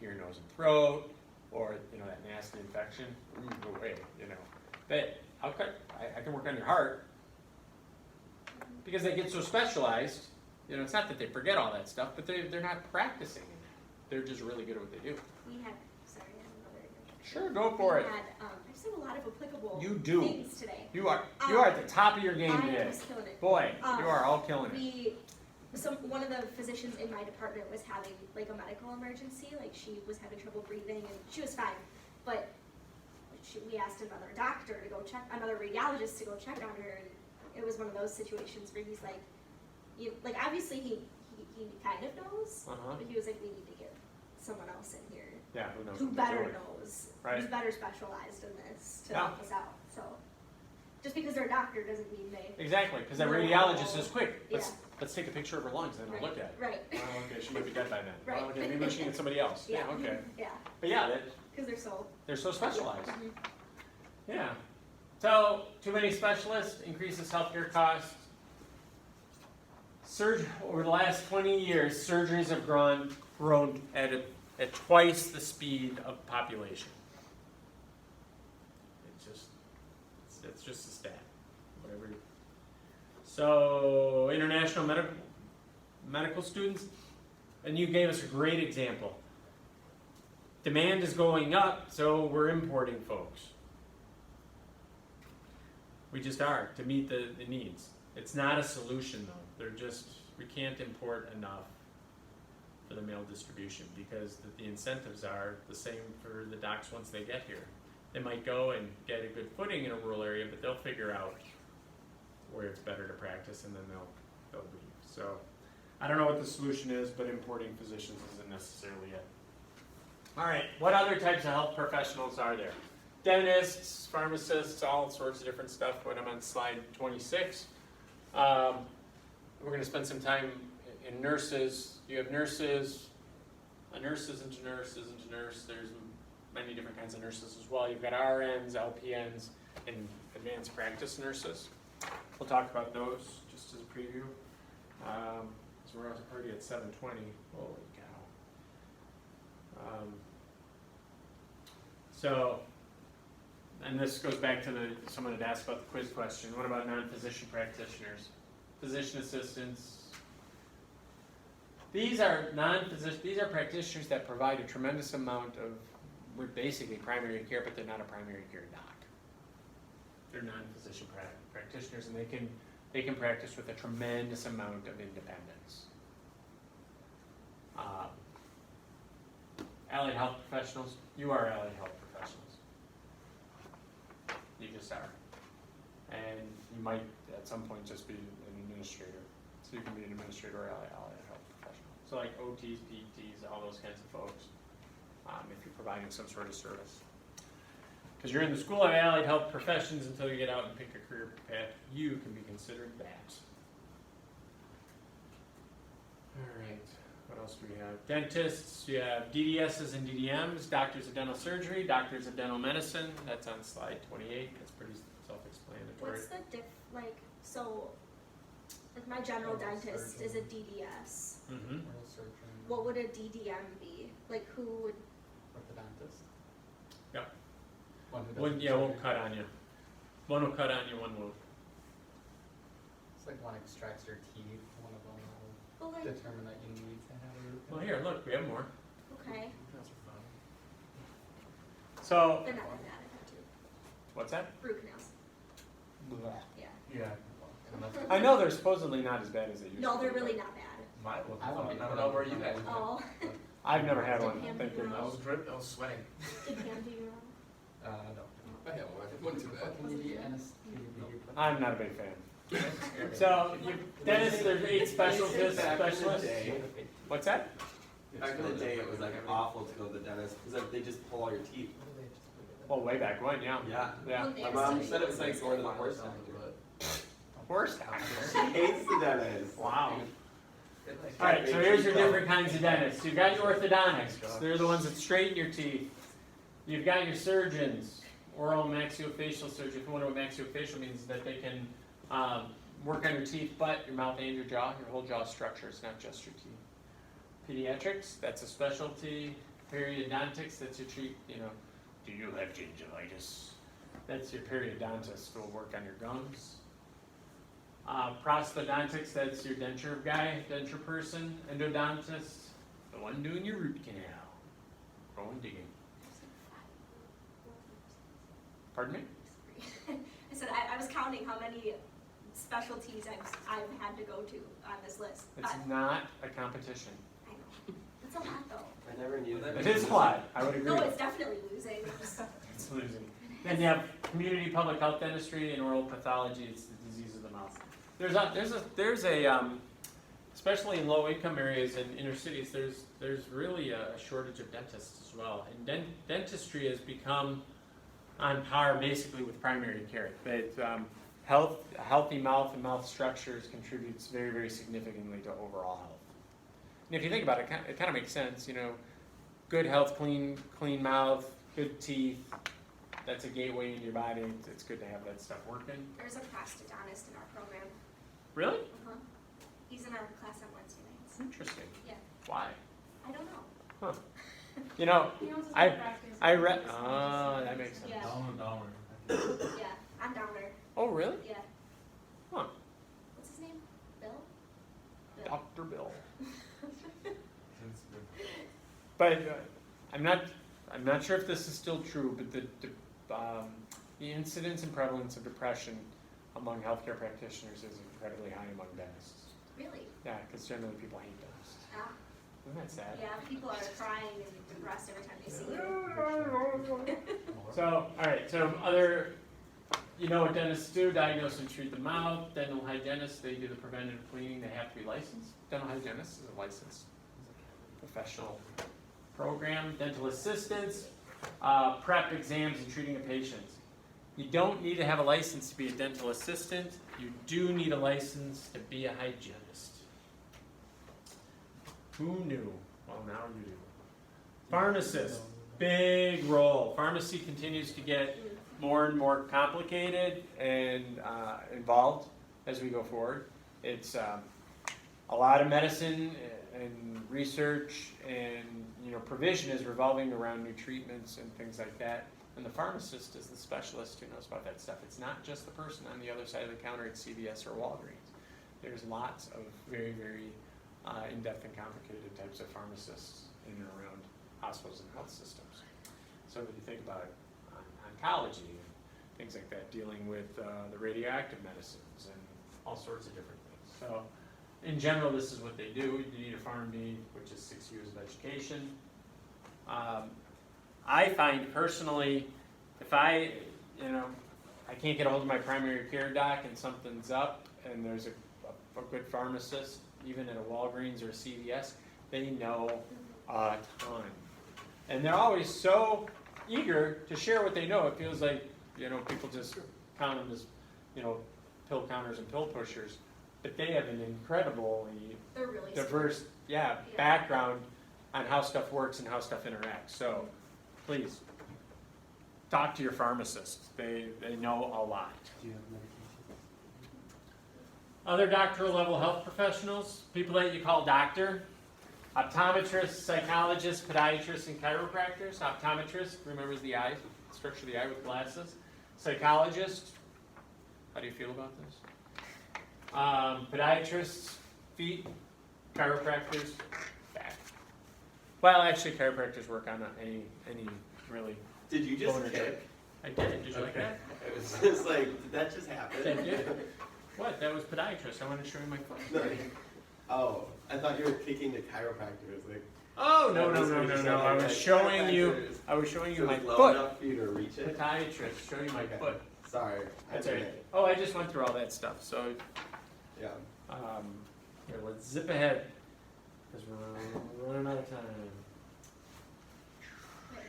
ear, nose, and throat, or that nasty infection. Go away, But I can work on your heart, because they get so specialized. It's not that they forget all that stuff, but they're not practicing in that. They're just really good at what they do. We had, sorry, I have another interjection. Sure, go for it. We had, I just have a lot of applicable You do. things today. You are at the top of your game I today. was killing it. Boy, you are all killing it. We one of the physicians in my department was having like a medical emergency, like she was having trouble breathing and she was fine, but we asked another doctor to go check, another radiologist to go check on her, and it was one of those situations where he's like, like obviously he kind of knows, Uh-huh. but he was like, we need to get someone else in here Yeah, who knows who what they're better doing. knows, Right. who's better specialized in this to Yeah. help us out. So just because they're a doctor doesn't mean they Exactly, because that No. radiologist is quick. Yeah. Let's take a picture of her lungs and right, we'll look at it. right, Well, okay, she might be dead by then. Right. Well, okay, maybe she needs somebody else. Yeah, okay. yeah, But yeah, because they're so they're so specialized. Mhm. Yeah. So, too many specialists increases healthcare costs. Over the last 20 years, surgeries have grown at twice the speed of population. It's just a stat. Whatever. So, international medical students, and you gave us a great example. Demand is going up, so we're importing folks. We just are, to meet the needs. It's not a solution though. We can't import enough for the mail distribution because the incentives are the same for the docs once they get here. They might go and get a good footing in a rural area, but they'll figure out where it's better to practice and then they'll leave. So I don't know what the solution is, but importing physicians isn't necessarily it. All right, what other types of health professionals are there? Dentists, pharmacists, all sorts of different stuff, but I'm on slide 26. We're going to spend some time in nurses. You have nurses, nurses into nurse. There's many different kinds of nurses as well. You've got RNs, LPNs, and advanced practice nurses. We'll talk about those just as a preview. So we're already at 7:20. Holy cow. And this goes back to someone had asked about the quiz question. What about non-physician practitioners? Physician assistants. These are practitioners that provide a tremendous amount of, we're basically primary care, but they're not a primary care doc. They're non-physician practitioners, and they can practice with a tremendous amount of independence. Allied health professionals, you are allied health professionals. You just are. And you might at some point just be an administrator. So you can be an administrator or allied health professional. So like OTs, PTs, all those kinds of folks, if you're providing some sort of service. Because you're in the School of Allied Health Professions until you get out and pick a career path, you can be considered that. All right. What else do we have? Dentists, you have DDSs and DDMs, doctors of dental surgery, doctors of dental medicine. That's on slide 28. That's pretty self-explanatory. What's the so like my general dentist is a DDS. Mm-hmm. Oral surgeon. What would a DDM be? Like who would? Orthodontist. Yep. One who One, does yeah, one surgery. will cut on you. One will cut on you, one will. It's like one extracts your teeth, one of them will Well, like determine that you need to have a root Well, canal. here, look, we have more. okay, So, they're not that bad. I have to what's that? root canals. Yeah. Yeah. I know they're supposedly not as bad as they used to No, be. they're really not bad. Mine was I fun. wouldn't I don't know where you had. Oh, I've never had one, Did thank Pam do I goodness. was drip. I was sweating. did Pam do your own? No. I have one, it wasn't too bad. Fucking idiot anesthesia. I'm not a big fan. So, dentists, there's 8 specialists. What's that? Back in the day, it was like awful to go to the dentist because they just pull all your teeth. Oh, way back when, yeah. Yeah. Yeah. When they My have mom studies. said it was like going to the horse doctor. Horse doctor. She hates the dentist. Wow. Alright, so here's your different kinds of dentists. You've got your orthodontics. They're the ones that straighten your teeth. You've got your surgeons, oral maxillofacial surgery. If you wonder what maxillofacial means, that they can work on your teeth, but your mouth and your jaw, your whole jaw structure. It's not just your teeth. Pediatrics, that's a specialty. Periodontics, that's your treat, do you have gingivitis? That's your periodontist who will work on your gums. Prosthodontics, that's your denture guy, denture person. Endodontist, the one doing your root canal. Going digging. Pardon me? I said I was counting how many specialties I've had to go to on this list. It's not a competition. I know. It's a lot though. I never knew that. It is flawed, I would agree. No, it's definitely losing. It's losing. Then you have community public health dentistry and oral pathology, it's the disease of the mouth. There's a especially in low income areas and inner cities, there's really a shortage of dentists as well. And dentistry has become on par basically with primary care. But a healthy mouth and mouth structures contributes very, very significantly to overall health. And if you think about it, it kind of makes sense, you know, good health, clean mouth, good teeth, that's a gateway into your body. It's good to have that stuff working. There's a prosthodontist in our program. Really? Uh-huh. He's in our class on Wednesday nights. Interesting. Yeah. Why? I don't know. Huh. You know, He owns his I- own practice. I read. Oh, that makes sense. Yeah. Downer. Yeah, I'm Downer. Oh, really? Yeah. Huh. What's his name? Bill? Dr. Bill. Since the But I'm not sure if this is still true, but the incidence and prevalence of depression among healthcare practitioners is incredibly high among dentists. Really? Yeah, because generally people hate dentists. Ah. Isn't that sad? Yeah, people are crying and depressed every time they see you. So, all right. So other, you know what dentists do? Diagnose and treat the mouth. Dental hygienists, they do the preventative cleaning. They have to be licensed. Dental hygienist is a licensed professional program. Dental assistants, prep exams and treating of patients. You don't need to have a license to be a dental assistant. You do need a license to be a hygienist. Who knew? Well, now you do. Pharmacist, big role. Pharmacy continues to get more and more complicated and involved as we go forward. It's a lot of medicine and research and provision is revolving around new treatments and things like that. And the pharmacist is the specialist who knows about that stuff. It's not just the person on the other side of the counter at CVS or Walgreens. There's lots of very, very in-depth and complicated types of pharmacists in and around hospitals and health systems. So when you think about oncology and things like that, dealing with the radioactive medicines and all sorts of different things. So in general, this is what they do. You need a PharmD, which is 6 years of education. I find personally, if I can't get a hold of my primary care doc and something's up and there's a good pharmacist, even at a Walgreens or a CVS, they know a ton. And they're always so eager to share what they know. It feels like, people just count them as, pill counters and pill pushers. But they have an incredibly They're really diverse, background on how stuff works and how stuff interacts. So please, talk to your pharmacist. They know a lot. Do you have medication? Other doctoral level health professionals, people that you call doctor, optometrists, psychologists, podiatrists, and chiropractors. Optometrist remembers the eye, structure of the eye with glasses. Psychologist, how do you feel about this? Podiatrists, feet. Chiropractors, back. Well, actually, chiropractors work on any really. Did you just boner kick? type. I did. Did you like that? It was just like, did that just happen? Thank you. What? That was podiatrist. I wanted to show you my foot. No. Oh, I thought you were kicking the chiropractors. Like, Oh no. that was what you said, I like, was showing you. chiropractors. I was showing you So my it's low foot. enough for you to reach it. Podiatrist. Show you my Okay. foot. Sorry. That's I all did right. it. Oh, I just went through all that stuff. So Yeah. here, let's zip ahead because we're running out of time.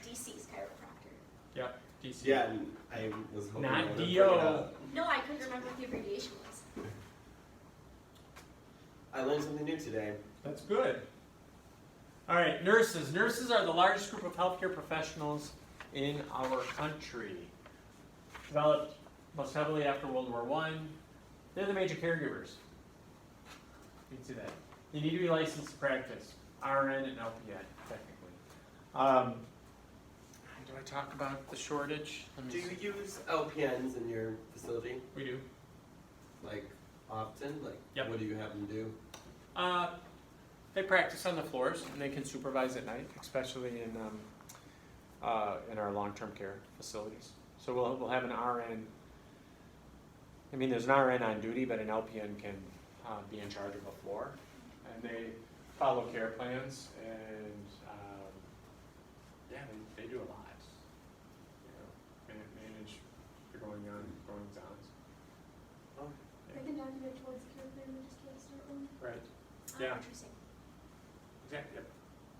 DC's chiropractor. Yep. DC. Yeah, and I was hoping Not I would've DO. brought it up. No, I couldn't remember what the abbreviation was. I learned something new today. That's good. All right, nurses. Nurses are the largest group of healthcare professionals in our country. Developed most heavily after World War I. They're the major caregivers. You can see that. You need to be licensed to practice. RN and LPN, technically. Do I talk about the shortage? Let me Do see. you use LPNs in your facility? We do. Like, often? Like, Yep. what do you have them do? They practice on the floors and they can supervise at night, especially in our long-term care facilities. So we'll have an RN I mean, there's an RN on duty, but an LPN can be in charge of a floor. And they follow care plans and, yeah, they do a lot. You know, manage the goings ons. Oh, They can document towards the care plan, we just can't start one. Right. Oh, Yeah. interesting. Exactly.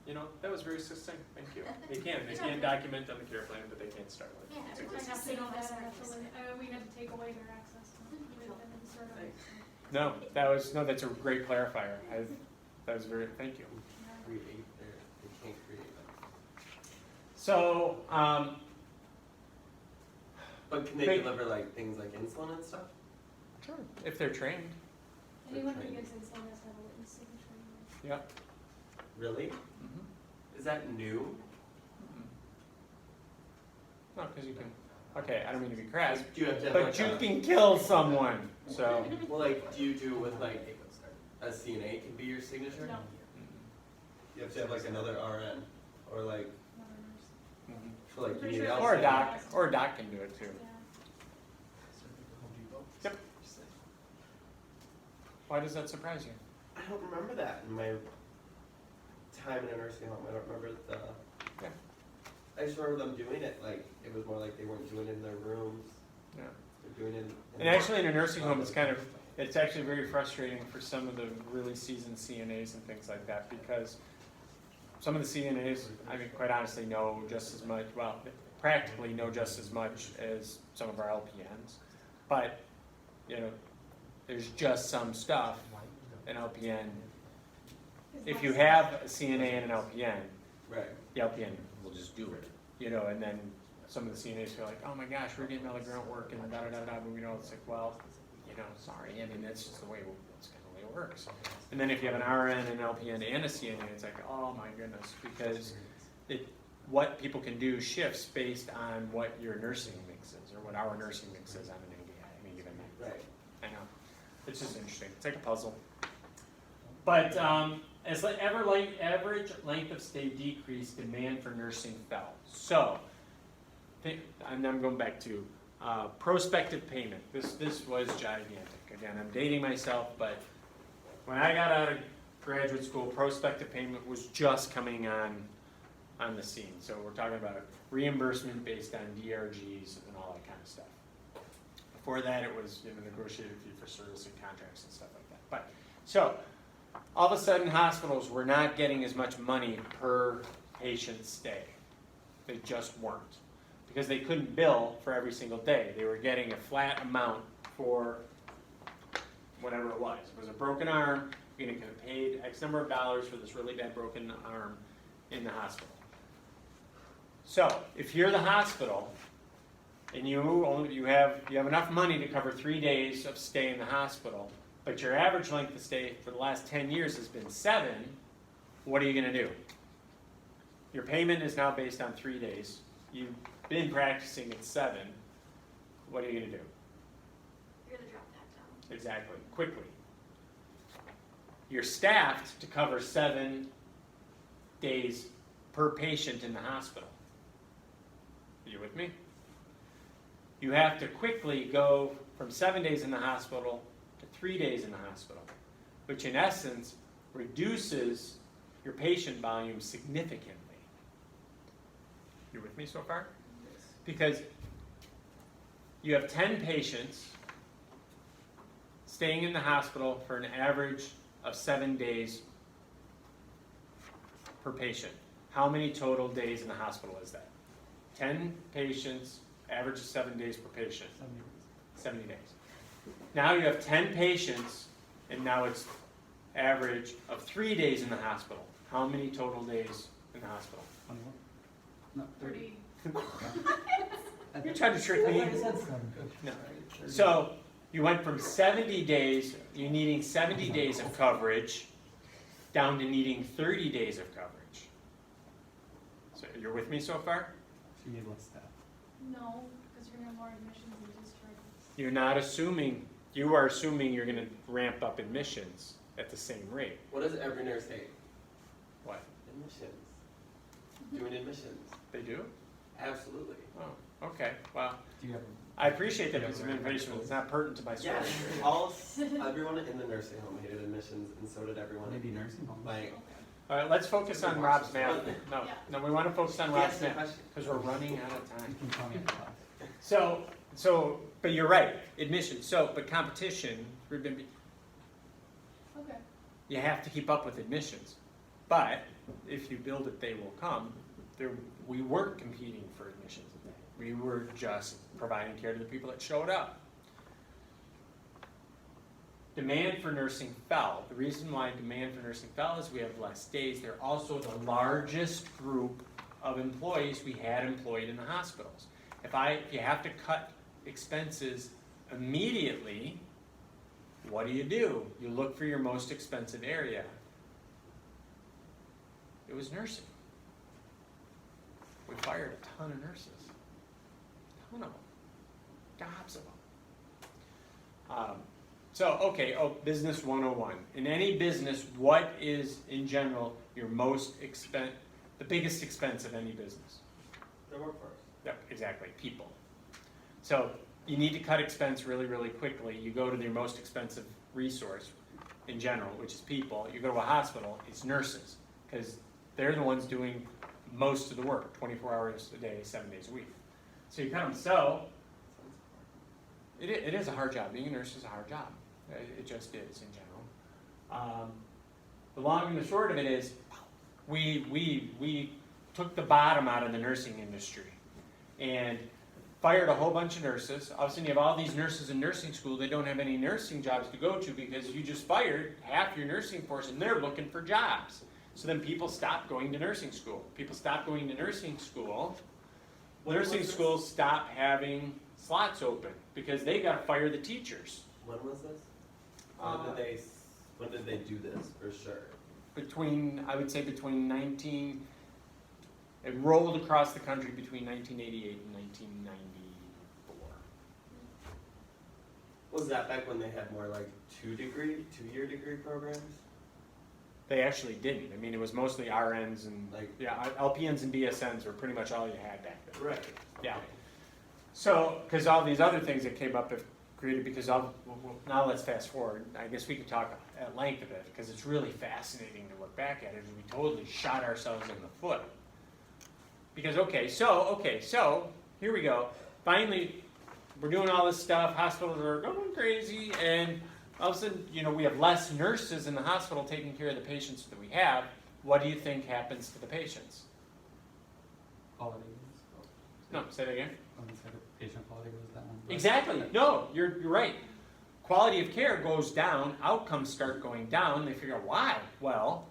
You know, that was very succinct. Thank you. They can document on the care plan, but they can't start one. Yeah, It's everyone's I have just to saying know that's that, I what have to I'm learn, we had to take away their access to even them and sort of. No, that's a great clarifier. That was very, thank you. create there, they can't create that. So, But can they They- deliver like things like insulin and stuff? sure, if they're trained. Anyone who training. gets insulin has to have a witness signature. Yep. Really? Is that new? No, because you can, okay, I don't mean to be crass, Do you have to have but like you a, can kill someone, so. well, like, do you do it with like a CNA can be your signature? No, You have to have like another RN or like, not a nurse. Mhm. for like you Pretty need sure LC. Or a doc can do it too. Yeah. Yep. Why does that surprise you? I don't remember that in my time in a nursing home. I don't remember the. Yeah. I just remember them doing it. Like it was more like they weren't doing it in their rooms. Yeah. They're doing it. And actually in a nursing home, it's actually very frustrating for some of the really seasoned CNAs and things like that, because some of the CNAs, I mean, quite honestly, know just as much, well, practically know just as much as some of our LPNs. But, you know, there's just some stuff an LPN, if you have a CNA and an LPN, Right. the LPN will just do it, you know, and then some of the CNAs feel like, oh my gosh, we're getting all the grunt work and da-da-da-da, but we know, it's like, well, you know, sorry, I mean, that's just the way, that's kind of the way it works. And then if you have an RN, an LPN, and a CNA, it's like, oh my goodness, because what people can do shifts based on what your nursing mix is, or what our nursing mix is on any given night. Right. I know, it's just interesting, it's like a puzzle. But as average length of stay decreased, demand for nursing fell. So, and I'm going back to prospective payment. This was gigantic. Again, I'm dating myself, but when I got out of graduate school, prospective payment was just coming on the scene. So we're talking about reimbursement based on DRGs and all that kind of stuff. Before that, it was negotiated fee for service and contracts and stuff like that. But so. All of a sudden, hospitals were not getting as much money per patient stay. They just weren't. Because they couldn't bill for every single day. They were getting a flat amount for whatever it was. If it was a broken arm, you're going to get paid X number of dollars for this really bad broken arm in the hospital. So, if you're the hospital, and you have enough money to cover 3 days of stay in the hospital, but your average length of stay for the last 10 years has been 7, what are you going to do? Your payment is now based on 3 days. You've been practicing at 7. What are you going to do? You're gonna drop that down. Exactly, quickly. You're staffed to cover 7 days per patient in the hospital. Are you with me? You have to quickly go from 7 days in the hospital to 3 days in the hospital, which in essence reduces your patient volume significantly. You with me so far? Because you have 10 patients staying in the hospital for an average of 7 days per patient. How many total days in the hospital is that? 10 patients, average of 7 days per patient. 70 days. Now you have 10 patients, and now it's average of 3 days in the hospital. How many total days in the hospital? 21? No, 30. 30. You're trying to trick me. I said 7. No. So you went from 70 days, you needing 70 days of coverage, down to needing 30 days of coverage. So you're with me so far? So you need less staff. No, because you're gonna have more admissions and discharges. You're not assuming, you are assuming you're going to ramp up admissions at the same rate. What does every nurse hate? What? Admissions. Doing admissions. They do? Absolutely. Oh, okay, well, Do you have? I appreciate that piece of information, but it's not pertinent to my story. Yeah, everyone in the nursing home hated admissions, and so did everyone. Maybe nursing homes. Like, All right, let's focus on Rob's math. No, we want to focus on Rob's Yes, the math, question. because we're running out of time. You can tell me in class. So, but you're right, admission, but competition, Okay. you have to keep up with admissions. But if you build it, they will come. We weren't competing for admissions. We were just providing care to the people that showed up. Demand for nursing fell. The reason why demand for nursing fell is we have less days. They're also the largest group of employees we had employed in the hospitals. If you have to cut expenses immediately, what do? You look for your most expensive area. It was nursing. We fired a ton of nurses. A ton of them. Gobs of them. Business 101. In any business, what is, in general, your the biggest expense of any business? the workforce. Yep, exactly, people. So you need to cut expense really, really quickly. You go to your most expensive resource in general, which is people. You go to a hospital, it's nurses, because they're the ones doing most of the work, 24 hours a day, 7 days a week. So you cut them. So it is a hard job. Being a nurse is a hard job. It just is in general. The long and the short of it is, we took the bottom out of the nursing industry and fired a whole bunch of nurses. All of a sudden you have all these nurses in nursing school. They don't have any nursing jobs to go to because you just fired half your nursing force and they're looking for jobs. So then people stopped going to nursing school. People stopped going to nursing school. Nursing schools stopped having slots open because they got to fire the teachers. When was this? When did they do this, for sure? I would say between it rolled across the country between 1988 and 1994. Was that back when they had more like 2-year degree programs? They actually didn't. I mean, it was mostly RNs and LPNs and BSNs were pretty much all you had back then. Right. Yeah. So, because all these other things that came up have created, now let's fast forward. I guess we could talk at length of it because it's really fascinating to look back at it. We totally shot ourselves in the foot. Because, so here we go. Finally, we're doing all this stuff. Hospitals are going crazy, and all of a sudden, we have less nurses in the hospital taking care of the patients that we have. What do you think happens to the patients? Quality. No, say that again. Patient quality goes down. Exactly. No, you're right. Quality of care goes down. Outcomes start going down. They figure out why. Well,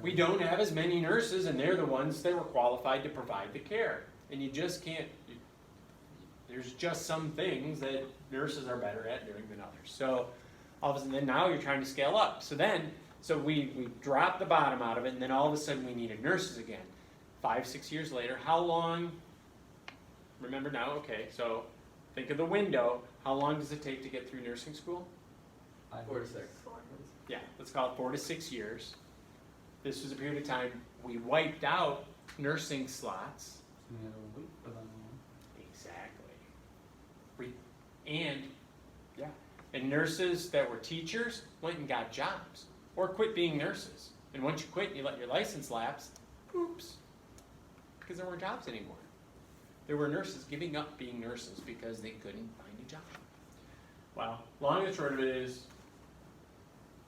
we don't have as many nurses, and they're the ones that were qualified to provide the care. And you just can't. There's just some things that nurses are better at doing than others. So all of a sudden, then now you're trying to scale up. So we dropped the bottom out of it, and then all of a sudden we needed nurses again. 5-6 years later, how long? Remember now, okay, so think of the window. How long does it take to get through nursing school? 4 to 6. Yeah, let's call it 4 to 6 years. This was a period of time we wiped out nursing slots. So we had to wait for them. Exactly. And nurses that were teachers went and got jobs or quit being nurses. And once you quit and you let your license lapse, oops, because there weren't jobs anymore. There were nurses giving up being nurses because they couldn't find a job. Well, long and short of it is,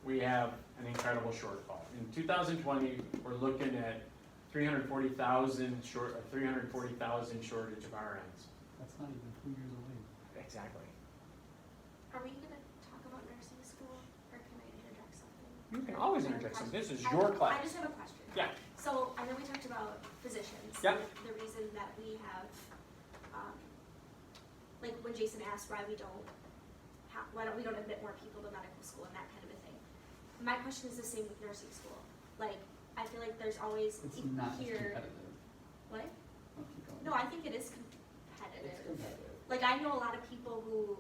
we have an incredible shortfall. In 2020, we're looking at 340,000 shortage of RNs. That's not even 2 years away. Exactly. Are we gonna talk about nursing school, or can I interject something? You can always interject something. This is I- your class. I just have a question. Yeah. So, I know we talked about physicians. Yeah. The reason that we have, like when Jason asked why we don't admit more people to medical school and that kind of a thing. My question is the same with nursing school. Like, I feel like there's always It's not as here. competitive. What? I'll keep going. No, I think it is competitive. It's competitive. Like, I know a lot of people who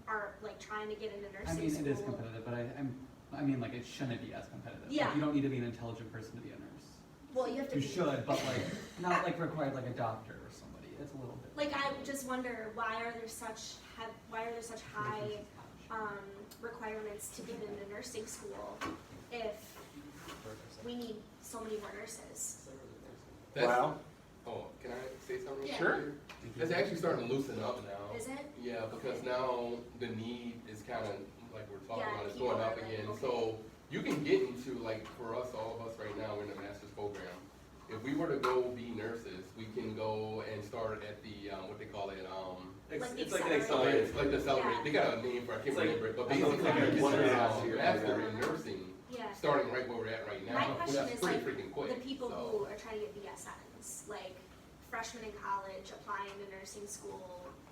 are like trying to get into nursing I mean, school. it is competitive, but I mean, like, it shouldn't be as competitive. Yeah. Like, you don't need to be an intelligent person to be a nurse. Well, you have to You be, should, but like, not like required like a doctor or somebody, it's a little bit. like, I just wonder, why are there such high, requirements to get into nursing school if we need so many more nurses? That's, Well, oh, can I say something? Yeah. Sure. It's actually starting to loosen up now. Is it? Yeah, because now the need is kind of, like we're talking Yeah, about, it's people going are up like, again. okay. So you can get into, like, for us, all of us right now, we're in the master's program. If we were to go be nurses, we can go and start at the, what they call it, Like It's like an accelerated. accelerated. it's like the celebrate, Yeah. they got a name for it, I can't It's like- remember it, but I thought basically it was it's like a a master in nursing, Yeah. starting right where we're at right now. My question That's is, pretty like, freaking quick. The people so. who are trying to get BSNs, like freshmen in college applying to nursing school,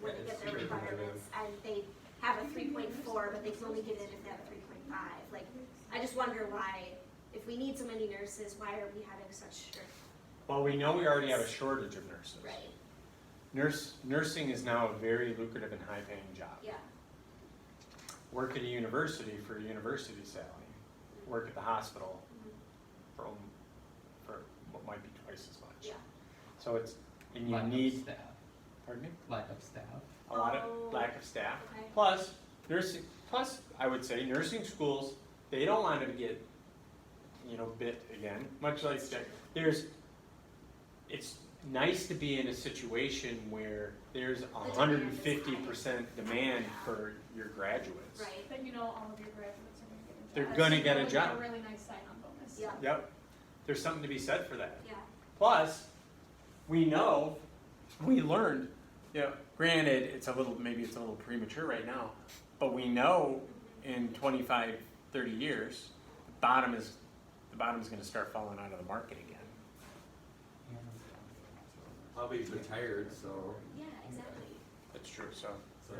where they get their It's super requirements, and they have a 3.4, but they can only get in if they have a 3.5. Like, I just wonder why, if we need so many nurses, why are we having such strict, well, we know we already have a shortage of nurses. right? Nursing is now a very lucrative and high-paying job. Yeah, Work at a university for a university salary. Work at the hospital for what might be twice as much. yeah. So it's, and you Lack of need, staff, pardon me? lack of staff. A lot Oh. of lack of staff. Okay. Plus, I would say nursing schools, they don't want to get, bit again, much like it's nice to be in a situation where there's demand is 150% demand for your graduates. Right, That you know all of your graduates are gonna get a job. They're gonna get a It's job. a really nice sign-on bonus. yeah, Yep, there's something to be said for that. yeah. Plus, we learned, granted, maybe it's a little premature right now, but we know in 25, 30 years, the bottom is gonna start falling out of the market again. I'll be retired, so. Yeah, exactly, That's true, so, Yeah,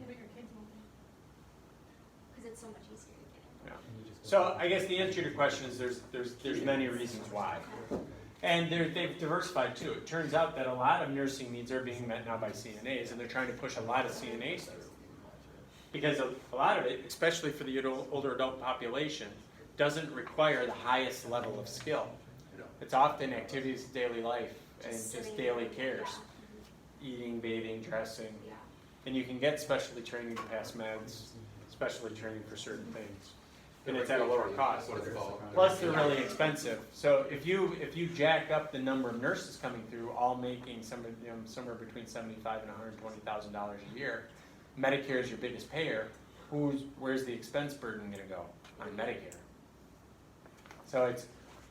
but your kids won't be. because it's so much easier to get in. yeah. So I guess the answer to your question is there's many reasons why. And they've diversified too. It turns out that a lot of nursing needs are being met now by CNAs, and they're trying to push a lot of CNAs through. Because a lot of it, especially for the older adult population, doesn't require the highest level of skill. It's often activities of daily life and just sitting daily there, cares. Eating, bathing, dressing. Yeah, And you can get specialty training to pass meds, specialty training for certain things. And it's at a lower cost. That's what it's called. Plus, they're really expensive. So if you jack up the number of nurses coming through, all making somewhere between $75,000 and $120,000 a year, Medicare is your biggest payer. Where's the expense burden going to go? On Medicare. So it's,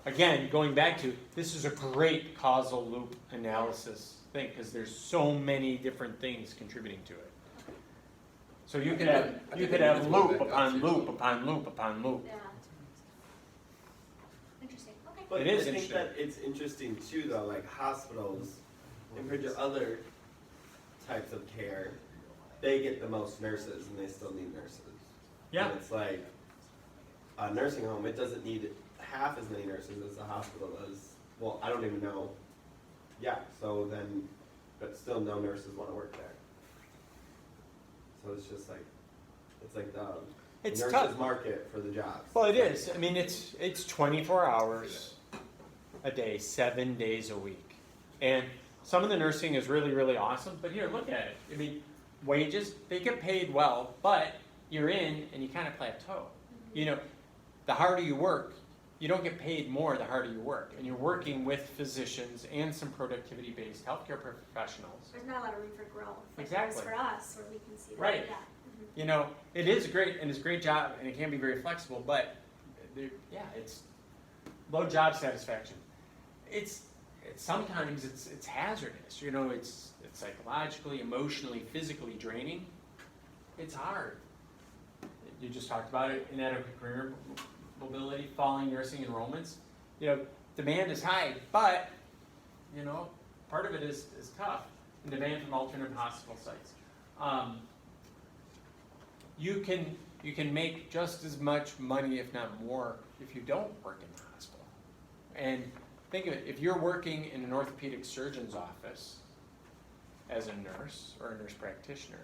again, going back to, this is a great causal loop analysis thing, because there's so many different things contributing to it. So you could have loop upon loop upon loop upon loop. yeah. Interesting, okay. But It is I think interesting. that it's interesting too, though, like hospitals, compared to other types of care, they get the most nurses and they still need nurses. Yeah. And it's like, a nursing home, it doesn't need half as many nurses as a hospital does. Well, I don't even know. Yeah, so then, but still no nurses wanna work there. So it's just like, it's like the It's nurses tough. market for the jobs. Well, it is. I mean, it's 24 hours a day, 7 days a week. And some of the nursing is really, really awesome, but here, look at it. I mean, wages, they get paid well, but you're in and you kind of plateau. You know, the harder you work, you don't get paid more the harder you work. And you're working with physicians and some productivity-based healthcare professionals. There's not a lot of room for growth. Like Exactly. there's for us, where we can see that, Right. yeah. You know, it is great, and it's a great job, and it can be very flexible, but it's low job satisfaction. Sometimes it's hazardous. You know, it's psychologically, emotionally, physically draining. It's hard. You just talked about it, inadequate career mobility, falling nursing enrollments. You know, demand is high, but you know, part of it is tough. And demand from alternate hospital sites. You can make just as much money, if not more, if you don't work in the hospital. And think of it, if you're working in an orthopedic surgeon's office as a nurse or a nurse practitioner,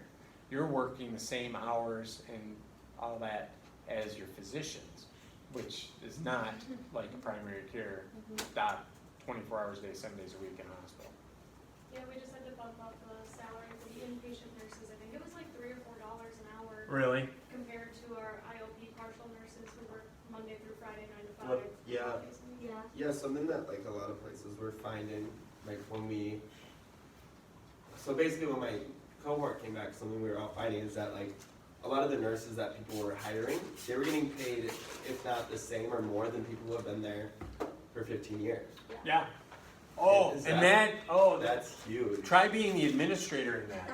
you're working the same hours and all that as your physicians, which is not like a primary care doc 24 hours a day, 7 days a week in a hospital. Yeah, we just had to bump up the salary for the inpatient nurses. I think it was like $3 or $4 an hour Really? compared to our IOP partial nurses who work Monday through Friday, 9 to 5. Well, yeah. days a week. Yeah. Yeah, something that like a lot of places we're finding, like when we, so basically when my cohort came back, something we were all finding is that like a lot of the nurses that people were hiring, they were getting paid, if not the same or more than people who have been there for 15 years. Yeah. Oh, Is and that- that, That's huge, try being the administrator in that.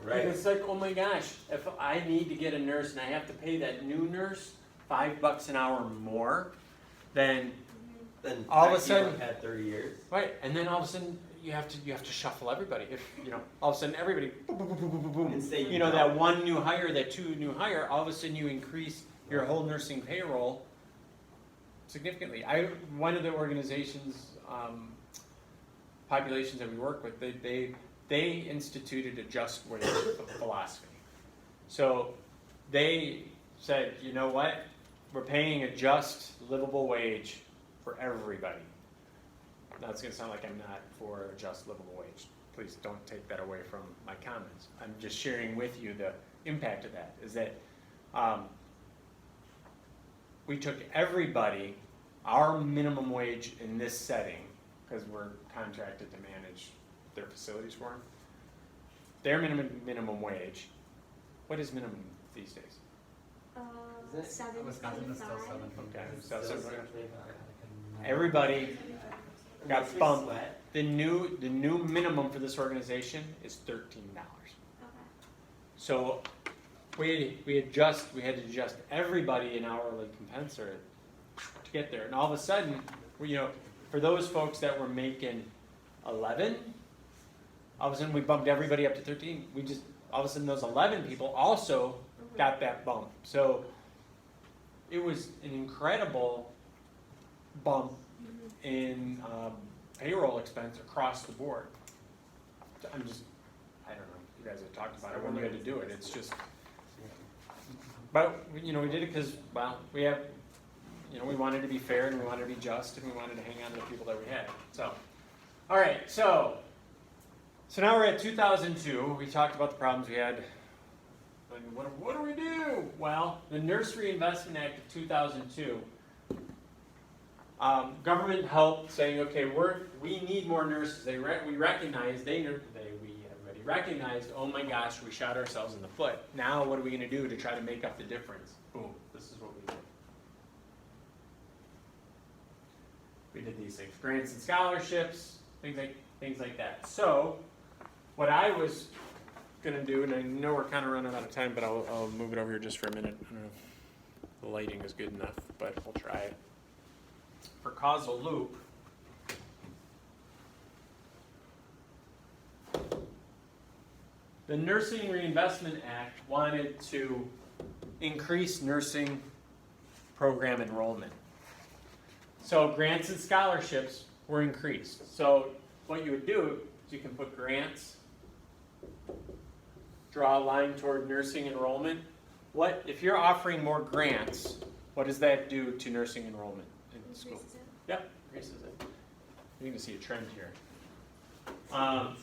right? It's like, oh my gosh, if I need to get a nurse and I have to pay that new nurse $5 an hour more, then, Then all of a that people sudden- had 30 years. right, and then all of a sudden, you have to shuffle everybody. If, all of a sudden, everybody, boom, boom, boom, boom, boom, boom. And say You know, no. that one new hire, that two new hire, all of a sudden you increase your whole nursing payroll significantly. One of the organizations, populations that we work with, they instituted a just wage philosophy. So they said, you know what, we're paying a just livable wage for everybody. Now it's gonna sound like I'm not for a just livable wage. Please don't take that away from my comments. I'm just sharing with you the impact of that, is that we took everybody, our minimum wage in this setting, because we're contracted to manage their facilities for them, their minimum wage, what is minimum these days? Isn't it? Wisconsin is still 7.25. 7. Okay, Still so 7.25. everybody got Makes me bumped. sweat. The new minimum for this organization is $13. Okay. So we had to adjust everybody in hourly compensate to get there. And all of a sudden, for those folks that were making 11, all of a sudden we bumped everybody up to 13. All of a sudden those 11 people also got that bump. So it was an incredible bump in payroll expense across the board. I don't know, you guys have talked about it when you had to do it. It's just, but we did it because, well, we have, we wanted to be fair and we wanted to be just and we wanted to hang on to the people that we had. So, all right, so now we're at 2002. We talked about the problems we had. And what do we do? Well, the Nurse Reinvestment Act of 2002, government helped saying, okay, we need more nurses. We recognized, everybody recognized, oh my gosh, we shot ourselves in the foot. Now what are we going to do to try to make up the difference? Boom, this is what we did. We did these things, grants and scholarships, things like that. So, what I was going to do, and I know we're kind of running out of time, but I'll move it over here just for a minute. I don't know if the lighting is good enough, but we'll try it. For causal loop, the Nursing Reinvestment Act wanted to increase nursing program enrollment. So grants and scholarships were increased. So what you would do is you can put grants, draw a line toward nursing enrollment. If you're offering more grants, what does that do to nursing enrollment in school? Increases it. Yep, increases it. You're going to see a trend here. What? I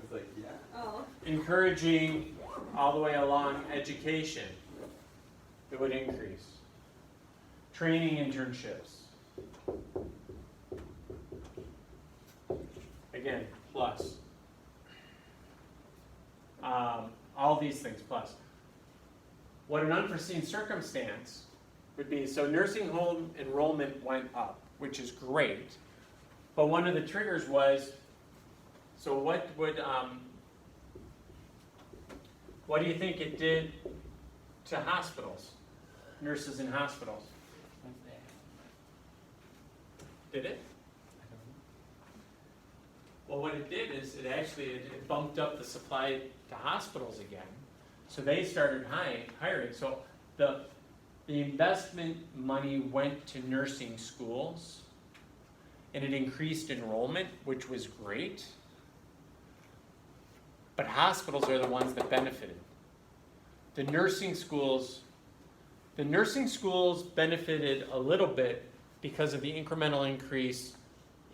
was like, yeah. Oh. Encouraging all the way along education, it would increase. Training internships. Again, plus. All these things plus. What an unforeseen circumstance would be, so nursing home enrollment went up, which is great, but one of the triggers was, so what do you think it did to hospitals, nurses in hospitals? Did it? Well, what it did is it bumped up the supply to hospitals again. So they started hiring. So the investment money went to nursing schools and it increased enrollment, which was great. But hospitals are the ones that benefited. The nursing schools benefited a little bit because of the incremental increase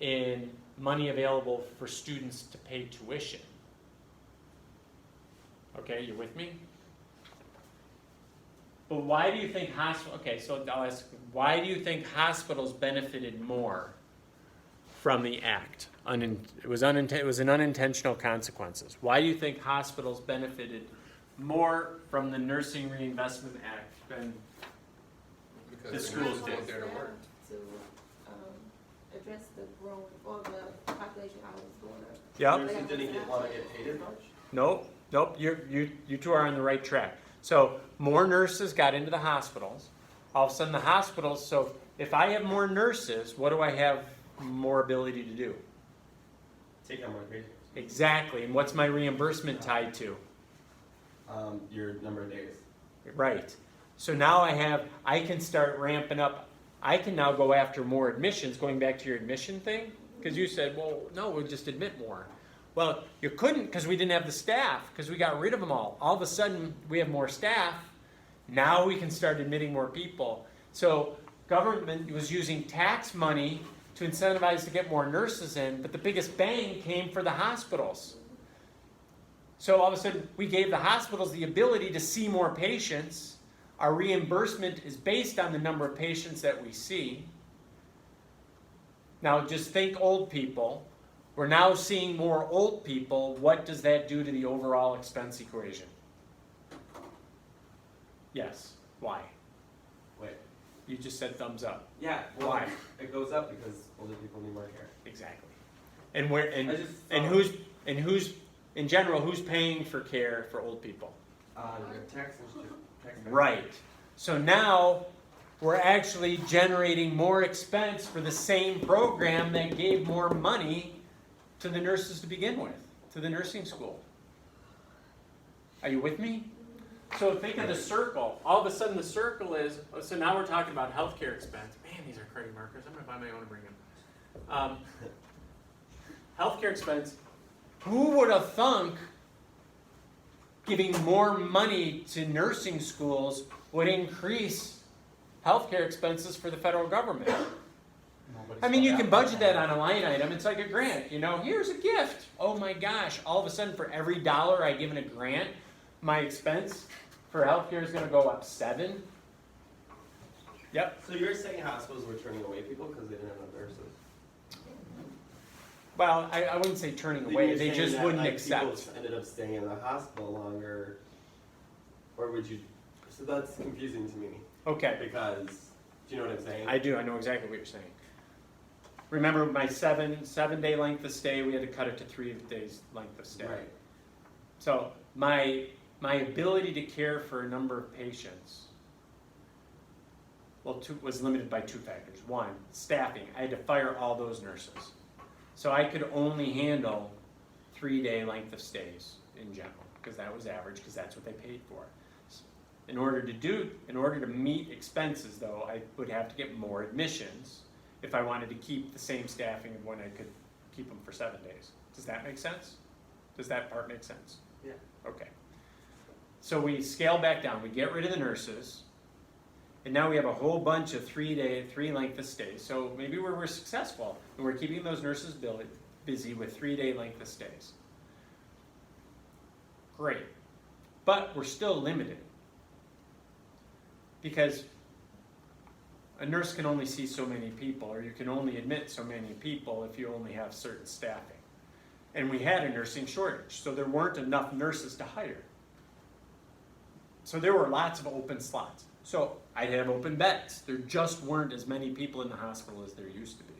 in money available for students to pay tuition. Okay, you with me? But why do you think okay, so I'll ask, why do you think hospitals benefited more from the act? It was an unintentional consequences. Why do you think hospitals benefited more from the Nursing Reinvestment Act than Because The the schools nurses did. went there to work. To address the growing, or the population hours going up. Yep. Nurses didn't want to get paid as much? Nope, you two are on the right track. So more nurses got into the hospitals. All of a sudden the hospitals, so if I have more nurses, what do I have more ability to do? Take on more patients. Exactly, and what's my reimbursement tied to? Your number of days. Right. So now I can start ramping up. I can now go after more admissions, going back to your admission thing, because you said, well, no, we'll just admit more. Well, you couldn't because we didn't have the staff, because we got rid of them all. All of a sudden, we have more staff. Now we can start admitting more people. So government was using tax money to incentivize to get more nurses in, but the biggest bang came for the hospitals. So all of a sudden, we gave the hospitals the ability to see more patients. Our reimbursement is based on the number of patients that we see. Now just think old people. We're now seeing more old people. What does that do to the overall expense equation? Yes. Why? Wait. You just said thumbs up. Yeah. Well, Why? It goes up because older people need more care. Exactly. And where I just and who's in general who's paying for care for old people? your taxes. Right. So now we're actually generating more expense for the same program that gave more money to the nurses to begin with, to the nursing school. Are you with me? So think of the circle. All of a sudden the circle is, so now we're talking about healthcare expense. Man, these are credit markers. I'm going to find my own and bring them. Healthcare expense. Who would have thunk giving more money to nursing schools would increase healthcare expenses for the federal government? I mean, you can budget that on a line item. It's like a grant, you know. Here's a gift. Oh my gosh! All of a sudden, for every dollar I give in a grant, my expense for healthcare is going to go up 7. Yep. So you're saying hospitals were turning away people because they didn't have enough nurses? Well, I wouldn't say turning away. You're They saying just that, wouldn't like, accept. people ended up staying in the hospital longer, or would you? So that's confusing to me Okay. because do you know what I'm saying? I do. I know exactly what you're saying. Remember my 7-day length of stay? We had to cut it to 3 days length of stay. Right. So my ability to care for a number of patients, was limited by 2 factors. One, staffing. I had to fire all those nurses, so I could only handle 3-day length of stays in general, because that was average, because that's what they paid for. In order to meet expenses, though, I would have to get more admissions if I wanted to keep the same staffing of when I could keep them for 7 days. Does that make sense? Does that part make sense? Yeah. Okay. So we scale back down. We get rid of the nurses, and now we have a whole bunch of 3 length of stays. So maybe we're successful, and we're keeping those nurses busy with 3-day length of stays. Great. But we're still limited, because a nurse can only see so many people, or you can only admit so many people if you only have certain staffing. And we had a nursing shortage, so there weren't enough nurses to hire. So there were lots of open slots. So I'd have open beds. There just weren't as many people in the hospital as there used to be.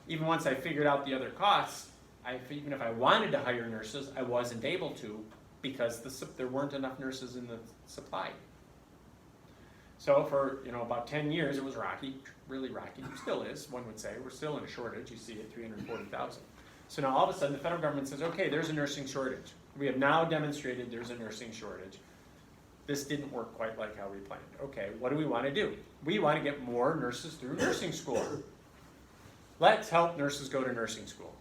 Even once I figured out the other costs, even if I wanted to hire nurses, I wasn't able to, because there weren't enough nurses in the supply. So for about 10 years, it was rocky, really rocky. It still is, one would say. We're still in a shortage. You see it, 340,000. So now all of a sudden, the federal government says, okay, there's a nursing shortage. We have now demonstrated there's a nursing shortage. This didn't work quite like how we planned. Okay, what do we want to do? We want to get more nurses through nursing school. Let's help nurses go to nursing school.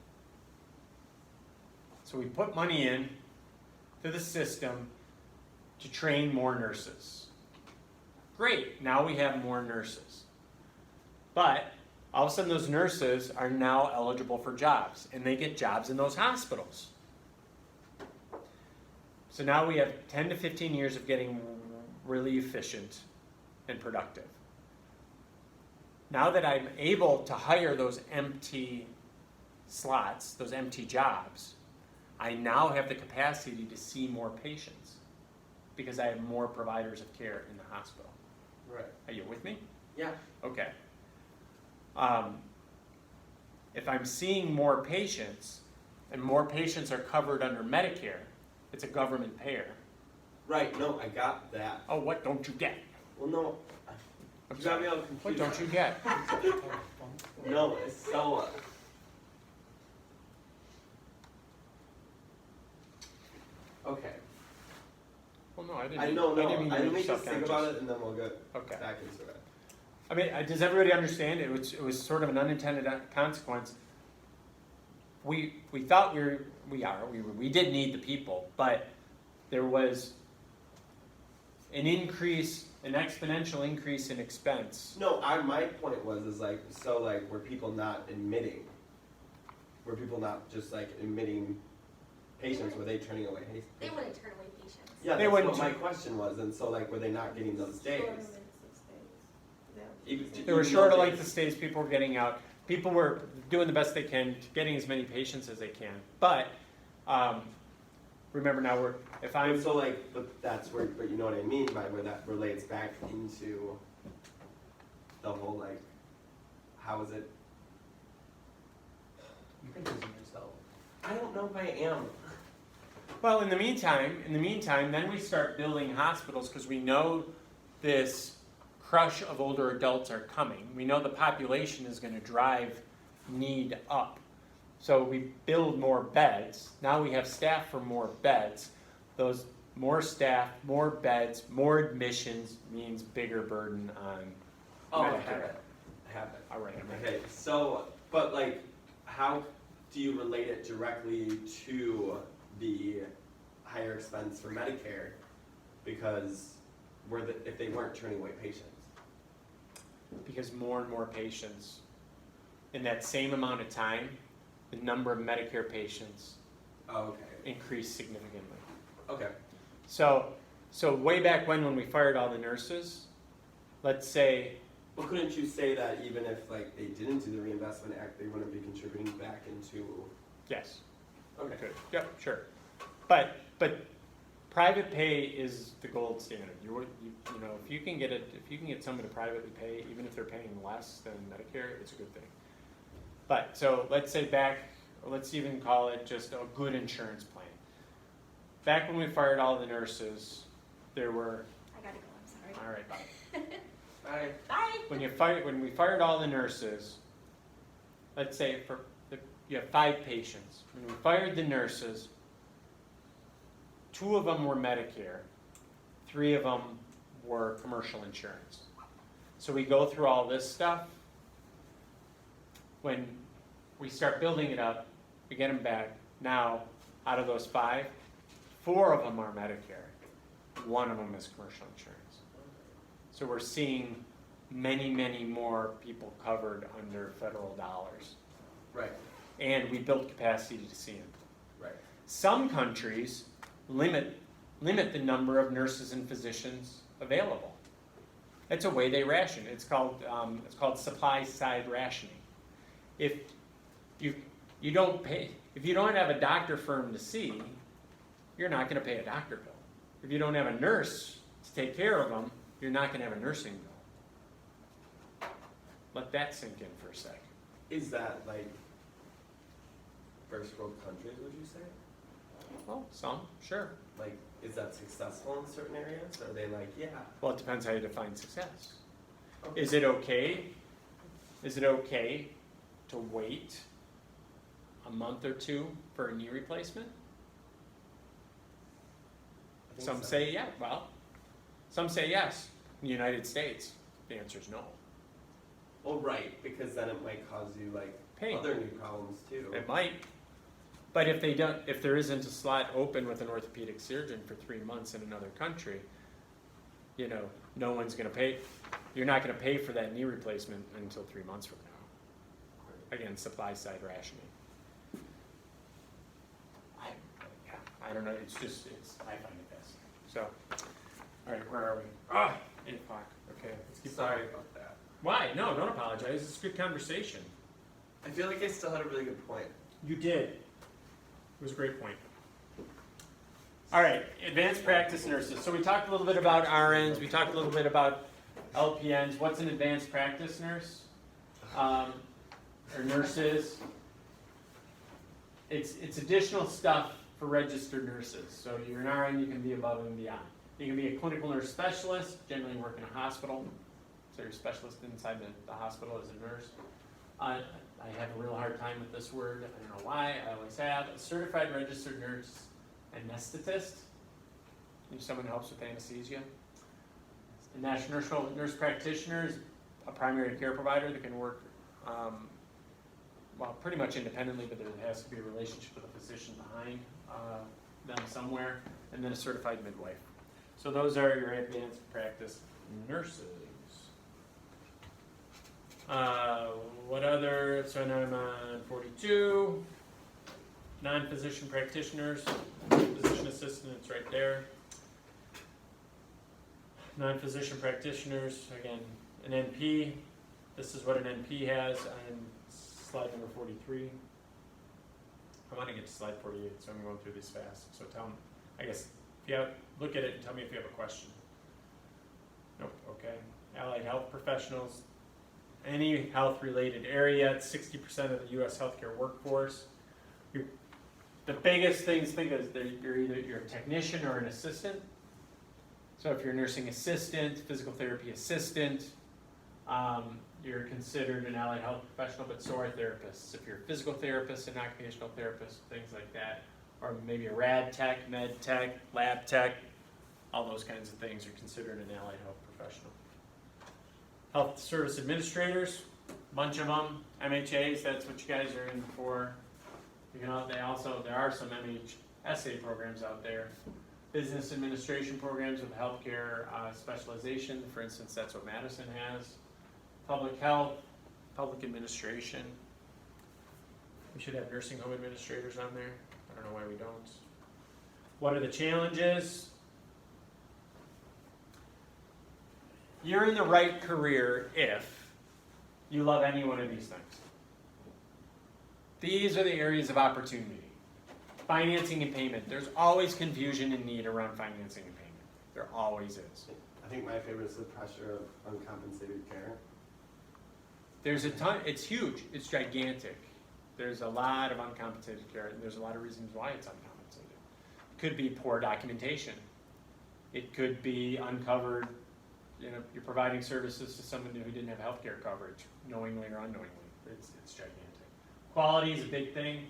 So we put money in to the system to train more nurses. Great, now we have more nurses. But All of a sudden, those nurses are now eligible for jobs, and they get jobs in those hospitals. So now we have 10 to 15 years of getting really efficient and productive. Now that I'm able to hire those empty slots, those empty jobs, I now have the capacity to see more patients because I have more providers of care in the hospital. Right. Are you with me? Yeah. Okay. If I'm seeing more patients and more patients are covered under Medicare, it's a government payer. Right, no, I got that. Oh, what don't you get? Well, no, I'm you got me sorry. all What confused. don't you get? No, it's so, okay. Well, no, I didn't. I know, I didn't mean to let make me you just think self-conscious. about it and then we'll get Okay. back into it. I mean, does everybody understand? It was sort of an unintended consequence. We thought we did need the people, but there was an exponential increase in expense. No, my point was, is like, so like, were people not admitting? Were people not just like admitting patients, were they turning away patients? They wouldn't turn away patients. Yeah, They that's wouldn't what my turn- question was, and so like, were they not getting those days? Shorter than 6 days. Even- There were even shorter though length of stays, people were getting out. People were doing the best they can, getting as many patients as they can. But remember now, if I'm So like, but that's where, but you know what I mean by where that relates back into the whole like, how is it? You're confusing yourself. I don't know if I am. well, in the meantime, then we start building hospitals because we know this crush of older adults are coming. We know the population is going to drive need up. So we build more beds. Now we have staff for more beds. Those more staff, more beds, more admissions means bigger burden on Oh, I Medicare. have it. I have it. All right, I'm Okay, so, but like, how do you relate it directly to the higher expense for Medicare? Because if they weren't turning away patients. because more and more patients, in that same amount of time, the number of Medicare patients Oh, okay, increased significantly. okay. So way back when we fired all the nurses, let's say, Well, couldn't you say that even if like they didn't do the Reinvestment Act, they wouldn't be contributing back into? yes, Okay. good, yep, sure. But private pay is the gold standard. You know, if you can get someone to privately pay, even if they're paying less than Medicare, it's a good thing. But so let's even call it just a good insurance plan. Back when we fired all the nurses, there were, I gotta go, I'm sorry. all right, bye. Bye. Bye. When we fired all the nurses, let's say you have 5 patients. When we fired the nurses, 2 of them were Medicare, 3 of them were commercial insurance. So we go through all this stuff. When we start building it up, we get them back. Now, out of those 5, 4 of them are Medicare. 1 of them is commercial insurance. So we're seeing many, many more people covered under federal dollars. Right, And we built capacity to see them. right. Some countries limit the number of nurses and physicians available. It's a way they ration. It's called supply side rationing. If you don't have a doctor firm to see, you're not going to pay a doctor bill. If you don't have a nurse to take care of them, you're not going to have a nursing bill. Let that sink in for a second. Is that like first world countries, would you say? Well, some, sure. Like, is that successful in certain areas? Or are they like, yeah? Well, it depends how you define success. Okay. Is it okay? Is it okay to wait a month or 2 for a knee replacement? I think Some so. say yeah. Well, some say yes. In the United States, the answer is no. Well, right, because then it might cause you like Pain. other new problems too. It might. But if there isn't a slot open with an orthopedic surgeon for 3 months in another country, no one's going to pay. You're not going to pay for that knee replacement until 3 months from now. and supply side rationing. I don't know, I find it fascinating. So, all right, where are we? 8 o'clock, okay, let's keep Sorry going. about that. Why? No, don't apologize, it's a good conversation. I feel like I still had a really good point. You did. It was a great point. All right, advanced practice nurses. So we talked a little bit about RNs, we talked a little bit about LPNs. What's an advanced practice nurse? Or nurses? It's additional stuff for registered nurses. So you're an RN, you can be above and beyond. You can be a clinical nurse specialist, generally work in a hospital. So you're a specialist inside the hospital as a nurse. I have a real hard time with this word. I don't know why. I always have. A certified registered nurse anesthetist. If someone helps with anesthesia. A national nurse practitioner is a primary care provider that can work, well, pretty much independently, but there has to be a relationship with a physician behind them somewhere. And then a certified midwife. So those are your advanced practice nurses. What other, so now I'm on 42, non-physician practitioners, physician assistants right there. Non-physician practitioners, again, an NP, this is what an NP has on slide number 43. I want to get to slide 48, so I'm going through these fast. So tell me, I guess, if you have, look at it and tell me if you have a question. Nope, okay. Allied health professionals, any health-related area, it's 60% of the U.S. healthcare workforce. The biggest things, think of you're a technician or an assistant. So if you're a nursing assistant, physical therapy assistant, you're considered an allied health professional, but so are therapists. If you're a physical therapist, an occupational therapist, things like that, or maybe a rad tech, med tech, lab tech, all those kinds of things are considered an allied health professional. Health service administrators, bunch of them. MHAs, that's what you guys are in for. You know, there are some HSA programs out there. Business administration programs with healthcare specialization. For instance, that's what Madison has. Public health, public administration. We should have nursing home administrators on there. I don't know why we don't. What are the challenges? You're in the right career if you love any one of these things. These are the areas of opportunity. Financing and payment. There's always confusion and need around financing and payment. There always is. I think my favorite is the pressure of uncompensated care. There's a ton, it's huge, it's gigantic. There's a lot of uncompensated care, and there's a lot of reasons why it's uncompensated. It could be poor documentation. It could be uncovered, you're providing services to someone who didn't have health care coverage, knowingly or unknowingly. It's gigantic. Quality is a big thing.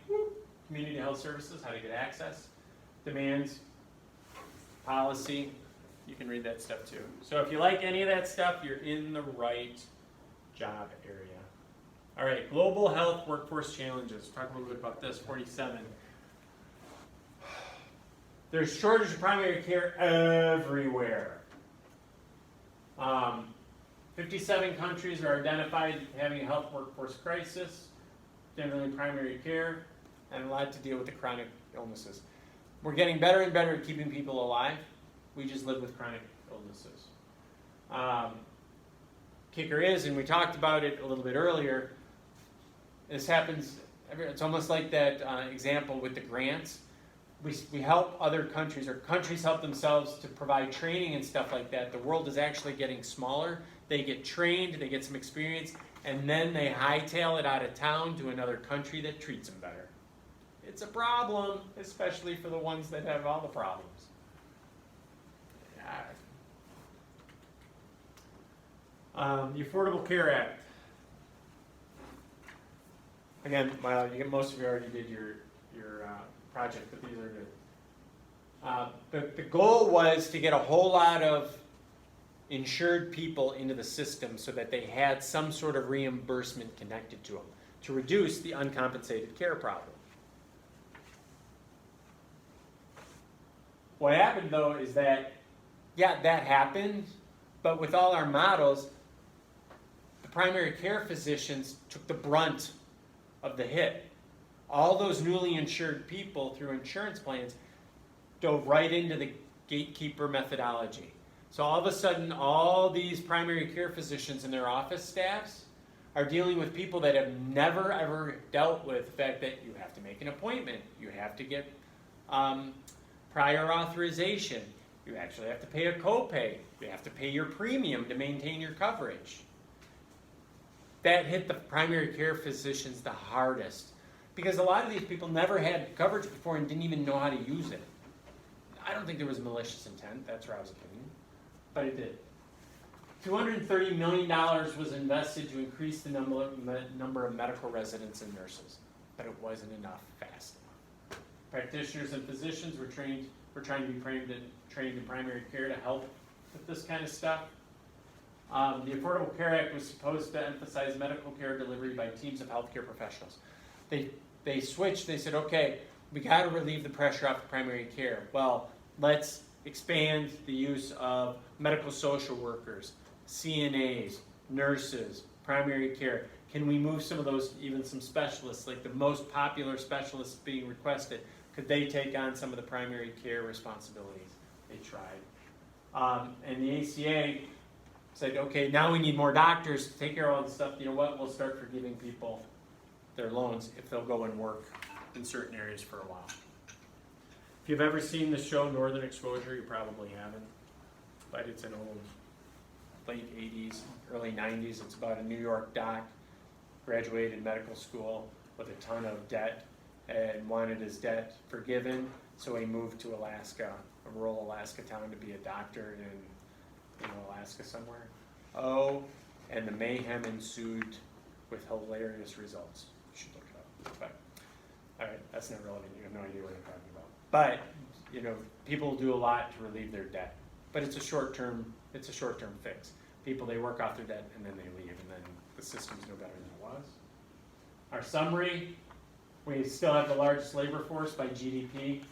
Community health services, how to get access. Demands, policy, you can read that stuff too. So if you like any of that stuff, you're in the right job area. All right, global health workforce challenges. Talk a little bit about this, 47. There's shortage of primary care everywhere. 57 countries are identified having a health workforce crisis, generally primary care, and a lot to deal with the chronic illnesses. We're getting better and better at keeping people alive. We just live with chronic illnesses. Kicker is, and we talked about it a little bit earlier, this happens, it's almost like that example with the grants. We help other countries, or countries help themselves to provide training and stuff like that. The world is actually getting smaller. They get trained, they get some experience, and then they hightail it out of town to another country that treats them better. It's a problem, especially for the ones that have all the problems. The Affordable Care Act. Again, well, most of you already did your project, but these are good. The goal was to get a whole lot of insured people into the system so that they had some sort of reimbursement connected to them to reduce the uncompensated care problem. What happened though is that, yeah, that happened, but with all our models, the primary care physicians took the brunt of the hit. All those newly insured people through insurance plans dove right into the gatekeeper methodology. So all of a sudden, all these primary care physicians and their office staffs are dealing with people that have never ever dealt with the fact that you have to make an appointment, you have to get prior authorization, you actually have to pay a copay, you have to pay your premium to maintain your coverage. That hit the primary care physicians the hardest because a lot of these people never had coverage before and didn't even know how to use it. I don't think there was malicious intent, that's Rob's opinion, but it did. $230 million was invested to increase the number of medical residents and nurses, but it wasn't enough fast enough. Practitioners and physicians were trying to be trained in primary care to help with this kind of stuff. The Affordable Care Act was supposed to emphasize medical care delivery by teams of healthcare professionals. They switched, they said, okay, we got to relieve the pressure off the primary care. Well, let's expand the use of medical social workers, CNAs, nurses, primary care. Can we move some of those, even some specialists, like the most popular specialists being requested, could they take on some of the primary care responsibilities? They tried. And the ACA said, okay, now we need more doctors to take care of all this stuff. You know what, we'll start forgiving people their loans if they'll go and work in certain areas for a while. If you've ever seen the show Northern Exposure, you probably haven't, but it's an old, late 80s, early 90s. It's about a New York doc, graduated medical school with a ton of debt and wanted his debt forgiven, so he moved to Alaska, a rural Alaska town, to be a doctor in Alaska somewhere. Oh, and the mayhem ensued with hilarious results. You should look it up. But, all right, that's not relevant. You have no idea what I'm talking about. But, people do a lot to relieve their debt. But it's a short-term fix. People, they work off their debt and then they leave, and then the system's no better than it was. Our summary, we still have the largest labor force by GDP.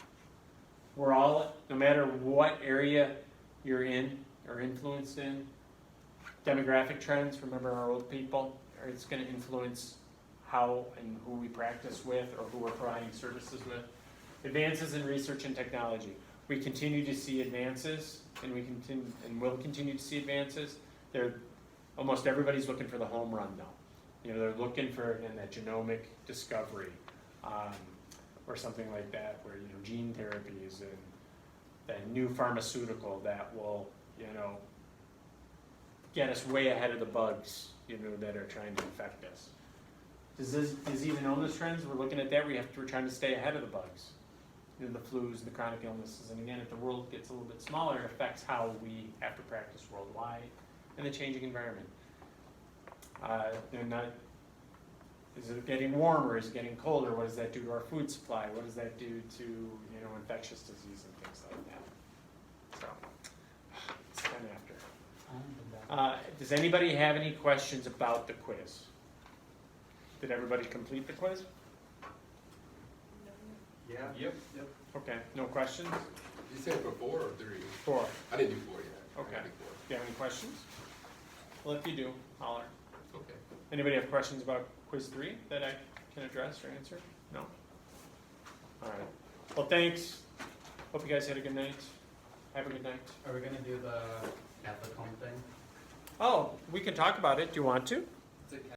We're all, no matter what area you're in or influenced in, demographic trends, remember our old people, it's going to influence how and who we practice with or who we're providing services with. Advances in research and technology. We continue to see advances, and will continue to see advances. Almost everybody's looking for the home run now. They're looking for, again, that genomic discovery, or something like that, where gene therapies and that new pharmaceutical that will get us way ahead of the bugs that are trying to infect us. Disease and illness trends, we're looking at that. We're trying to stay ahead of the bugs. The flus, the chronic illnesses, and again, if the world gets a little bit smaller, it affects how we have to practice worldwide and the changing environment. Is it getting warmer? Is it getting colder? What does that do to our food supply? What does that do to infectious disease and things like that? So it's 10 after. Does anybody have any questions about the quiz? Did everybody complete the quiz? Yeah. Yep. Okay, no questions? You said for 4 or 3? 4. I didn't do 4 yet. Okay. I did Do you have any questions? Well, if you do, holler. 4. Okay. Anybody have questions about quiz 3 that I can address or answer? No? All right. Well, thanks. Hope you guys had a good night. Have a good night. Are we gonna do the Catholic home thing? Oh, we can talk about it. Do you want to?